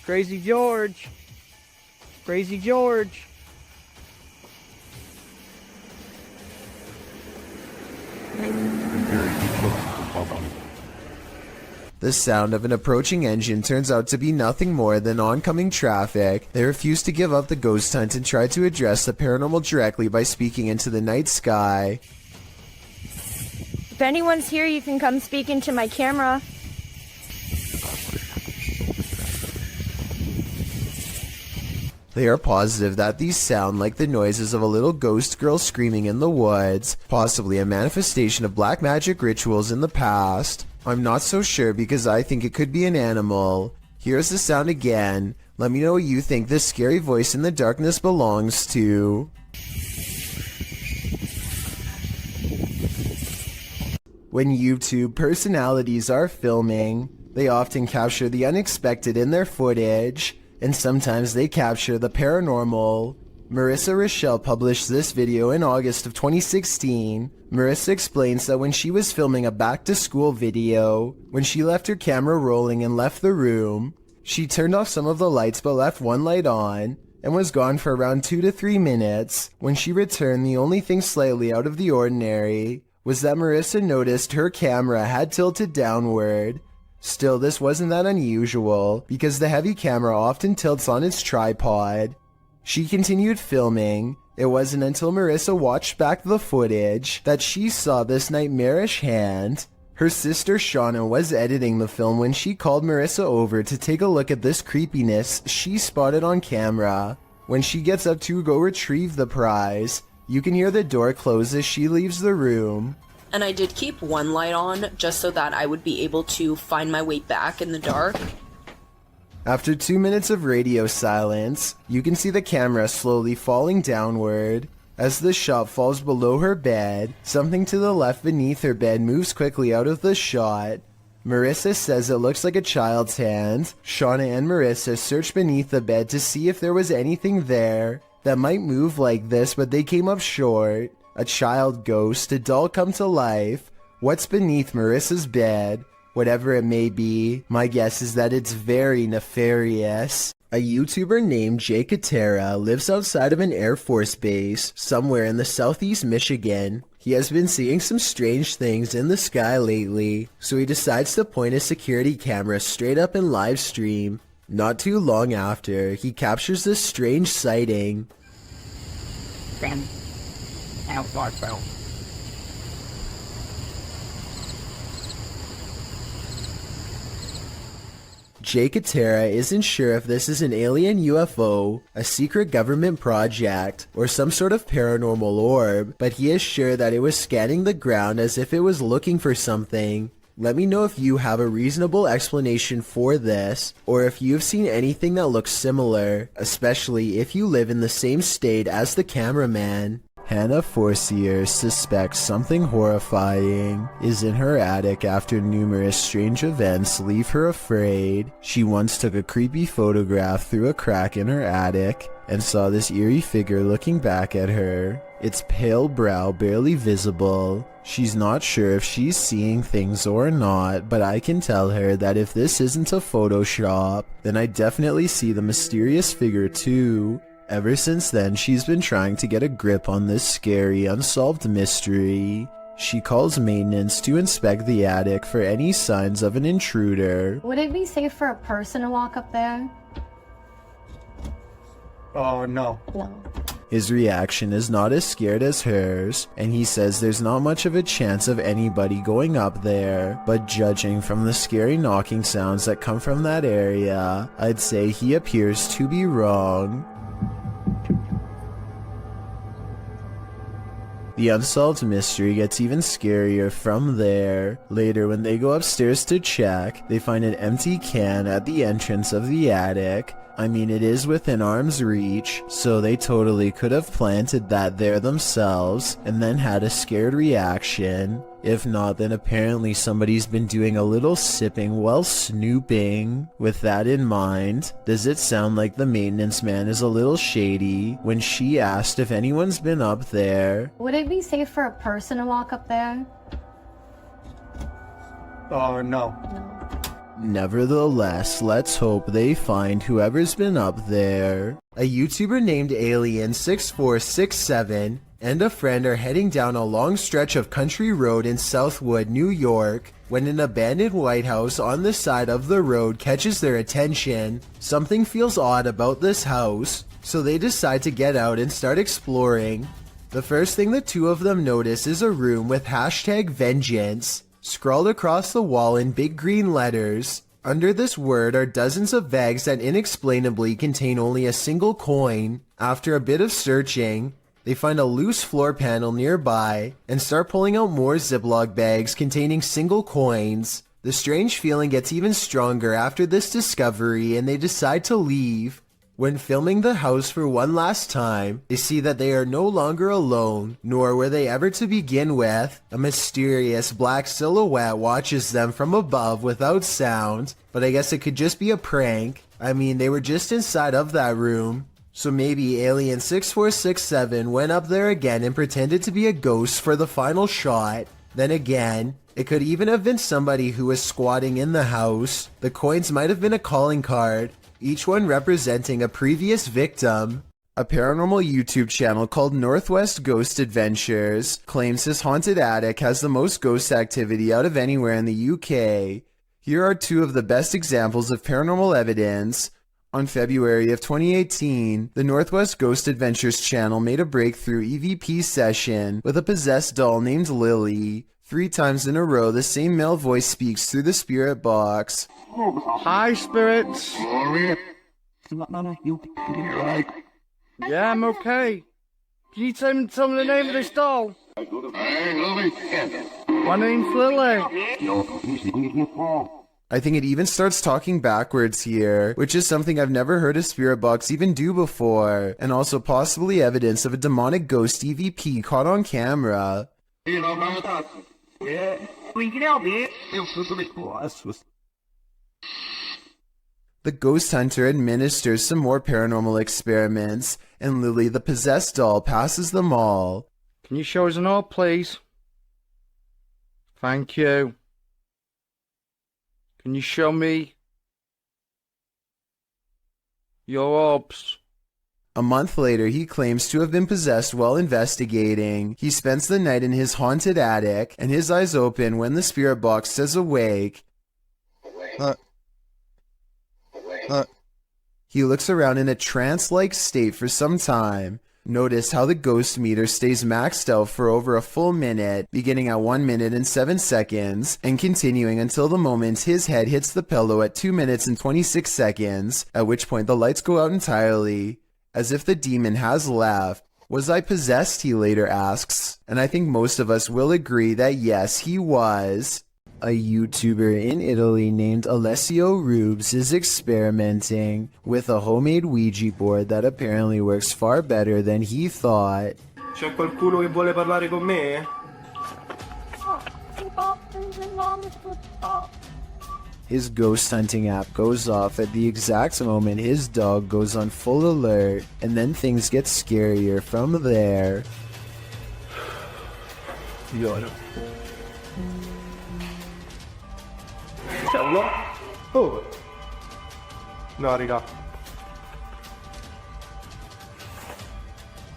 S22: Crazy George. Crazy George.
S23: The sound of an approaching engine turns out to be nothing more than oncoming traffic. They refuse to give up the ghost hunt and try to address the paranormal directly by speaking into the night sky.
S7: If anyone's here, you can come speak into my camera.
S23: They are positive that these sound like the noises of a little ghost girl screaming in the woods, possibly a manifestation of black magic rituals in the past. I'm not so sure because I think it could be an animal. Here's the sound again. Let me know what you think this scary voice in the darkness belongs to. When YouTube personalities are filming, they often capture the unexpected in their footage, and sometimes they capture the paranormal. Marissa Rochelle published this video in August of 2016. Marissa explains that when she was filming a back-to-school video, when she left her camera rolling and left the room, she turned off some of the lights but left one light on, and was gone for around 2 to 3 minutes. When she returned, the only thing slightly out of the ordinary was that Marissa noticed her camera had tilted downward. Still, this wasn't that unusual, because the heavy camera often tilts on its tripod. She continued filming. It wasn't until Marissa watched back the footage that she saw this nightmarish hand. Her sister Shauna was editing the film when she called Marissa over to take a look at this creepiness she spotted on camera. When she gets up to go retrieve the prize, you can hear the door close as she leaves the room.
S9: And I did keep one light on just so that I would be able to find my way back in the dark.
S23: After 2 minutes of radio silence, you can see the camera slowly falling downward. As the shot falls below her bed, something to the left beneath her bed moves quickly out of the shot. Marissa says it looks like a child's hand. Shauna and Marissa searched beneath the bed to see if there was anything there that might move like this, but they came up short. A child ghost, a doll come to life. What's beneath Marissa's bed? Whatever it may be, my guess is that it's very nefarious. A YouTuber named Jay Katera lives outside of an Air Force base somewhere in the southeast Michigan. He has been seeing some strange things in the sky lately, so he decides to point a security camera straight up and live stream. Not too long after, he captures this strange sighting. Jake Atera isn't sure if this is an alien UFO, a secret government project, or some sort of paranormal orb, but he is sure that it was scanning the ground as if it was looking for something. Let me know if you have a reasonable explanation for this, or if you've seen anything that looks similar, especially if you live in the same state as the cameraman. Hannah Forcier suspects something horrifying is in her attic after numerous strange events leave her afraid. She once took a creepy photograph through a crack in her attic and saw this eerie figure looking back at her. Its pale brow barely visible. She's not sure if she's seeing things or not, but I can tell her that if this isn't a Photoshop, then I definitely see the mysterious figure too. Ever since then, she's been trying to get a grip on this scary, unsolved mystery. She calls maintenance to inspect the attic for any signs of an intruder.
S8: Would it be safe for a person to walk up there?
S2: Oh, no.
S8: No.
S23: His reaction is not as scared as hers, and he says there's not much of a chance of anybody going up there, but judging from the scary knocking sounds that come from that area, I'd say he appears to be wrong. The unsolved mystery gets even scarier from there. Later, when they go upstairs to check, they find an empty can at the entrance of the attic. I mean, it is within arm's reach, so they totally could have planted that there themselves and then had a scared reaction. If not, then apparently somebody's been doing a little sipping while snooping. With that in mind, does it sound like the maintenance man is a little shady when she asked if anyone's been up there?
S8: Would it be safe for a person to walk up there?
S2: Oh, no.
S23: Nevertheless, let's hope they find whoever's been up there. A YouTuber named Alien6467 and a friend are heading down a long stretch of country road in Southwood, New York, when an abandoned White House on the side of the road catches their attention. Something feels odd about this house, so they decide to get out and start exploring. The first thing the two of them notice is a room with #vengeance scrawled across the wall in big green letters. Under this word are dozens of bags that inexplainably contain only a single coin. After a bit of searching, they find a loose floor panel nearby and start pulling out more Ziploc bags containing single coins. The strange feeling gets even stronger after this discovery and they decide to leave. When filming the house for one last time, they see that they are no longer alone, nor were they ever to begin with. A mysterious black silhouette watches them from above without sound, but I guess it could just be a prank. I mean, they were just inside of that room. So maybe Alien 6467 went up there again and pretended to be a ghost for the final shot. Then again, it could even have been somebody who was squatting in the house. The coins might have been a calling card, each one representing a previous victim. A paranormal YouTube channel called Northwest Ghost Adventures claims his haunted attic has the most ghost activity out of anywhere in the UK. Here are two of the best examples of paranormal evidence. On February of 2018, the Northwest Ghost Adventures channel made a breakthrough EVP session with a possessed doll named Lily. 3 times in a row, the same male voice speaks through the spirit box.
S10: Hi, spirits. Yeah, I'm okay. Can you tell me the name of this doll? My name's Lily.
S23: I think it even starts talking backwards here, which is something I've never heard a spirit box even do before, and also possibly evidence of a demonic ghost EVP caught on camera. The ghost hunter administers some more paranormal experiments, and Lily the possessed doll passes them all.
S10: Can you show us an orb, please? Thank you. Can you show me your orbs?
S23: A month later, he claims to have been possessed while investigating. He spends the night in his haunted attic, and his eyes open when the spirit box says awake. He looks around in a trance-like state for some time,
S1: Notice how the ghost meter stays maxed out for over a full minute, beginning at 1 minute and 7 seconds, and continuing until the moment his head hits the pillow at 2 minutes and 26 seconds, at which point the lights go out entirely, as if the demon has left. Was I possessed, he later asks, and I think most of us will agree that yes, he was. A YouTuber in Italy named Alessio Rubes is experimenting with a homemade Ouija board that apparently works far better than he thought.
S2: C'è qualcuno che vuole parlare con me?
S1: His ghost hunting app goes off at the exact moment his dog goes on full alert, and then things get scarier from there.
S2: Lloro. C'è uno? Oh! No, raga.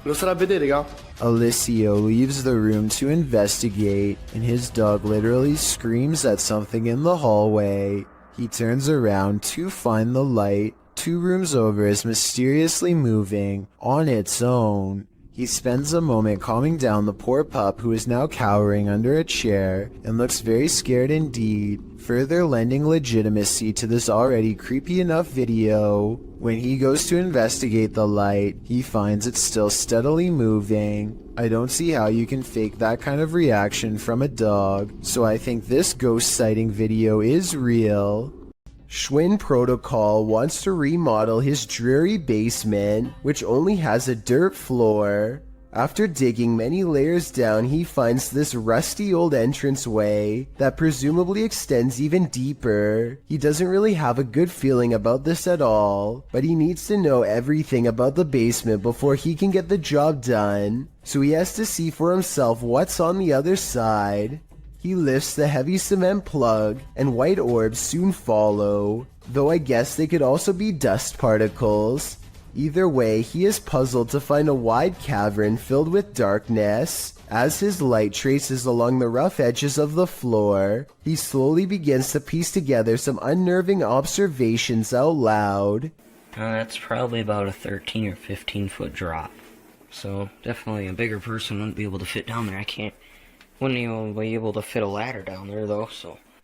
S2: Lo sarà a vedere, raga?
S1: Alessio leaves the room to investigate, and his dog literally screams at something in the hallway. He turns around to find the light 2 rooms over is mysteriously moving on its own. He spends a moment calming down the poor pup who is now cowering under a chair and looks very scared indeed, further lending legitimacy to this already creepy enough video. When he goes to investigate the light, he finds it still steadily moving. I don't see how you can fake that kind of reaction from a dog, so I think this ghost sighting video is real. Schwinn Protocol wants to remodel his dreary basement, which only has a dirt floor. After digging many layers down, he finds this rusty old entranceway that presumably extends even deeper. He doesn't really have a good feeling about this at all, but he needs to know everything about the basement before he can get the job done, so he has to see for himself what's on the other side. He lifts the heavy cement plug, and white orbs soon follow, though I guess they could also be dust particles. Either way, he is puzzled to find a wide cavern filled with darkness. As his light traces along the rough edges of the floor, he slowly begins to piece together some unnerving observations out loud.
S3: That's probably about a 13 or 15 foot drop. So definitely a bigger person wouldn't be able to fit down there. Wouldn't even be able to fit a ladder down there though,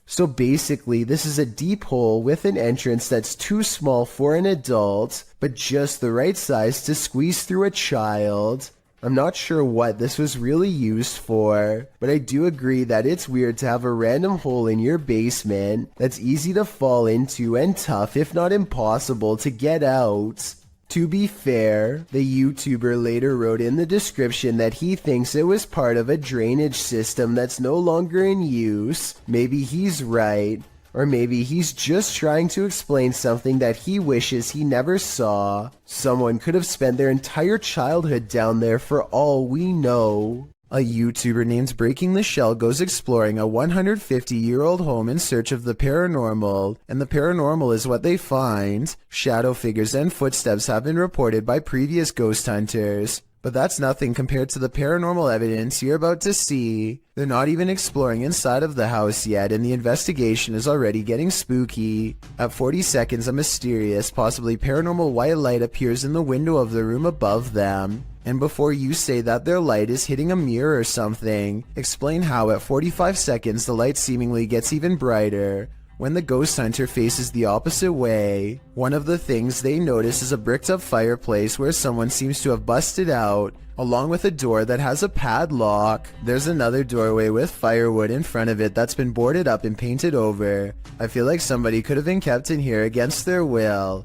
S1: So basically, this is a deep hole with an entrance that's too small for an adult, but just the right size to squeeze through a child. I'm not sure what this was really used for, but I do agree that it's weird to have a random hole in your basement that's easy to fall into and tough, if not impossible, to get out. To be fair, the YouTuber later wrote in the description that he thinks it was part of a drainage system that's no longer in use. Maybe he's right, or maybe he's just trying to explain something that he wishes he never saw. Someone could have spent their entire childhood down there for all we know. A YouTuber named Breaking the Shell goes exploring a 150-year-old home in search of the paranormal, and the paranormal is what they find. Shadow figures and footsteps have been reported by previous ghost hunters, but that's nothing compared to the paranormal evidence you're about to see. They're not even exploring inside of the house yet, and the investigation is already getting spooky. At 40 seconds, a mysterious, possibly paranormal white light appears in the window of the room above them. And before you say that their light is hitting a mirror or something, explain how at 45 seconds the light seemingly gets even brighter when the ghost hunter faces the opposite way. One of the things they notice is a bricked up fireplace where someone seems to have busted out, along with a door that has a padlock. There's another doorway with firewood in front of it that's been boarded up and painted over. I feel like somebody could have been kept in here against their will.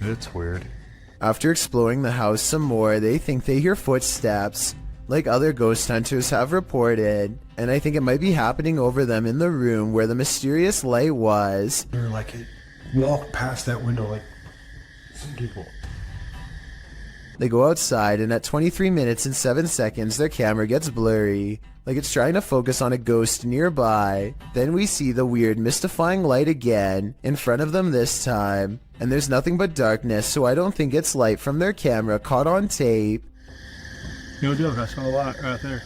S18: It's weird.
S1: After exploring the house some more, they think they hear footsteps, like other ghost hunters have reported, and I think it might be happening over them in the room where the mysterious light was.
S18: They're like, walk past that window like some people.
S1: They go outside, and at 23 minutes and 7 seconds, their camera gets blurry, like it's trying to focus on a ghost nearby. Then we see the weird, mystifying light again, in front of them this time, and there's nothing but darkness, so I don't think it's light from their camera caught on tape.
S12: No joke, I saw a lot right there.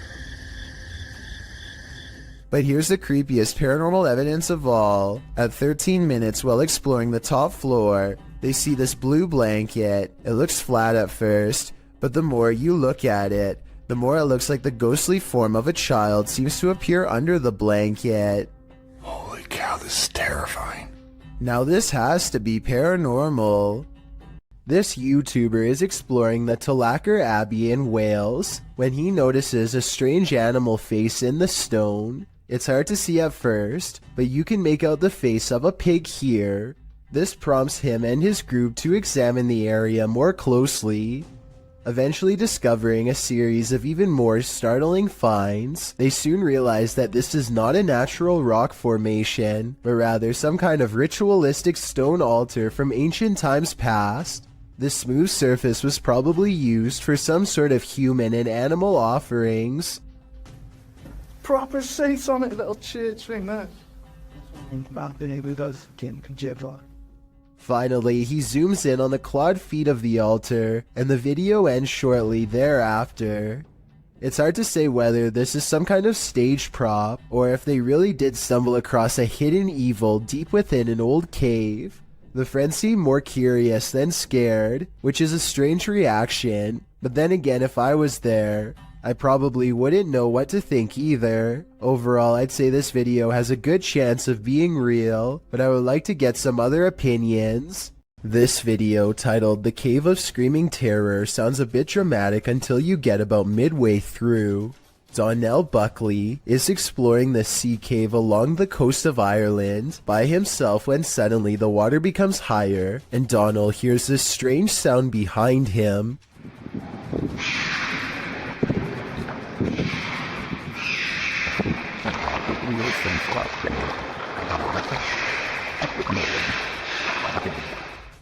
S1: But here's the creepiest paranormal evidence of all. At 13 minutes, while exploring the top floor, they see this blue blanket. It looks flat at first,
S23: But the more you look at it, the more it looks like the ghostly form of a child seems to appear under the blanket.
S18: Holy cow, this is terrifying.
S23: Now this has to be paranormal. This YouTuber is exploring the Tulacker Abbey in Wales when he notices a strange animal face in the stone. It's hard to see at first, but you can make out the face of a pig here. This prompts him and his group to examine the area more closely. Eventually discovering a series of even more startling finds, they soon realize that this is not a natural rock formation, but rather some kind of ritualistic stone altar from ancient times past. The smooth surface was probably used for some sort of human and animal offerings.
S10: Proper seats on it, little church thing there.
S23: Finally, he zooms in on the clawed feet of the altar, and the video ends shortly thereafter. It's hard to say whether this is some kind of stage prop, or if they really did stumble across a hidden evil deep within an old cave. The friends seem more curious than scared, which is a strange reaction, but then again, if I was there, I probably wouldn't know what to think either. Overall, I'd say this video has a good chance of being real, but I would like to get some other opinions. This video, titled The Cave of Screaming Terror, sounds a bit dramatic until you get about midway through. Donnell Buckley is exploring the sea cave along the coast of Ireland by himself when suddenly the water becomes higher and Donnell hears this strange sound behind him.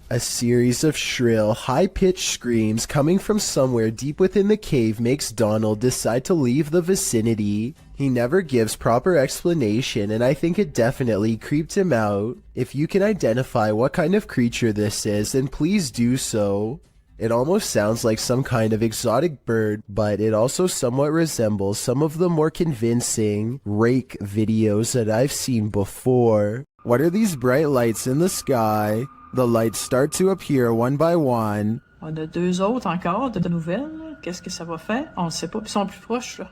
S23: A series of shrill, high-pitched screams coming from somewhere deep within the cave makes Donald decide to leave the vicinity. He never gives proper explanation, and I think it definitely creeped him out. If you can identify what kind of creature this is, then please do so. It almost sounds like some kind of exotic bird, but it also somewhat resembles some of the more convincing rake videos that I've seen before. What are these bright lights in the sky? The lights start to appear one by one.
S13: On a deux autres encore de nouvelles. Qu'est-ce que ça va faire? On ne sait pas. Ils sont plus proches, là.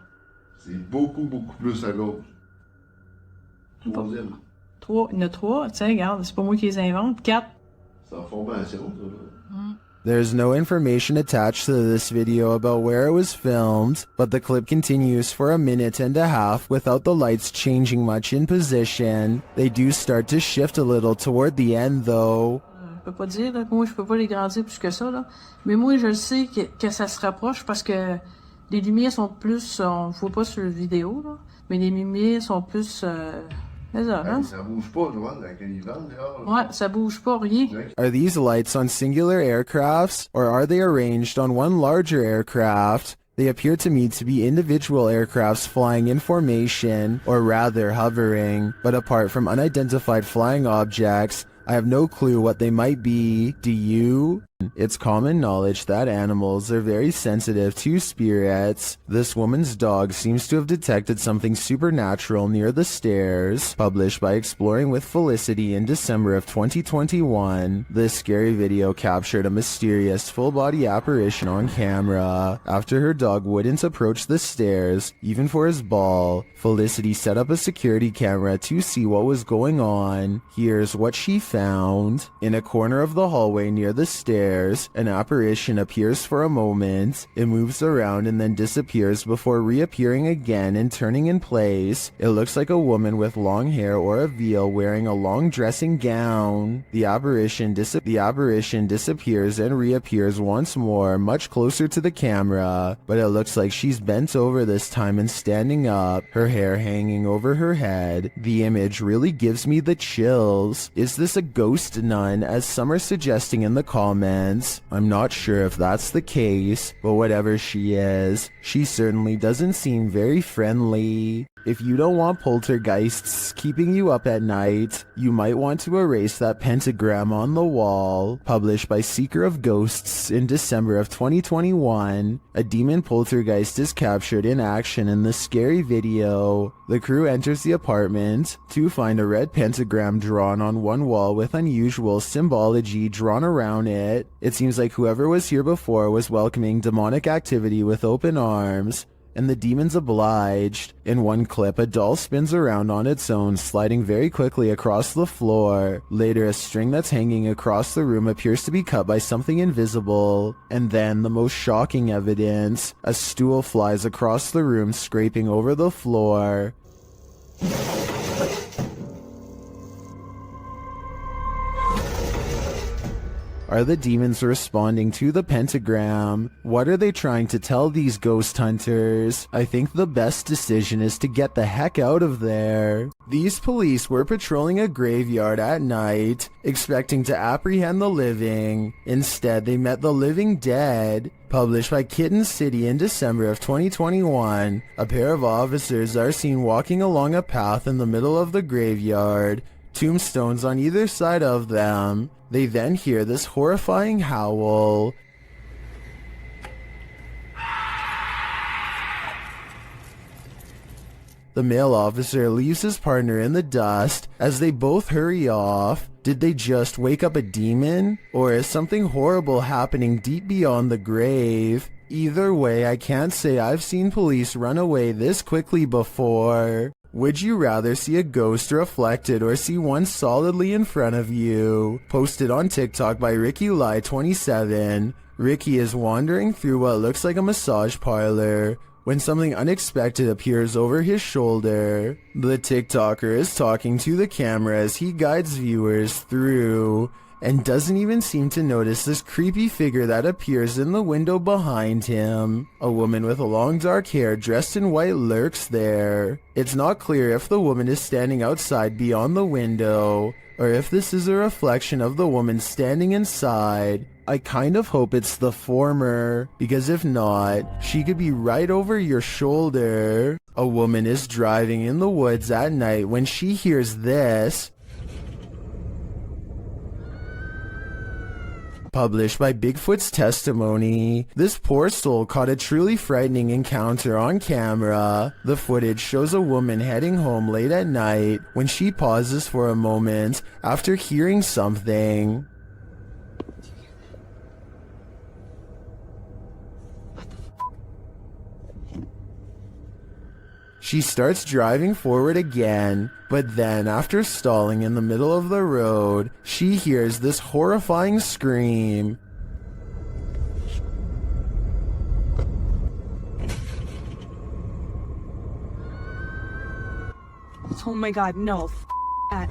S18: C'est beaucoup plus à gauche. Troisième.
S13: Trois. Il y en a trois. Tiens, regarde, c'est pas moi qui les invente. Quatre.
S18: C'est en formation, ça.
S23: There's no information attached to this video about where it was filmed, but the clip continues for a minute and a half without the lights changing much in position. They do start to shift a little toward the end though.
S13: Je peux pas dire, là, moi je peux pas les grandir plus que ça, là. Mais moi je sais que ça se rapproche parce que les lumières sont plus, on voit pas sur la vidéo, là, mais les lumières sont plus, ça, hein?
S18: Ça bouge pas, Joanne, avec un hiver, dehors.
S13: Ouais, ça bouge pas, rien.
S23: Are these lights on singular aircrafts, or are they arranged on one larger aircraft? They appear to me to be individual aircrafts flying in formation, or rather hovering, but apart from unidentified flying objects, I have no clue what they might be. Do you? It's common knowledge that animals are very sensitive to spirits. This woman's dog seems to have detected something supernatural near the stairs. Published by Exploring with Felicity in December of 2021, this scary video captured a mysterious full-body apparition on camera. After her dog wouldn't approach the stairs, even for his ball, Felicity set up a security camera to see what was going on. Here's what she found. In a corner of the hallway near the stairs, an apparition appears for a moment. It moves around and then disappears before reappearing again and turning in place. It looks like a woman with long hair or a veil wearing a long dressing gown. The apparition disappears and reappears once more, much closer to the camera, but it looks like she's bent over this time and standing up, her hair hanging over her head. The image really gives me the chills. Is this a ghost nun, as some are suggesting in the comments? I'm not sure if that's the case, but whatever she is, she certainly doesn't seem very friendly. If you don't want poltergeists keeping you up at night, you might want to erase that pentagram on the wall. Published by Seeker of Ghosts in December of 2021, a demon poltergeist is captured in action in this scary video. The crew enters the apartment to find a red pentagram drawn on one wall with unusual symbology drawn around it. it. It seems like whoever was here before was welcoming demonic activity with open arms, and the demons obliged. In one clip, a doll spins around on its own, sliding very quickly across the floor. Later, a string that's hanging across the room appears to be cut by something invisible. And then, the most shocking evidence, a stool flies across the room, scraping over the floor. Are the demons responding to the pentagram? What are they trying to tell these ghost hunters? I think the best decision is to get the heck out of there. These police were patrolling a graveyard at night, expecting to apprehend the living. Instead, they met the living dead. Published by Kitten City in December of 2021, a pair of officers are seen walking along a path in the middle of the graveyard, tombstones on either side of them. They then hear this horrifying howl. The male officer leaves his partner in the dust as they both hurry off. Did they just wake up a demon? Or is something horrible happening deep beyond the grave? Either way, I can't say I've seen police run away this quickly before. Would you rather see a ghost reflected or see one solidly in front of you? Posted on TikTok by RickyLie27. Ricky is wandering through what looks like a massage parlor when something unexpected appears over his shoulder. The TikToker is talking to the camera as he guides viewers through, and doesn't even seem to notice this creepy figure that appears in the window behind him. A woman with long dark hair dressed in white lurks there. It's not clear if the woman is standing outside beyond the window, or if this is a reflection of the woman standing inside. I kind of hope it's the former, because if not, she could be right over your shoulder. A woman is driving in the woods at night when she hears this. Published by Bigfoot's Testimony. This poor soul caught a truly frightening encounter on camera. The footage shows a woman heading home late at night when she pauses for a moment after hearing something. She starts driving forward again, but then after stalling in the middle of the road, she hears this horrifying scream.
S14: Oh my god, no. That.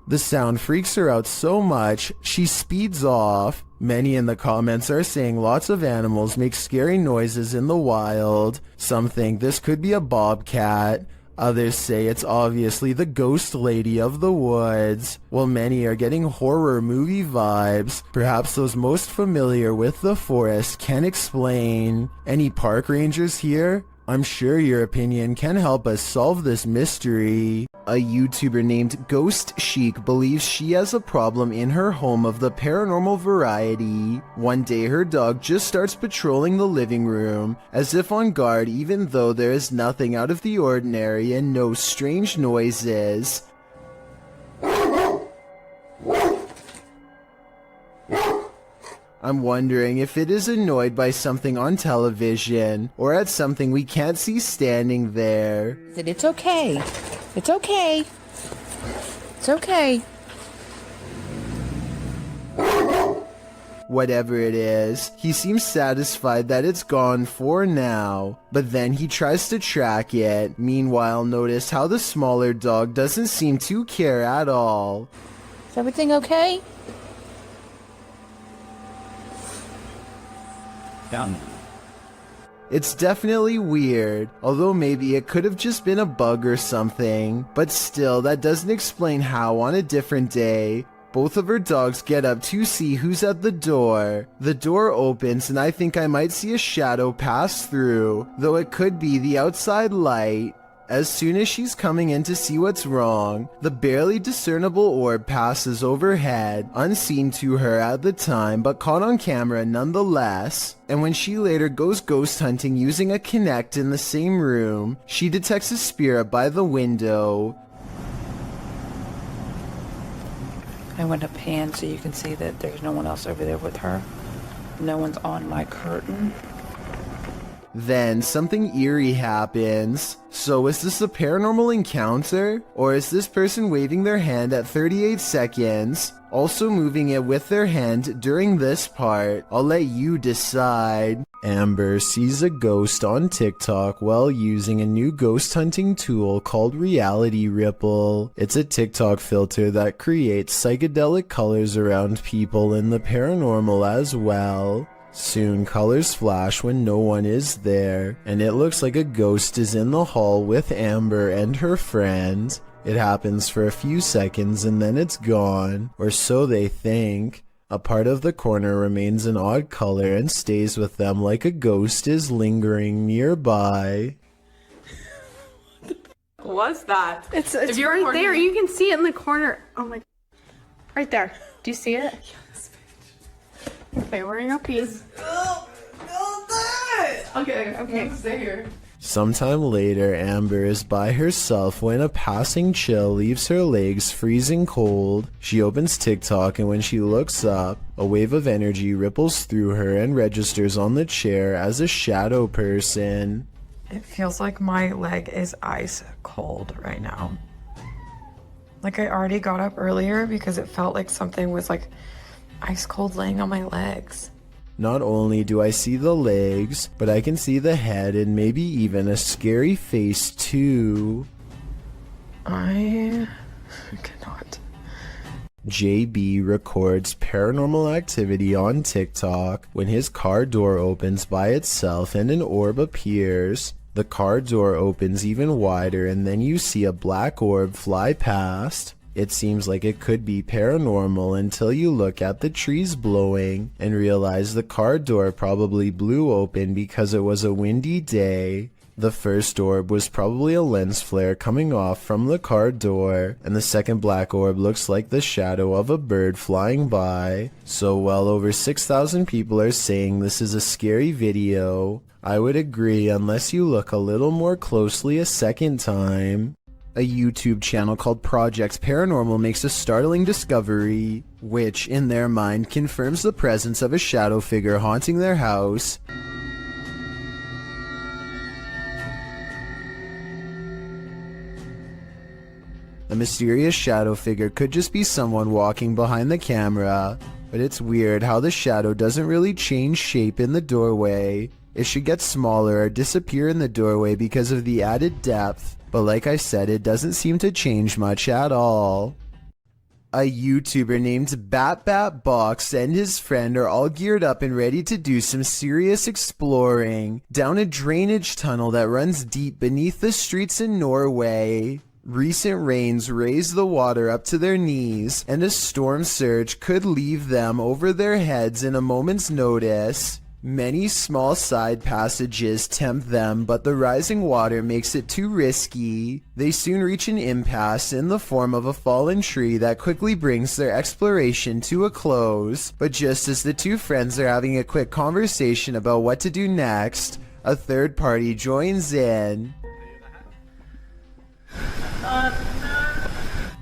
S23: The sound freaks her out so much, she speeds off. Many in the comments are saying lots of animals make scary noises in the wild. Some think this could be a bobcat. Others say it's obviously the ghost lady of the woods, while many are getting horror movie vibes. Perhaps those most familiar with the forest can explain. Any park rangers here? I'm sure your opinion can help us solve this mystery. A YouTuber named Ghost Chic believes she has a problem in her home of the paranormal variety. One day her dog just starts patrolling the living room, as if on guard even though there is nothing out of the ordinary and no strange noises. I'm wondering if it is annoyed by something on television, or at something we can't see standing there.
S15: It's okay. It's okay. It's okay.
S23: Whatever it is, he seems satisfied that it's gone for now, but then he tries to track it. Meanwhile, notice how the smaller dog doesn't seem to care at all.
S15: Is everything okay?
S23: Down. It's definitely weird, although maybe it could have just been a bug or something, but still that doesn't explain how on a different day, both of her dogs get up to see who's at the door. The door opens and I think I might see a shadow pass through, though it could be the outside light. As soon as she's coming in to see what's wrong, the barely discernible orb passes overhead, unseen to her at the time but caught on camera nonetheless. And when she later goes ghost hunting using a Kinect in the same room, she detects a spirit by the window.
S15: I went to pan so you can see that there's no one else over there with her. No one's on my curtain.
S1: Then something eerie happens. So is this a paranormal encounter? Or is this person waving their hand at 38 seconds, also moving it with their hand during this part? I'll let you decide. Amber sees a ghost on TikTok while using a new ghost hunting tool called Reality Ripple. It's a TikTok filter that creates psychedelic colors around people in the paranormal as well. Soon colors flash when no one is there, and it looks like a ghost is in the hall with Amber and her friend. It happens for a few seconds and then it's gone, or so they think. A part of the corner remains an odd color and stays with them like a ghost is lingering nearby.
S16: What's that?
S19: It's
S16: If you're
S19: right
S16: recording
S19: there.
S16: it-
S19: You can see it in the corner. Oh my. Right there. Do you see it? Yes. Okay, we're in a piece.
S16: Okay, stay here.
S1: Sometime later, Amber is by herself when a passing chill leaves her legs freezing cold. She opens TikTok, and when she looks up, a wave of energy ripples through her and registers on the chair as a shadow person.
S15: It feels like my leg is ice cold right now. Like I already got up earlier because it felt like something was like ice cold laying on my legs.
S1: Not only do I see the legs, but I can see the head and maybe even a scary face too.
S15: I cannot.
S1: JB records paranormal activity on TikTok when his car door opens by itself and an orb appears. The car door opens even wider and then you see a black orb fly past. It seems like it could be paranormal until you look at the trees blowing and realize the car door probably blew open because it was a windy day. The first orb was probably a lens flare coming off from the car door, and the second black orb looks like the shadow of a bird flying by. So well over 6,000 people are saying this is a scary video. I would agree unless you look a little more closely a second time. A YouTube channel called Project Paranormal makes a startling discovery, which, in their mind, confirms the presence of a shadow figure haunting their house. A mysterious shadow figure could just be someone walking behind the camera, but it's weird how the shadow doesn't really change shape in the doorway. It should get smaller or disappear in the doorway because of the added depth. But like I said, it doesn't seem to change much at all. A YouTuber named BatBatBox and his friend are all geared up and ready to do some serious exploring down a drainage tunnel that runs deep beneath the streets in Norway. Recent rains raise the water up to their knees, and a storm surge could leave them over their heads in a moment's notice. Many small side passages tempt them, but the rising water makes it too risky. They soon reach an impasse in the form of a fallen tree that quickly brings their exploration to a close. But just as the two friends are having a quick conversation about what to do next, a third party joins in.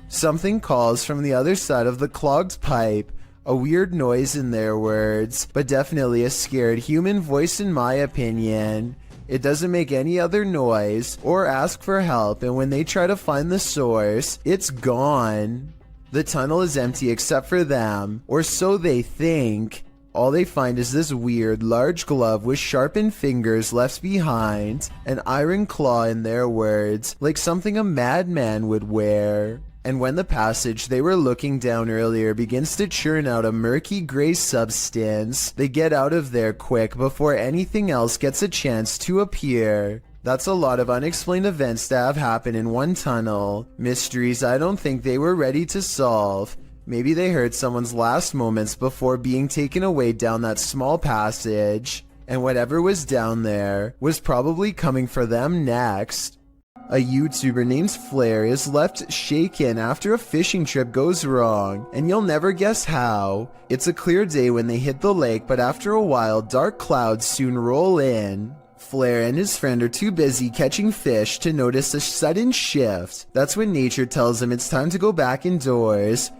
S1: Something calls from the other side of the clogged pipe. A weird noise in their words, but definitely a scared human voice in my opinion. It doesn't make any other noise or ask for help, and when they try to find the source, it's gone. The tunnel is empty except for them, or so they think. All they find is this weird, large glove with sharpened fingers left behind, an iron claw in their words, like something a madman would wear. And when the passage they were looking down earlier begins to churn out a murky gray substance, they get out of there quick before anything else gets a chance to appear. That's a lot of unexplained events that have happened in one tunnel. Mysteries I don't think they were ready to solve. Maybe they heard someone's last moments before being taken away down that small passage. And whatever was down there was probably coming for them next. A YouTuber named Flair is left shaken after a fishing trip goes wrong, and you'll never guess how. It's a clear day when they hit the lake, but after a while, dark clouds soon roll in. Flair and his friend are too busy catching fish to notice a sudden shift. That's when nature tells them it's time to go back indoors.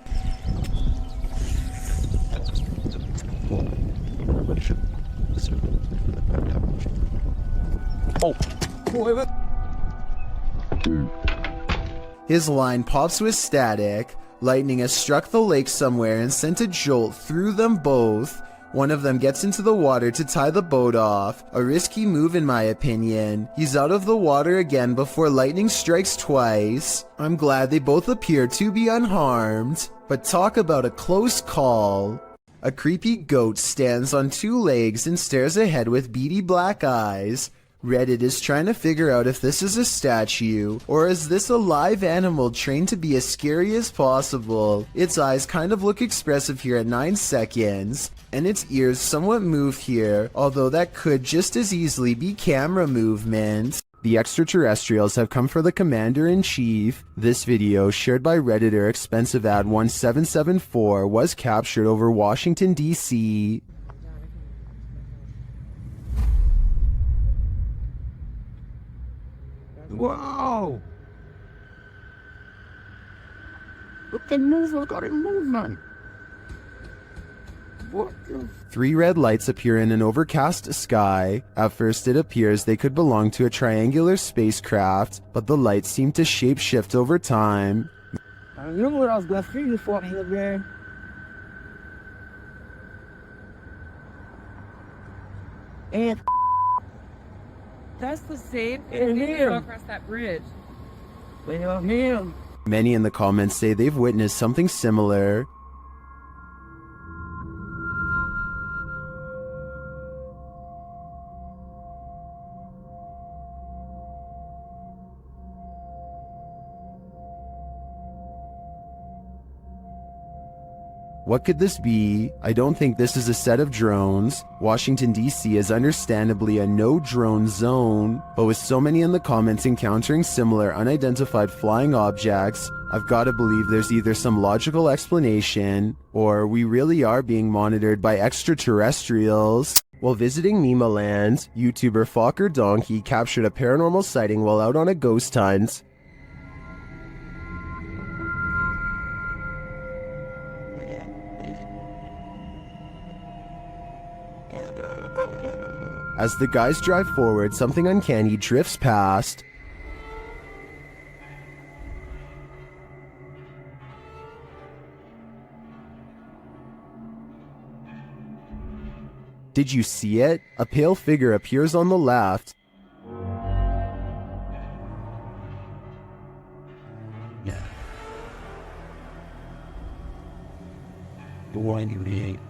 S23: His line pops with static. Lightning has struck the lake somewhere and sent a jolt through them both. One of them gets into the water to tie the boat off. A risky move in my opinion. He's out of the water again before lightning strikes twice. I'm glad they both appear to be unharmed. But talk about a close call. A creepy goat stands on two legs and stares ahead with beady black eyes. Reddit is trying to figure out if this is a statue, or is this a live animal trained to be as scary as possible. Its eyes kind of look expressive here at 9 seconds, and its ears somewhat move here, although that could just as easily be camera movement. The extraterrestrials have come for the Commander-in-Chief. This video, shared by Redditor ExpensiveAd1774, was captured over Washington, D.C.
S10: Whoa! Look at move, look at it move, man. What the?
S23: 3 red lights appear in an overcast sky. At first it appears they could belong to a triangular spacecraft, but the lights seem to shapeshift over time.
S10: I remember when I was graffiti before here, man. And
S14: That's the same
S10: And
S14: as
S10: him.
S14: across that bridge.
S10: him.
S23: Many in the comments say they've witnessed something similar. What could this be? I don't think this is a set of drones. Washington, D.C. is understandably a no-drone zone, but with so many in the comments encountering similar unidentified flying objects, I've got to believe there's either some logical explanation, or we really are being monitored by extraterrestrials. While visiting Nemaland, YouTuber Fokker Donkey captured a paranormal sighting while out on a ghost hunt. As the guys drive forward, something uncanny drifts past. Did you see it? A pale figure appears on the left.
S10: Yeah. The one you need.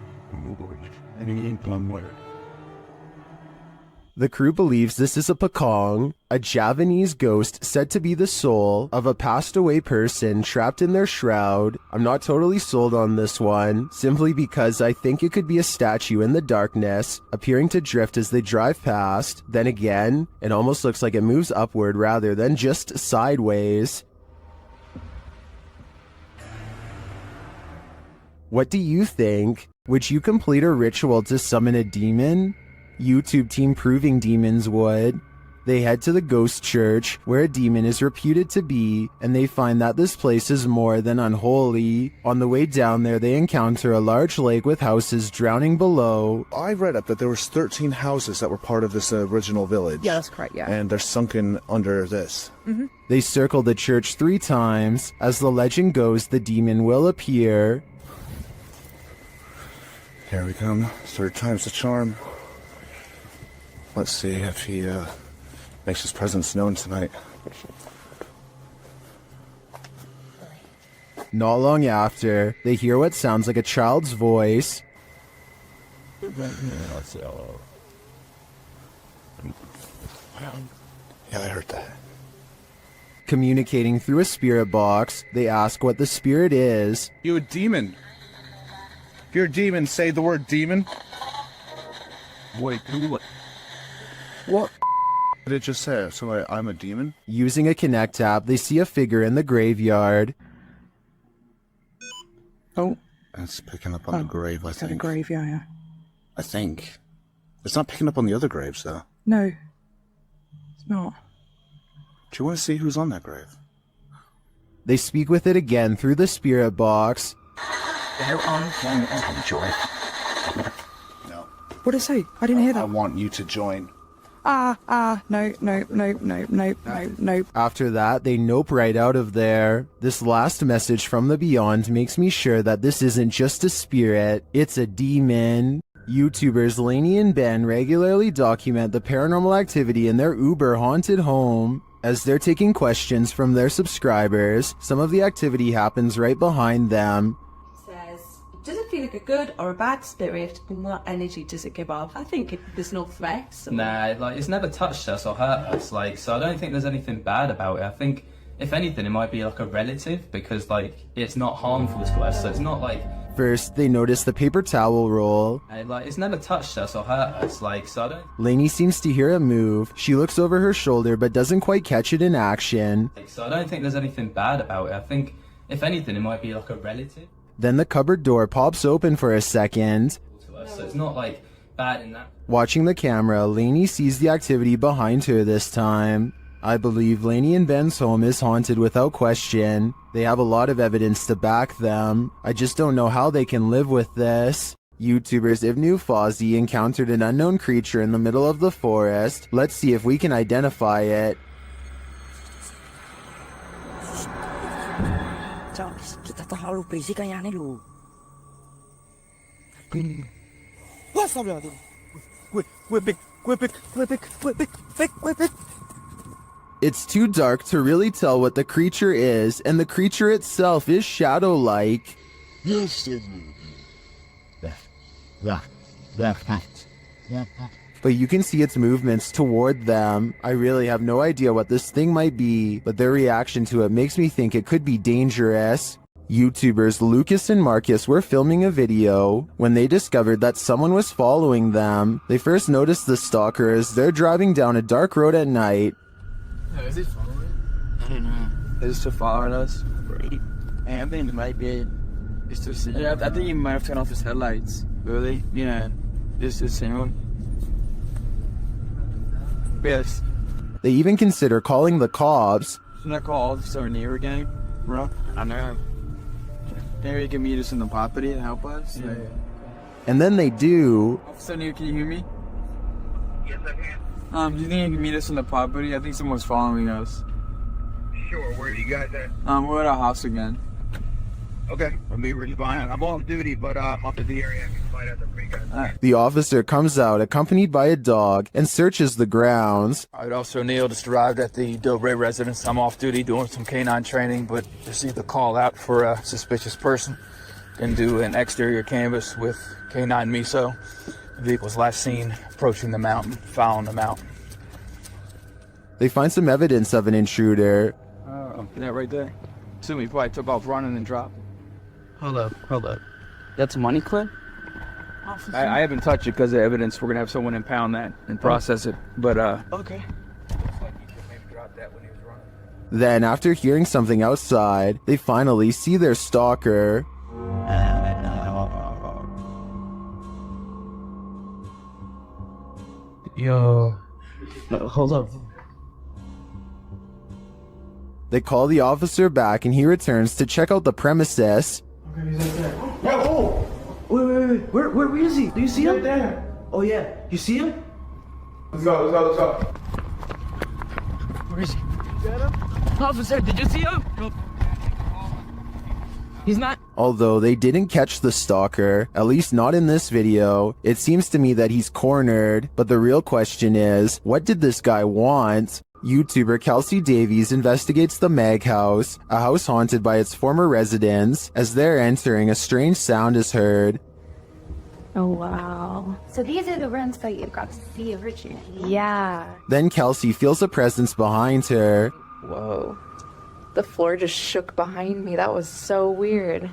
S23: The crew believes this is a Pakong, a Javanese ghost said to be the soul of a passed away person trapped in their shroud. I'm not totally sold on this one, simply because I think it could be a statue in the darkness, appearing to drift as they drive past. Then again, it almost looks like it moves upward rather than just sideways. What do you think? Would you complete a ritual to summon a demon? YouTube team Proving Demons would. They head to the ghost church, where a demon is reputed to be, and they find that this place is more than unholy. On the way down there, they encounter a large lake with houses drowning below.
S17: I read up that there was 13 houses that were part of this original village.
S14: Yeah, that's correct, yeah.
S17: And they're sunken under this.
S14: Mm-hmm.
S23: They circle the church 3 times. As the legend goes, the demon will appear.
S17: Here we come. 3rd time's the charm. Let's see if he makes his presence known tonight.
S23: Not long after, they hear what sounds like a child's voice.
S17: Yeah, I heard that.
S23: Communicating through a spirit box, they ask what the spirit is.
S17: You a demon? If you're a demon, say the word demon.
S10: Wait, what?
S17: What did it just say? So I'm a demon?
S23: Using a Connect app, they see a figure in the graveyard.
S14: Oh.
S17: It's picking up on the grave, I think.
S14: The grave, yeah.
S17: I think. It's not picking up on the other graves, though.
S14: No. It's not.
S17: Do you want to see who's on that grave?
S23: They speak with it again through the spirit box.
S17: They're on join. No.
S14: What did it say? I didn't hear that.
S17: I want you to join.
S15: Nope.
S23: After that, they nope right out of there. This last message from the beyond makes me sure that this isn't just a spirit, it's a demon. YouTubers Lainey and Ben regularly document the paranormal activity in their uber haunted home. As they're taking questions from their subscribers, some of the activity happens right behind them.
S4: Says, does it feel like a good or a bad spirit, and what energy does it give off? I think there's no threats.
S20: Nah, like, it's never touched us or hurt us, like, so I don't think there's anything bad about it. I think, if anything, it might be like a relative, because, like, it's not harmful to us, so it's not like...
S23: First, they notice the paper towel roll.
S20: Like, it's never touched us or hurt us, like, so I don't...
S23: Lainey seems to hear a move. She looks over her shoulder but doesn't quite catch it in action.
S20: So I don't think there's anything bad about it. I think, if anything, it might be like a relative.
S23: Then the cupboard door pops open for a second.
S20: To us, so it's not, like, bad in that...
S23: Watching the camera, Lainey sees the activity behind her this time. I believe Lainey and Ben's home is haunted without question. They have a lot of evidence to back them. I just don't know how they can live with this. YouTubers Ibnu Fawzi encountered an unknown creature in the middle of the forest. Let's see if we can identify it. It's too dark to really tell what the creature is, and the creature itself is shadow-like. But you can see its movements toward them. I really have no idea what this thing might be, but their reaction to it makes me think it could be dangerous. YouTubers Lucas and Marcus were filming a video when they discovered that someone was following them. They first noticed the stalker as they're driving down a dark road at night.
S10: Is it following? I don't know. Is it following us? I think it might be. It's too soon. I think he might have turned off his headlights. Really? Yeah. Just too soon. Yes.
S23: They even consider calling the cops.
S10: Shouldn't I call Officer Near again, bro? I know. Maybe you can meet us in the property and help us. Yeah.
S23: And then they do.
S10: Officer Near, can you hear me? Yes, I can. Do you think you can meet us in the property? I think someone's following us.
S21: Sure, where are you guys at?
S10: We're at our house again.
S21: Okay, I'll be really fine. I'm on duty, but I'm up in the area. I can find out for you guys.
S23: The officer comes out accompanied by a dog and searches the grounds.
S21: All right, Officer O'Neill just arrived at the Delray residence. I'm off duty doing some canine training, but received a call out for a suspicious person. Can do an exterior canvass with canine miso. The vehicle was last seen approaching the mountain, following the mountain.
S23: They find some evidence of an intruder.
S10: Yeah, right there. Assume he probably took off running and dropped.
S5: Hold up. That's money clip?
S10: I haven't touched it because of evidence. We're going to have someone impound that and process it. But,
S5: Okay.
S23: Then, after hearing something outside, they finally see their stalker.
S5: Yo. Hold up.
S23: They call the officer back and he returns to check out the premises.
S2: Oh! Wait. Where is he? Do you see him? Right there. Oh, yeah. You see him? Let's go.
S5: Where is he? Officer, did you see him? He's not.
S23: Although they didn't catch the stalker, at least not in this video, it seems to me that he's cornered. But the real question is, what did this guy want? YouTuber Kelsey Davies investigates the Meg house, a house haunted by its former residents. As they're entering, a strange sound is heard.
S19: Oh, wow. So these are the rooms that you got to see originally? Yeah.
S23: Then Kelsey feels a presence behind her.
S24: Whoa. The floor just shook behind me. That was so weird.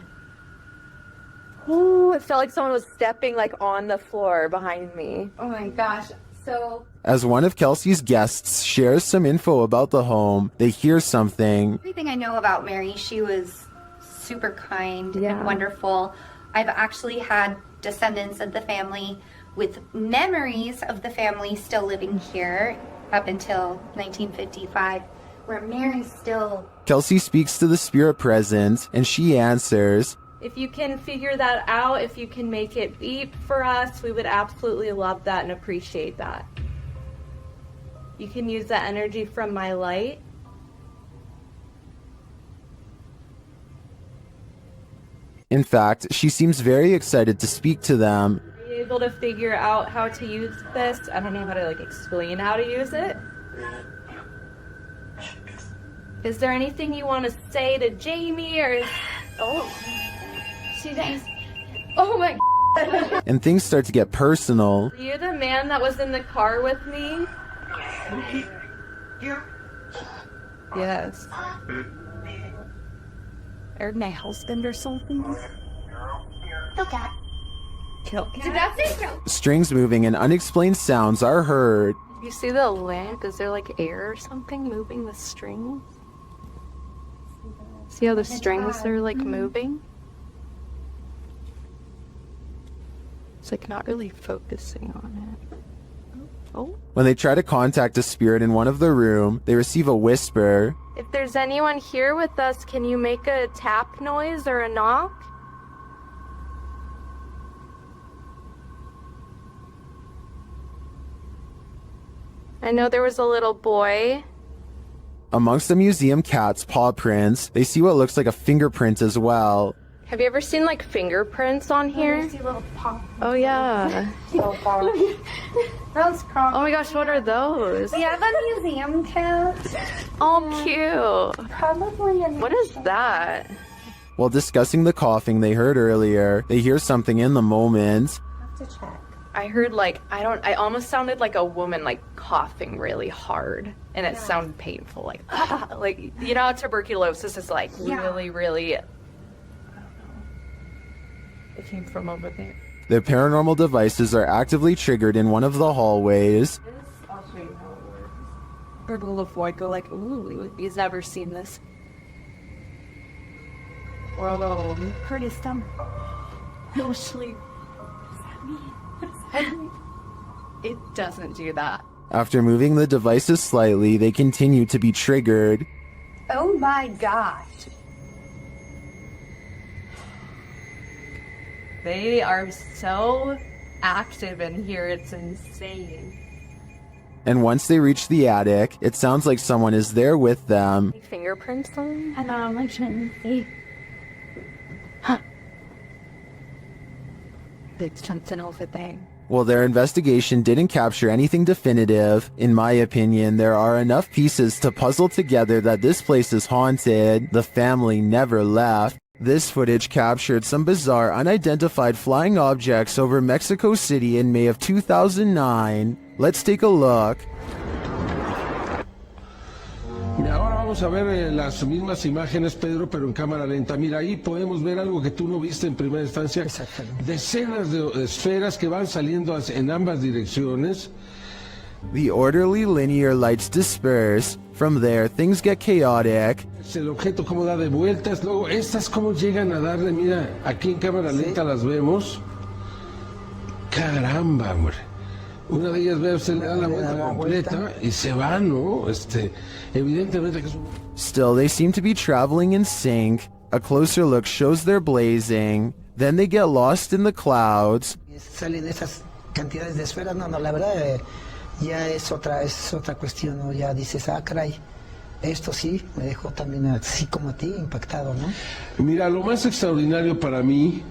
S24: Ooh, it felt like someone was stepping like on the floor behind me.
S19: Oh my gosh. So
S23: As one of Kelsey's guests shares some info about the home, they hear something.
S19: everything I know about Mary, she was super kind and wonderful. I've actually had descendants of the family with memories of the family still living here up until 1955, where Mary's still...
S23: Kelsey speaks to the spirit present, and she answers.
S22: If you can figure that out, if you can make it beep for us, we would absolutely love that and appreciate that.
S6: You can use that energy from my light.
S23: In fact, she seems very excited to speak to them.
S6: Are you able to figure out how to use this? I don't know how to like explain how to use it. Is there anything you want to say to Jamie or she does. Oh my God.
S23: And things start to get personal.
S6: Are you the man that was in the car with me? Yes. Or my husband or something?
S19: Okay.
S6: Kill.
S23: Strings moving and unexplained sounds are heard.
S6: You see the lamp? Is there like air or something moving the strings? See how the strings are like moving? It's like not really focusing on it. Oh.
S23: When they try to contact a spirit in one of the room, they receive a whisper.
S6: If there's anyone here with us, can you make a tap noise or a knock? I know there was a little boy.
S23: Amongst the museum cat's paw prints, they see what looks like a fingerprint as well.
S6: Have you ever seen like fingerprints on here? Oh yeah.
S19: So far.
S6: Oh my gosh, what are those?
S19: We have a museum cat.
S6: Oh, cute.
S19: Probably
S6: What is that?
S23: While discussing the coughing they heard earlier, they hear something in the moment.
S19: have to check.
S6: I heard like, I almost sounded like a woman like coughing really hard. And it sounded painful, like, like, you know how tuberculosis is like really, really, I don't know. It came from over there.
S23: Their paranormal devices are actively triggered in one of the hallways.
S6: I'll show you how it works. Purple of white go like, ooh, he's never seen this. Or a little pretty stomach. No sleep. It doesn't do that.
S23: After moving the devices slightly, they continue to be triggered.
S19: Oh my gosh.
S6: They are so active in here, it's insane.
S23: And once they reach the attic, it sounds like someone is there with them.
S6: Fingerprints on?
S19: And I'm like,
S6: huh. There's something over there.
S23: While their investigation didn't capture anything definitive, in my opinion, there are enough pieces to puzzle together that this place is haunted. The family never left. This footage captured some bizarre unidentified flying objects over Mexico City in May of 2009. Let's take a look.
S7: Ahora vamos a ver las mismas imágenes, Pedro, pero en cámara lenta. Mira, ahí podemos ver algo que tú no viste en primera instancia. Decenas de esferas que van saliendo en ambas direcciones.
S23: The orderly linear lights disperse. From there, things get chaotic.
S7: El objeto cómo da de vueltas. Luego, estas cómo llegan a darle. Mira, aquí en cámara lenta las vemos. Caramba, hombre. Una de ellas, veo, se le da la vuelta completa y se va, ¿no? Evidentemente que es un...
S23: Still, they seem to be traveling in sync. A closer look shows they're blazing. Then they get lost in the clouds.
S2: Salen esas cantidades de esferas, no, la verdad ya es otra cuestión, ¿no? Ya dices, caray, esto sí me dejó también así como a ti impactado, ¿no?
S7: Mira, lo más extraordinario para mí,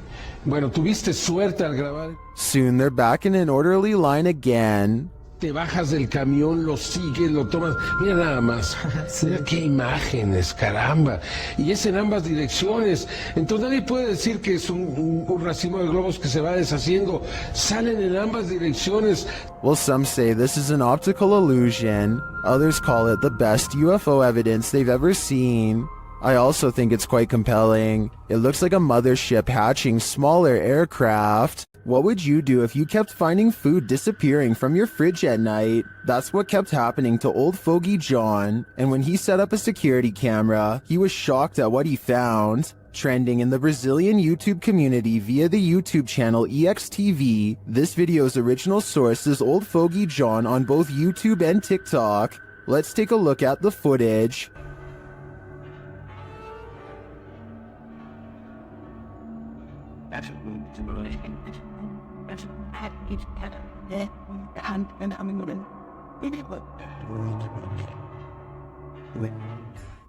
S7: bueno, tuviste suerte al grabar.
S23: Soon they're back in an orderly line again.
S7: Te bajas del camión, lo sigues, lo tomas. Mira nada más. Mira qué imágenes, caramba. Y es en ambas direcciones. Entonces nadie puede decir que es un racimo de globos que se va deshaciendo. Salen en ambas direcciones.
S23: Well, some say this is an optical illusion. Others call it the best UFO evidence they've ever seen. I also think it's quite compelling. It looks like a mothership hatching smaller aircraft. What would you do if you kept finding food disappearing from your fridge at night? That's what kept happening to old fogey John, and when he set up a security camera, he was shocked at what he found. Trending in the Brazilian YouTube community via the YouTube channel EXTV, this video's original source is old fogey John on both YouTube and TikTok. Let's take a look at the footage.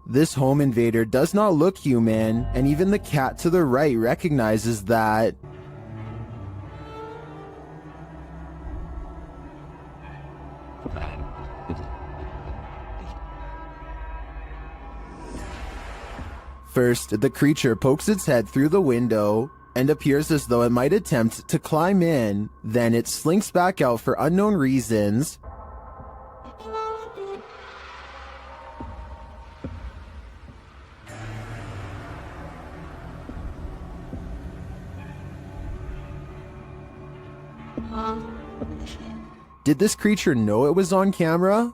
S23: This home invader does not look human, and even the cat to the right recognizes that. First, the creature pokes its head through the window and appears as though it might attempt to climb in. Then it slinks back out for unknown reasons. Did this creature know it was on camera?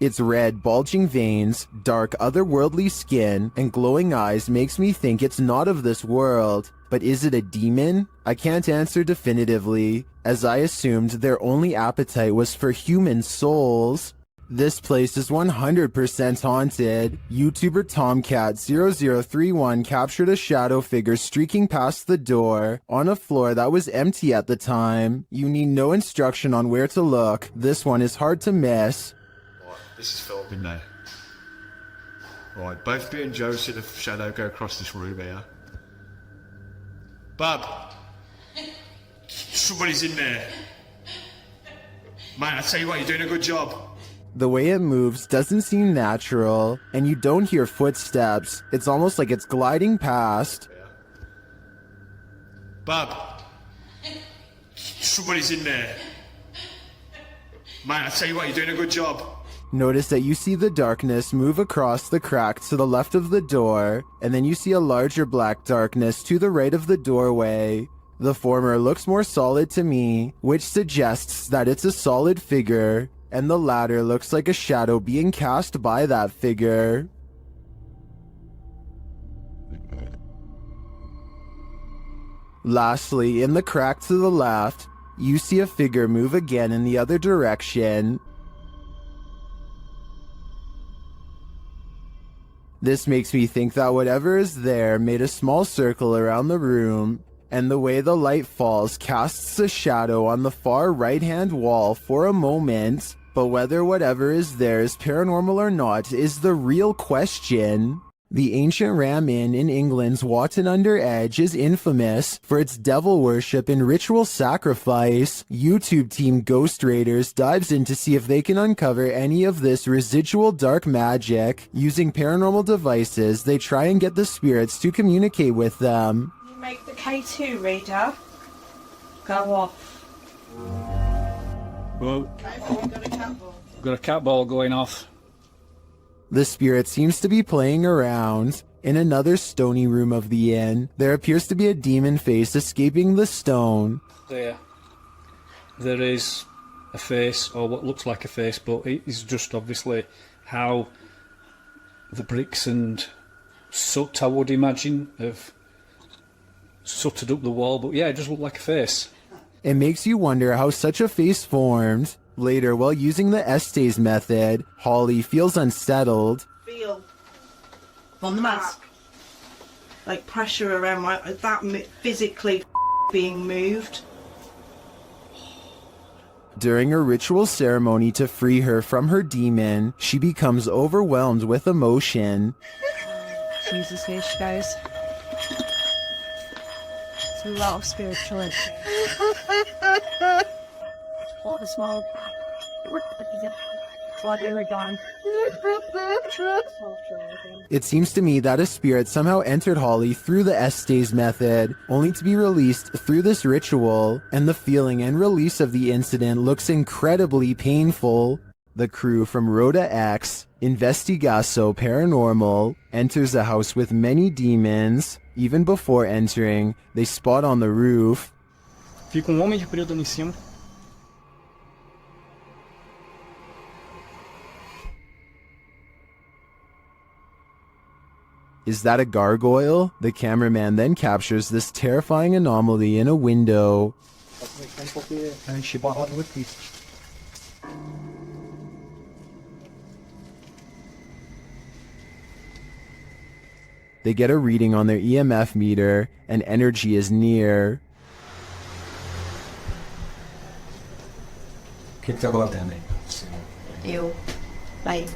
S23: Its red, bulging veins, dark, otherworldly skin, and glowing eyes makes me think it's not of this world. But is it a demon? I can't answer definitively, as I assumed their only appetite was for human souls. This place is 100% haunted. YouTuber Tomcat0031 captured a shadow figure streaking past the door on a floor that was empty at the time. You need no instruction on where to look. This one is hard to miss.
S3: This is filming now. Right, both me and Joe see the shadow go across this room here. Bub! Somebody's in there. Man, I tell you what, you're doing a good job.
S23: The way it moves doesn't seem natural, and you don't hear footsteps. It's almost like it's gliding past.
S3: Bub! Somebody's in there. Man, I tell you what, you're doing a good job.
S23: Notice that you see the darkness move across the crack to the left of the door, and then you see a larger black darkness to the right of the doorway. The former looks more solid to me, which suggests that it's a solid figure, and the latter looks like a shadow being cast by that figure. Lastly, in the crack to the left, you see a figure move again in the other direction. This makes me think that whatever is there made a small circle around the room, and the way the light falls casts a shadow on the far right-hand wall for a moment. But whether whatever is there is paranormal or not is the real question. The ancient Ram Inn in England's Watton-under-Edge is infamous for its devil worship and ritual sacrifice. YouTube team Ghost Raiders dives in to see if they can uncover any of this residual dark magic. Using paranormal devices, they try and get the spirits to communicate with them.
S4: You make the K2 reader go off.
S8: Well, got a cat ball going off.
S23: The spirit seems to be playing around. In another stony room of the inn, there appears to be a demon face escaping the stone.
S8: There is a face, or what looks like a face, but it is just obviously how the bricks and soot, I would imagine, have sooted up the wall. But yeah, it does look like a face.
S23: It makes you wonder how such a face formed. Later, while using the Estes method, Holly feels unsettled.
S9: Feel on the mask, like pressure around that physically being moved.
S23: During a ritual ceremony to free her from her demon, she becomes overwhelmed with emotion.
S14: Jesus, here she goes. It's a lot of spiritual energy. What a small.
S23: It seems to me that a spirit somehow entered Holly through the Estes method, only to be released through this ritual, and the feeling and release of the incident looks incredibly painful. The crew from Rhoda X, Investigaso Paranormal, enters a house with many demons. Even before entering, they spot on the roof.
S8: Fica homem de período em cima.
S23: Is that a gargoyle? The cameraman then captures this terrifying anomaly in a window. They get a reading on their EMF meter, and energy is near.
S11: que tá acontecendo aí?
S9: Eu. Vai.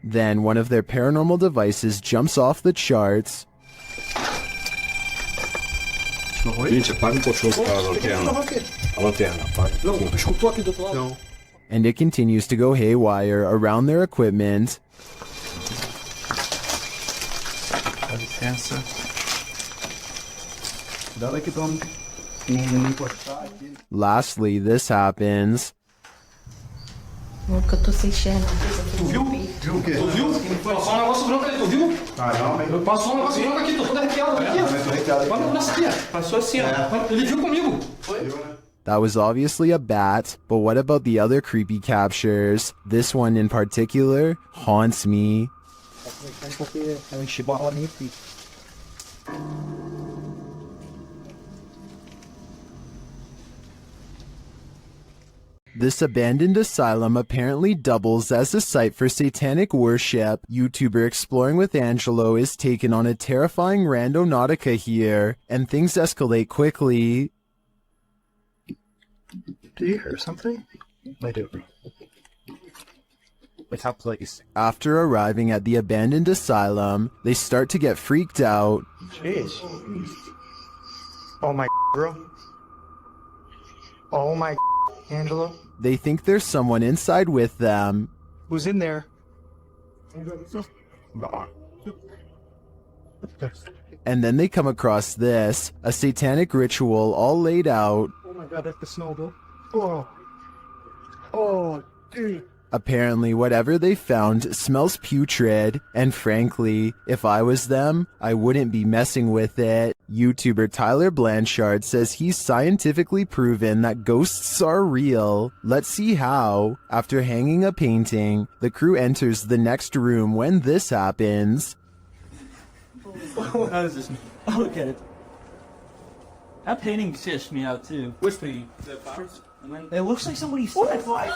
S23: Then one of their paranormal devices jumps off the charts.
S11: Gente, apaga um pouquinho a lanterna. Apaga. Não, escutou aqui do outro lado. Não.
S23: And it continues to go haywire around their equipment.
S11: Dá licença. Cuidado aqui pra não encostar aqui.
S23: Lastly, this happens.
S14: Louca, eu tô sem enxerga.
S11: Tu viu? Viu o quê? Tu viu? Passou um negócio branco ali, tu viu? Caramba, hein? Passou um negócio branco aqui, tô todo arrepiado aqui. Tô arrepiado aqui. Olha nessa aqui, passou assim, ó. Ele viu comigo. Foi?
S23: That was obviously a bat, but what about the other creepy captures? This one in particular haunts me. This abandoned asylum apparently doubles as a site for satanic worship. YouTuber Exploring with Angelo is taken on a terrifying randonautica here, and things escalate quickly.
S11: Do you hear something? I do. It's our place.
S23: After arriving at the abandoned asylum, they start to get freaked out.
S11: Jeez. Oh my bro. Oh my Angelo.
S23: They think there's someone inside with them.
S11: Who's in there?
S23: And then they come across this, a satanic ritual all laid out.
S11: Oh my god, that's the snowball. Oh. Oh, dude.
S23: Apparently, whatever they found smells putrid, and frankly, if I was them, I wouldn't be messing with it. YouTuber Tyler Blanchard says he's scientifically proven that ghosts are real. Let's see how. After hanging a painting, the crew enters the next room when this happens.
S10: How does this? Oh, look at it. That painting stitched me out too.
S11: Which painting?
S10: It looks like somebody stepped like.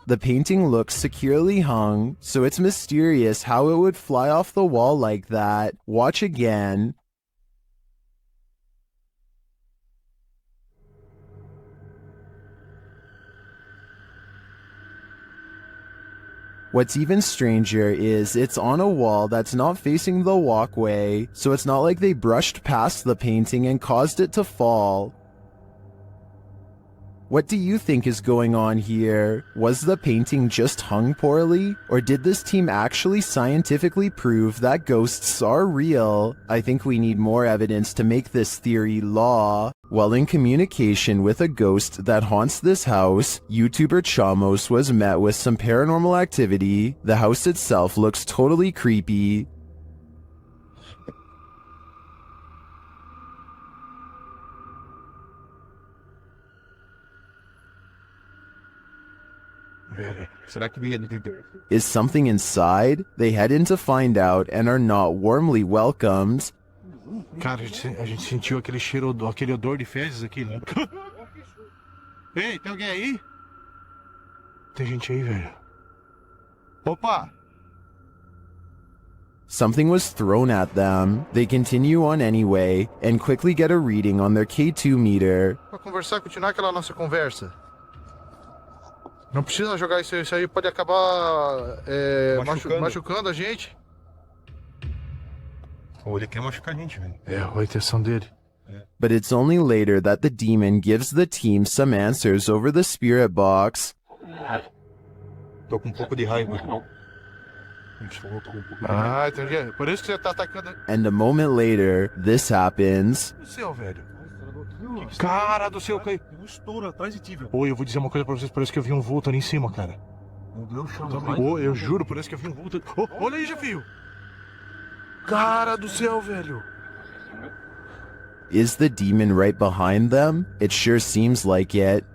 S23: The painting looks securely hung, so it's mysterious how it would fly off the wall like that. Watch again. What's even stranger is it's on a wall that's not facing the walkway, so it's not like they brushed past the painting and caused it to fall. What do you think is going on here? Was the painting just hung poorly? Or did this team actually scientifically prove that ghosts are real? I think we need more evidence to make this theory law. While in communication with a ghost that haunts this house, YouTuber Chamos was met with some paranormal activity. The house itself looks totally creepy. Is something inside? They head in to find out and are not warmly welcomed.
S17: Cara, a gente sentiu aquele cheiro, aquele odor de fezes aqui, né? Ei, tem alguém aí? Tem gente aí, velho. Opa!
S23: Something was thrown at them. They continue on anyway and quickly get a reading on their K2 meter.
S17: Pra conversar, continuar aquela nossa conversa. Não precisa jogar isso aí pode acabar machucando a gente.
S11: Ou ele quer machucar a gente, velho.
S17: É, a intenção dele.
S23: But it's only later that the demon gives the team some answers over the spirit box.
S11: Tô com um pouco de raiva.
S17: Ah, entendi. Por isso que você tá atacando.
S23: And a moment later, this happens.
S17: O céu, velho. Cara do céu, caiu.
S11: Tem um estouro atrás de ti, velho.
S17: Oi, eu vou dizer uma coisa pra vocês, parece que eu vi um vulto ali em cima, cara.
S11: Meu Deus,
S17: Ô, eu juro, parece que eu vi um vulto. Oh, olha aí, Jefio. Cara do céu, velho.
S23: Is the demon right behind them? It sure seems like it.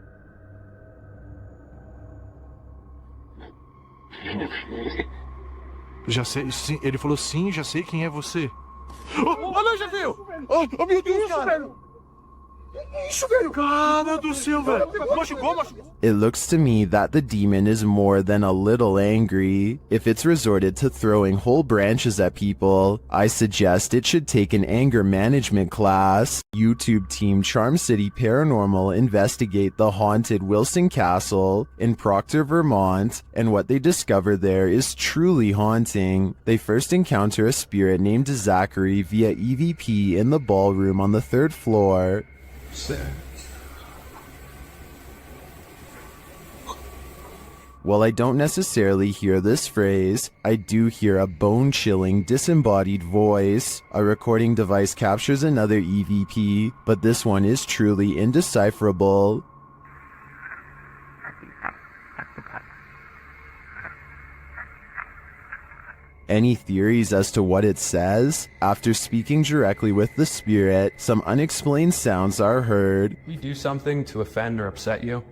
S17: Já sei, sim, ele falou sim, já sei quem é você. Oh, olha aí, Jefio. Oh, meu Deus, cara. Isso, velho! Cara do céu, velho! Machucou, machucou!
S1: It looks to me that the demon is more than a little angry. If it's resorted to throwing whole branches at people, I suggest it should take an anger management class. YouTube team Charm City Paranormal investigate the haunted Wilson Castle in Proctor, Vermont, and what they discover there is truly haunting. They first encounter a spirit named Zachary via EVP in the ballroom on the 3rd floor. While I don't necessarily hear this phrase, I do hear a bone-chilling, disembodied voice. A recording device captures another EVP, but this one is truly indecipherable. Any theories as to what it says? After speaking directly with the spirit, some unexplained sounds are heard.
S5: We do something to offend or upset you?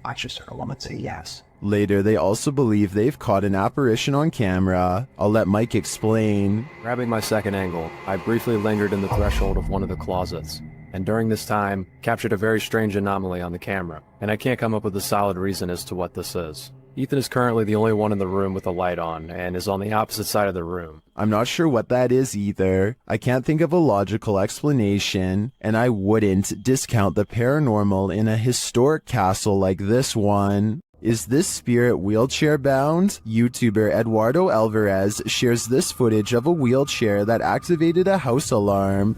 S12: I just heard a woman say yes.
S1: Later, they also believe they've caught an apparition on camera. I'll let Mike explain.
S5: Grabbing my second angle, I briefly lingered in the threshold of one of the closets, and during this time, captured a very strange anomaly on the camera, and I can't come up with a solid reason as to what this is. Ethan is currently the only one in the room with a light on, and is on the opposite side of the room.
S1: I'm not sure what that is either. I can't think of a logical explanation, and I wouldn't discount the paranormal in a historic castle like this one. Is this spirit wheelchair bound? YouTuber Eduardo Alvarez shares this footage of a wheelchair that activated a house alarm.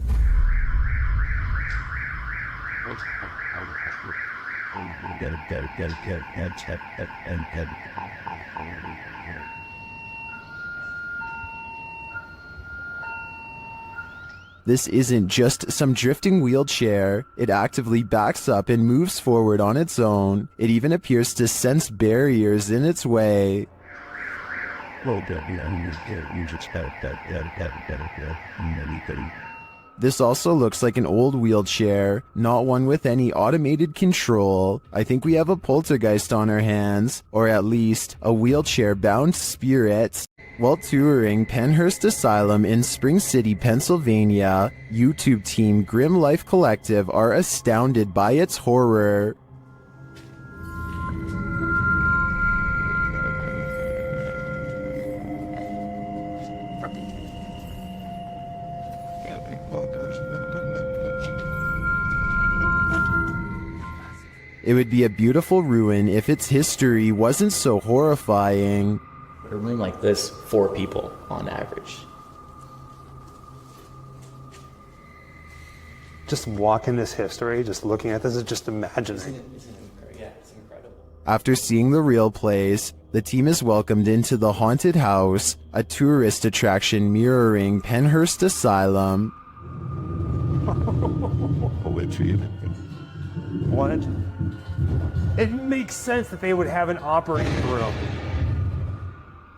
S1: This isn't just some drifting wheelchair. It actively backs up and moves forward on its own. It even appears to sense barriers in its way. This also looks like an old wheelchair, not one with any automated control. I think we have a poltergeist on our hands, or at least a wheelchair-bound spirit. While touring Penhurst Asylum in Spring City, Pennsylvania, YouTube team Grim Life Collective are astounded by its horror. It would be a beautiful ruin if its history wasn't so horrifying.
S13: A room like this, 4 people on average.
S17: Just walking this history, just looking at this, is just imagining.
S13: Yeah, it's incredible.
S1: After seeing the real place, the team is welcomed into the haunted house, a tourist attraction mirroring Penhurst Asylum.
S17: What? It makes sense that they would have an operating room.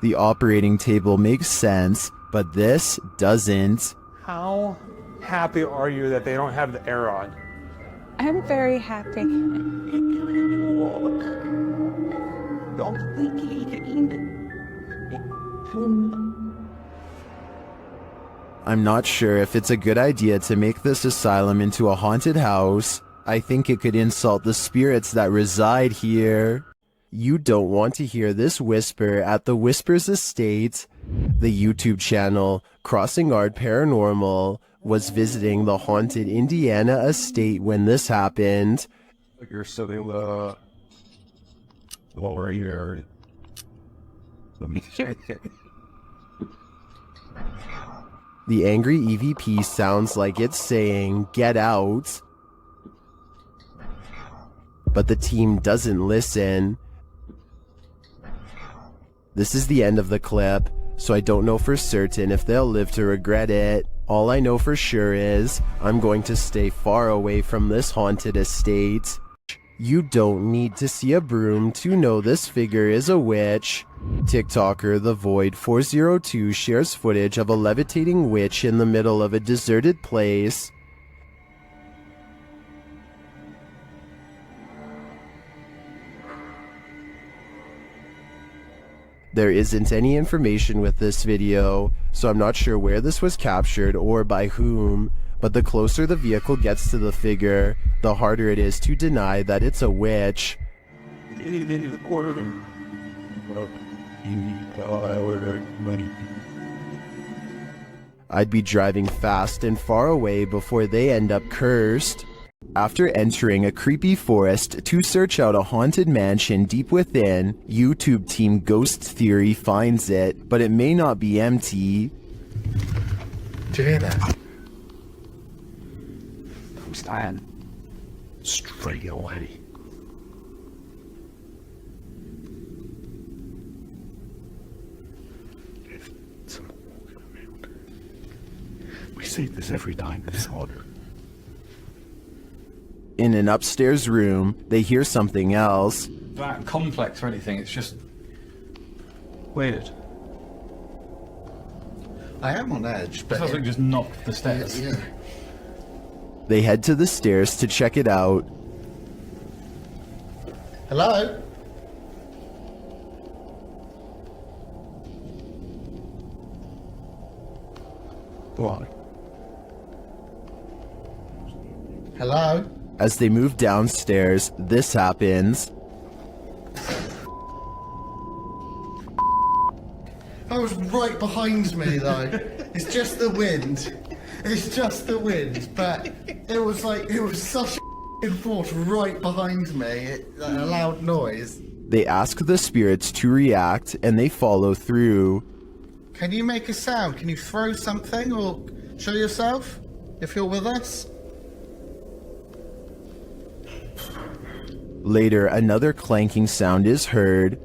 S1: The operating table makes sense, but this doesn't.
S17: How happy are you that they don't have the air on?
S14: I'm very happy.
S1: I'm not sure if it's a good idea to make this asylum into a haunted house. I think it could insult the spirits that reside here. You don't want to hear this whisper at the Whispers Estate. The YouTube channel Crossing Guard Paranormal was visiting the haunted Indiana estate when this happened.
S17: You're sitting what were you? Let me check.
S1: The angry EVP sounds like it's saying, "Get out." But the team doesn't listen. This is the end of the clip, so I don't know for certain if they'll live to regret it. All I know for sure is, I'm going to stay far away from this haunted estate. You don't need to see a broom to know this figure is a witch. TikToker The Void 402 shares footage of a levitating witch in the middle of a deserted place.
S23: There isn't any information with this video, so I'm not sure where this was captured or by whom, but the closer the vehicle gets to the figure, the harder it is to deny that it's a witch. I'd be driving fast and far away before they end up cursed. After entering a creepy forest to search out a haunted mansion deep within, YouTube team Ghost Theory finds it, but it may not be empty.
S12: Did you hear that? I'm staying straight away. There's someone walking around. We see this every time, but it's harder.
S23: In an upstairs room, they hear something else.
S8: That complex or anything, it's just weird.
S2: I am on edge, but...
S8: It feels like just knocked the stairs.
S2: Yeah.
S23: They head to the stairs to check it out.
S2: Hello?
S12: What?
S2: Hello?
S23: As they move downstairs, this happens.
S2: That was right behind me, though. It's just the wind. It's just the wind, but it was such a force right behind me, a loud noise.
S23: They ask the spirits to react, and they follow through.
S2: Can you make a sound? Can you throw something or show yourself if you're with us?
S23: Later, another clanking sound is heard.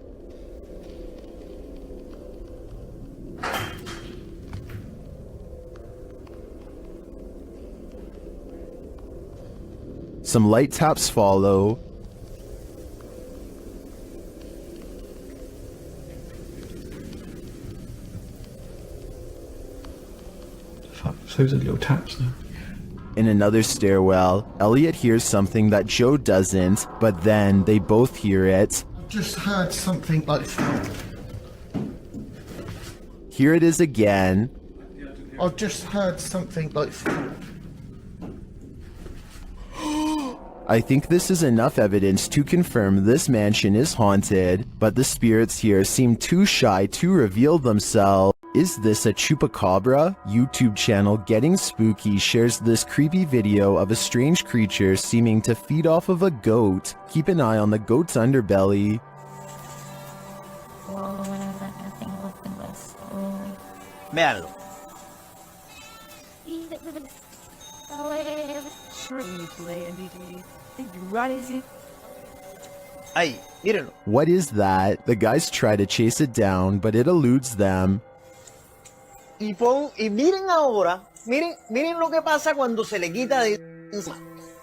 S23: Some light taps follow.
S8: So those are little taps now.
S23: In another stairwell, Elliot hears something that Joe doesn't, but then they both hear it.
S2: Just heard something like...
S23: Here it is again.
S2: I've just heard something like...
S23: I think this is enough evidence to confirm this mansion is haunted, but the spirits here seem too shy to reveal themselves. Is this a chupacabra? YouTube channel Getting Spooky shares this creepy video of a strange creature seeming to feed off of a goat. Keep an eye on the goat's underbelly.
S15: Véanlo. Ahí, mírenlo.
S23: What is that? The guys try to chase it down, but it eludes them.
S15: Y miren ahora, miren lo que pasa cuando se le quita de...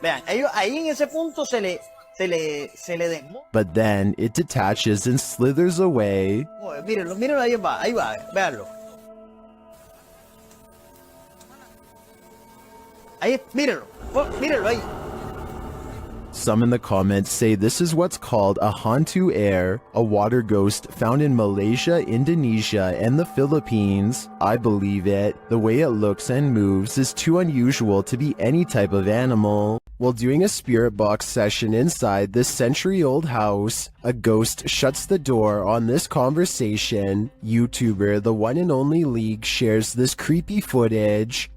S15: Vean, ellos ahí en ese punto se le desmonta.
S23: But then it detaches and slithers away.
S15: Mírenlo, ahí va, véanlo. Ahí, mírenlo ahí.
S23: Some in the comments say this is what's called a hantu air, a water ghost found in Malaysia, Indonesia, and the Philippines. I believe it. The way it looks and moves is too unusual to be any type of animal. While doing a spirit box session inside this century-old house, a ghost shuts the door on this conversation. YouTuber The One and Only League shares this creepy footage.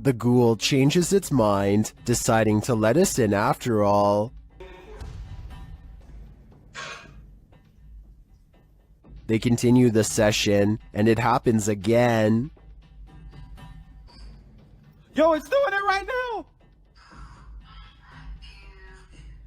S23: The ghoul changes its mind, deciding to let us in after all. They continue the session, and it happens again.
S15: Yo, it's doing it right now!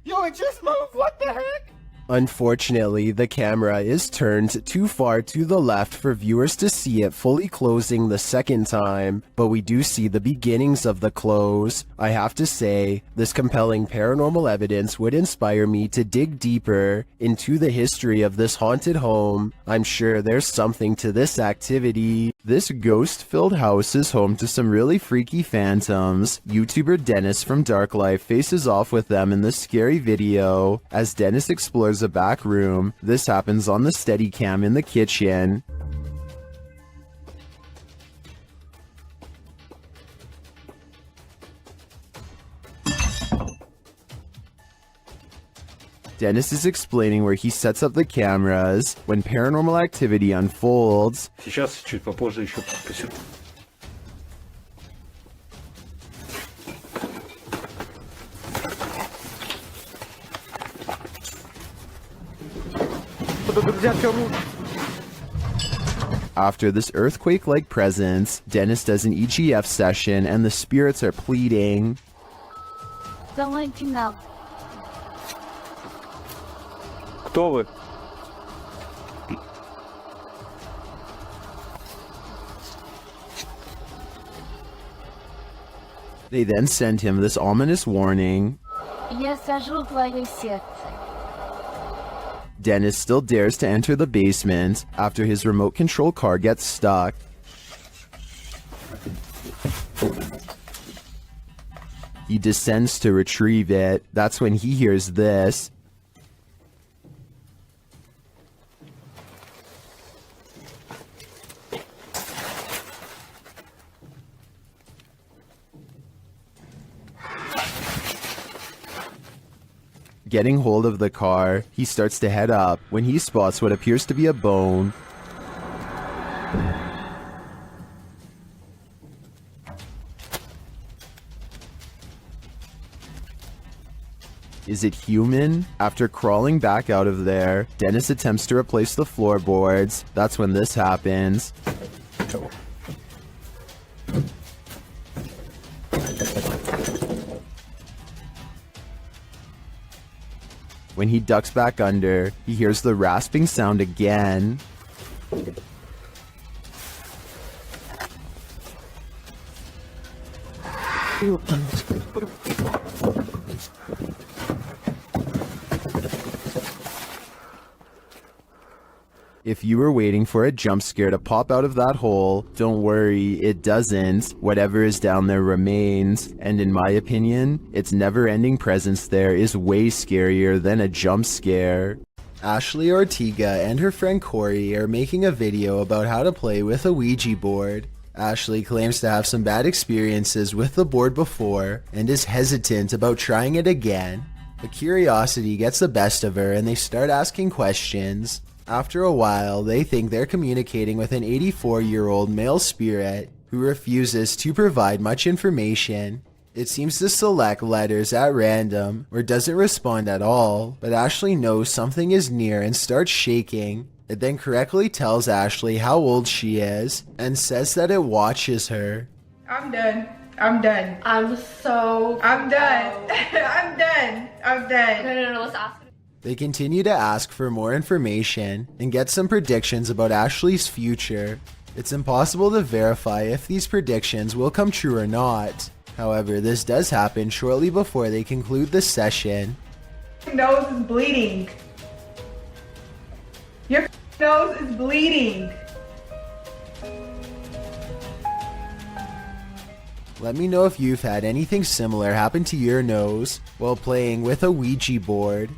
S15: Yo, it just moved, what the heck?
S23: Unfortunately, the camera is turned too far to the left for viewers to see it fully closing the second time, but we do see the beginnings of the close. I have to say, this compelling paranormal evidence would inspire me to dig deeper into the history of this haunted home. I'm sure there's something to this activity. This ghost-filled house is home to some really freaky phantoms. YouTuber Dennis from Dark Life faces off with them in this scary video. As Dennis explores a back room, this happens on the Steadicam in the kitchen. Dennis is explaining where he sets up the cameras when paranormal activity unfolds.
S12: Сейчас, чуть попозже еще посмотрим.
S23: After this earthquake-like presence, Dennis does an EGF session and the spirits are pleading.
S19: Don't let you know.
S12: Кто вы?
S23: They then send him this ominous warning.
S19: Я сажу твое сердце.
S23: Dennis still dares to enter the basement after his remote control car gets stuck. He descends to retrieve it. That's when he hears this. Getting hold of the car, he starts to head up when he spots what appears to be a bone. Is it human? After crawling back out of there, Dennis attempts to replace the floorboards. That's when this happens. When he ducks back under, he hears the rasping sound again. If you were waiting for a jump scare to pop out of that hole, don't worry, it doesn't. Whatever is down there remains, and in my opinion, its never-ending presence there is way scarier than a jump scare. Ashley Ortega and her friend Corey are making a video about how to play with a Ouija board. Ashley claims to have some bad experiences with the board before, and is hesitant about trying it again. But curiosity gets the best of her and they start asking questions. After a while, they think they're communicating with an 84-year-old male spirit who refuses to provide much information. It seems to select letters at random or doesn't respond at all, but Ashley knows something is near and starts shaking. It then correctly tells Ashley how old she is and says that it watches her.
S16: I'm done. I'm done.
S19: I'm done.
S16: I'm done.
S19: No, let's ask.
S23: They continue to ask for more information and get some predictions about Ashley's future. It's impossible to verify if these predictions will come true or not. However, this does happen shortly before they conclude the session.
S16: Your nose is bleeding. Your nose is bleeding.
S23: Let me know if you've had anything similar happen to your nose while playing with a Ouija board.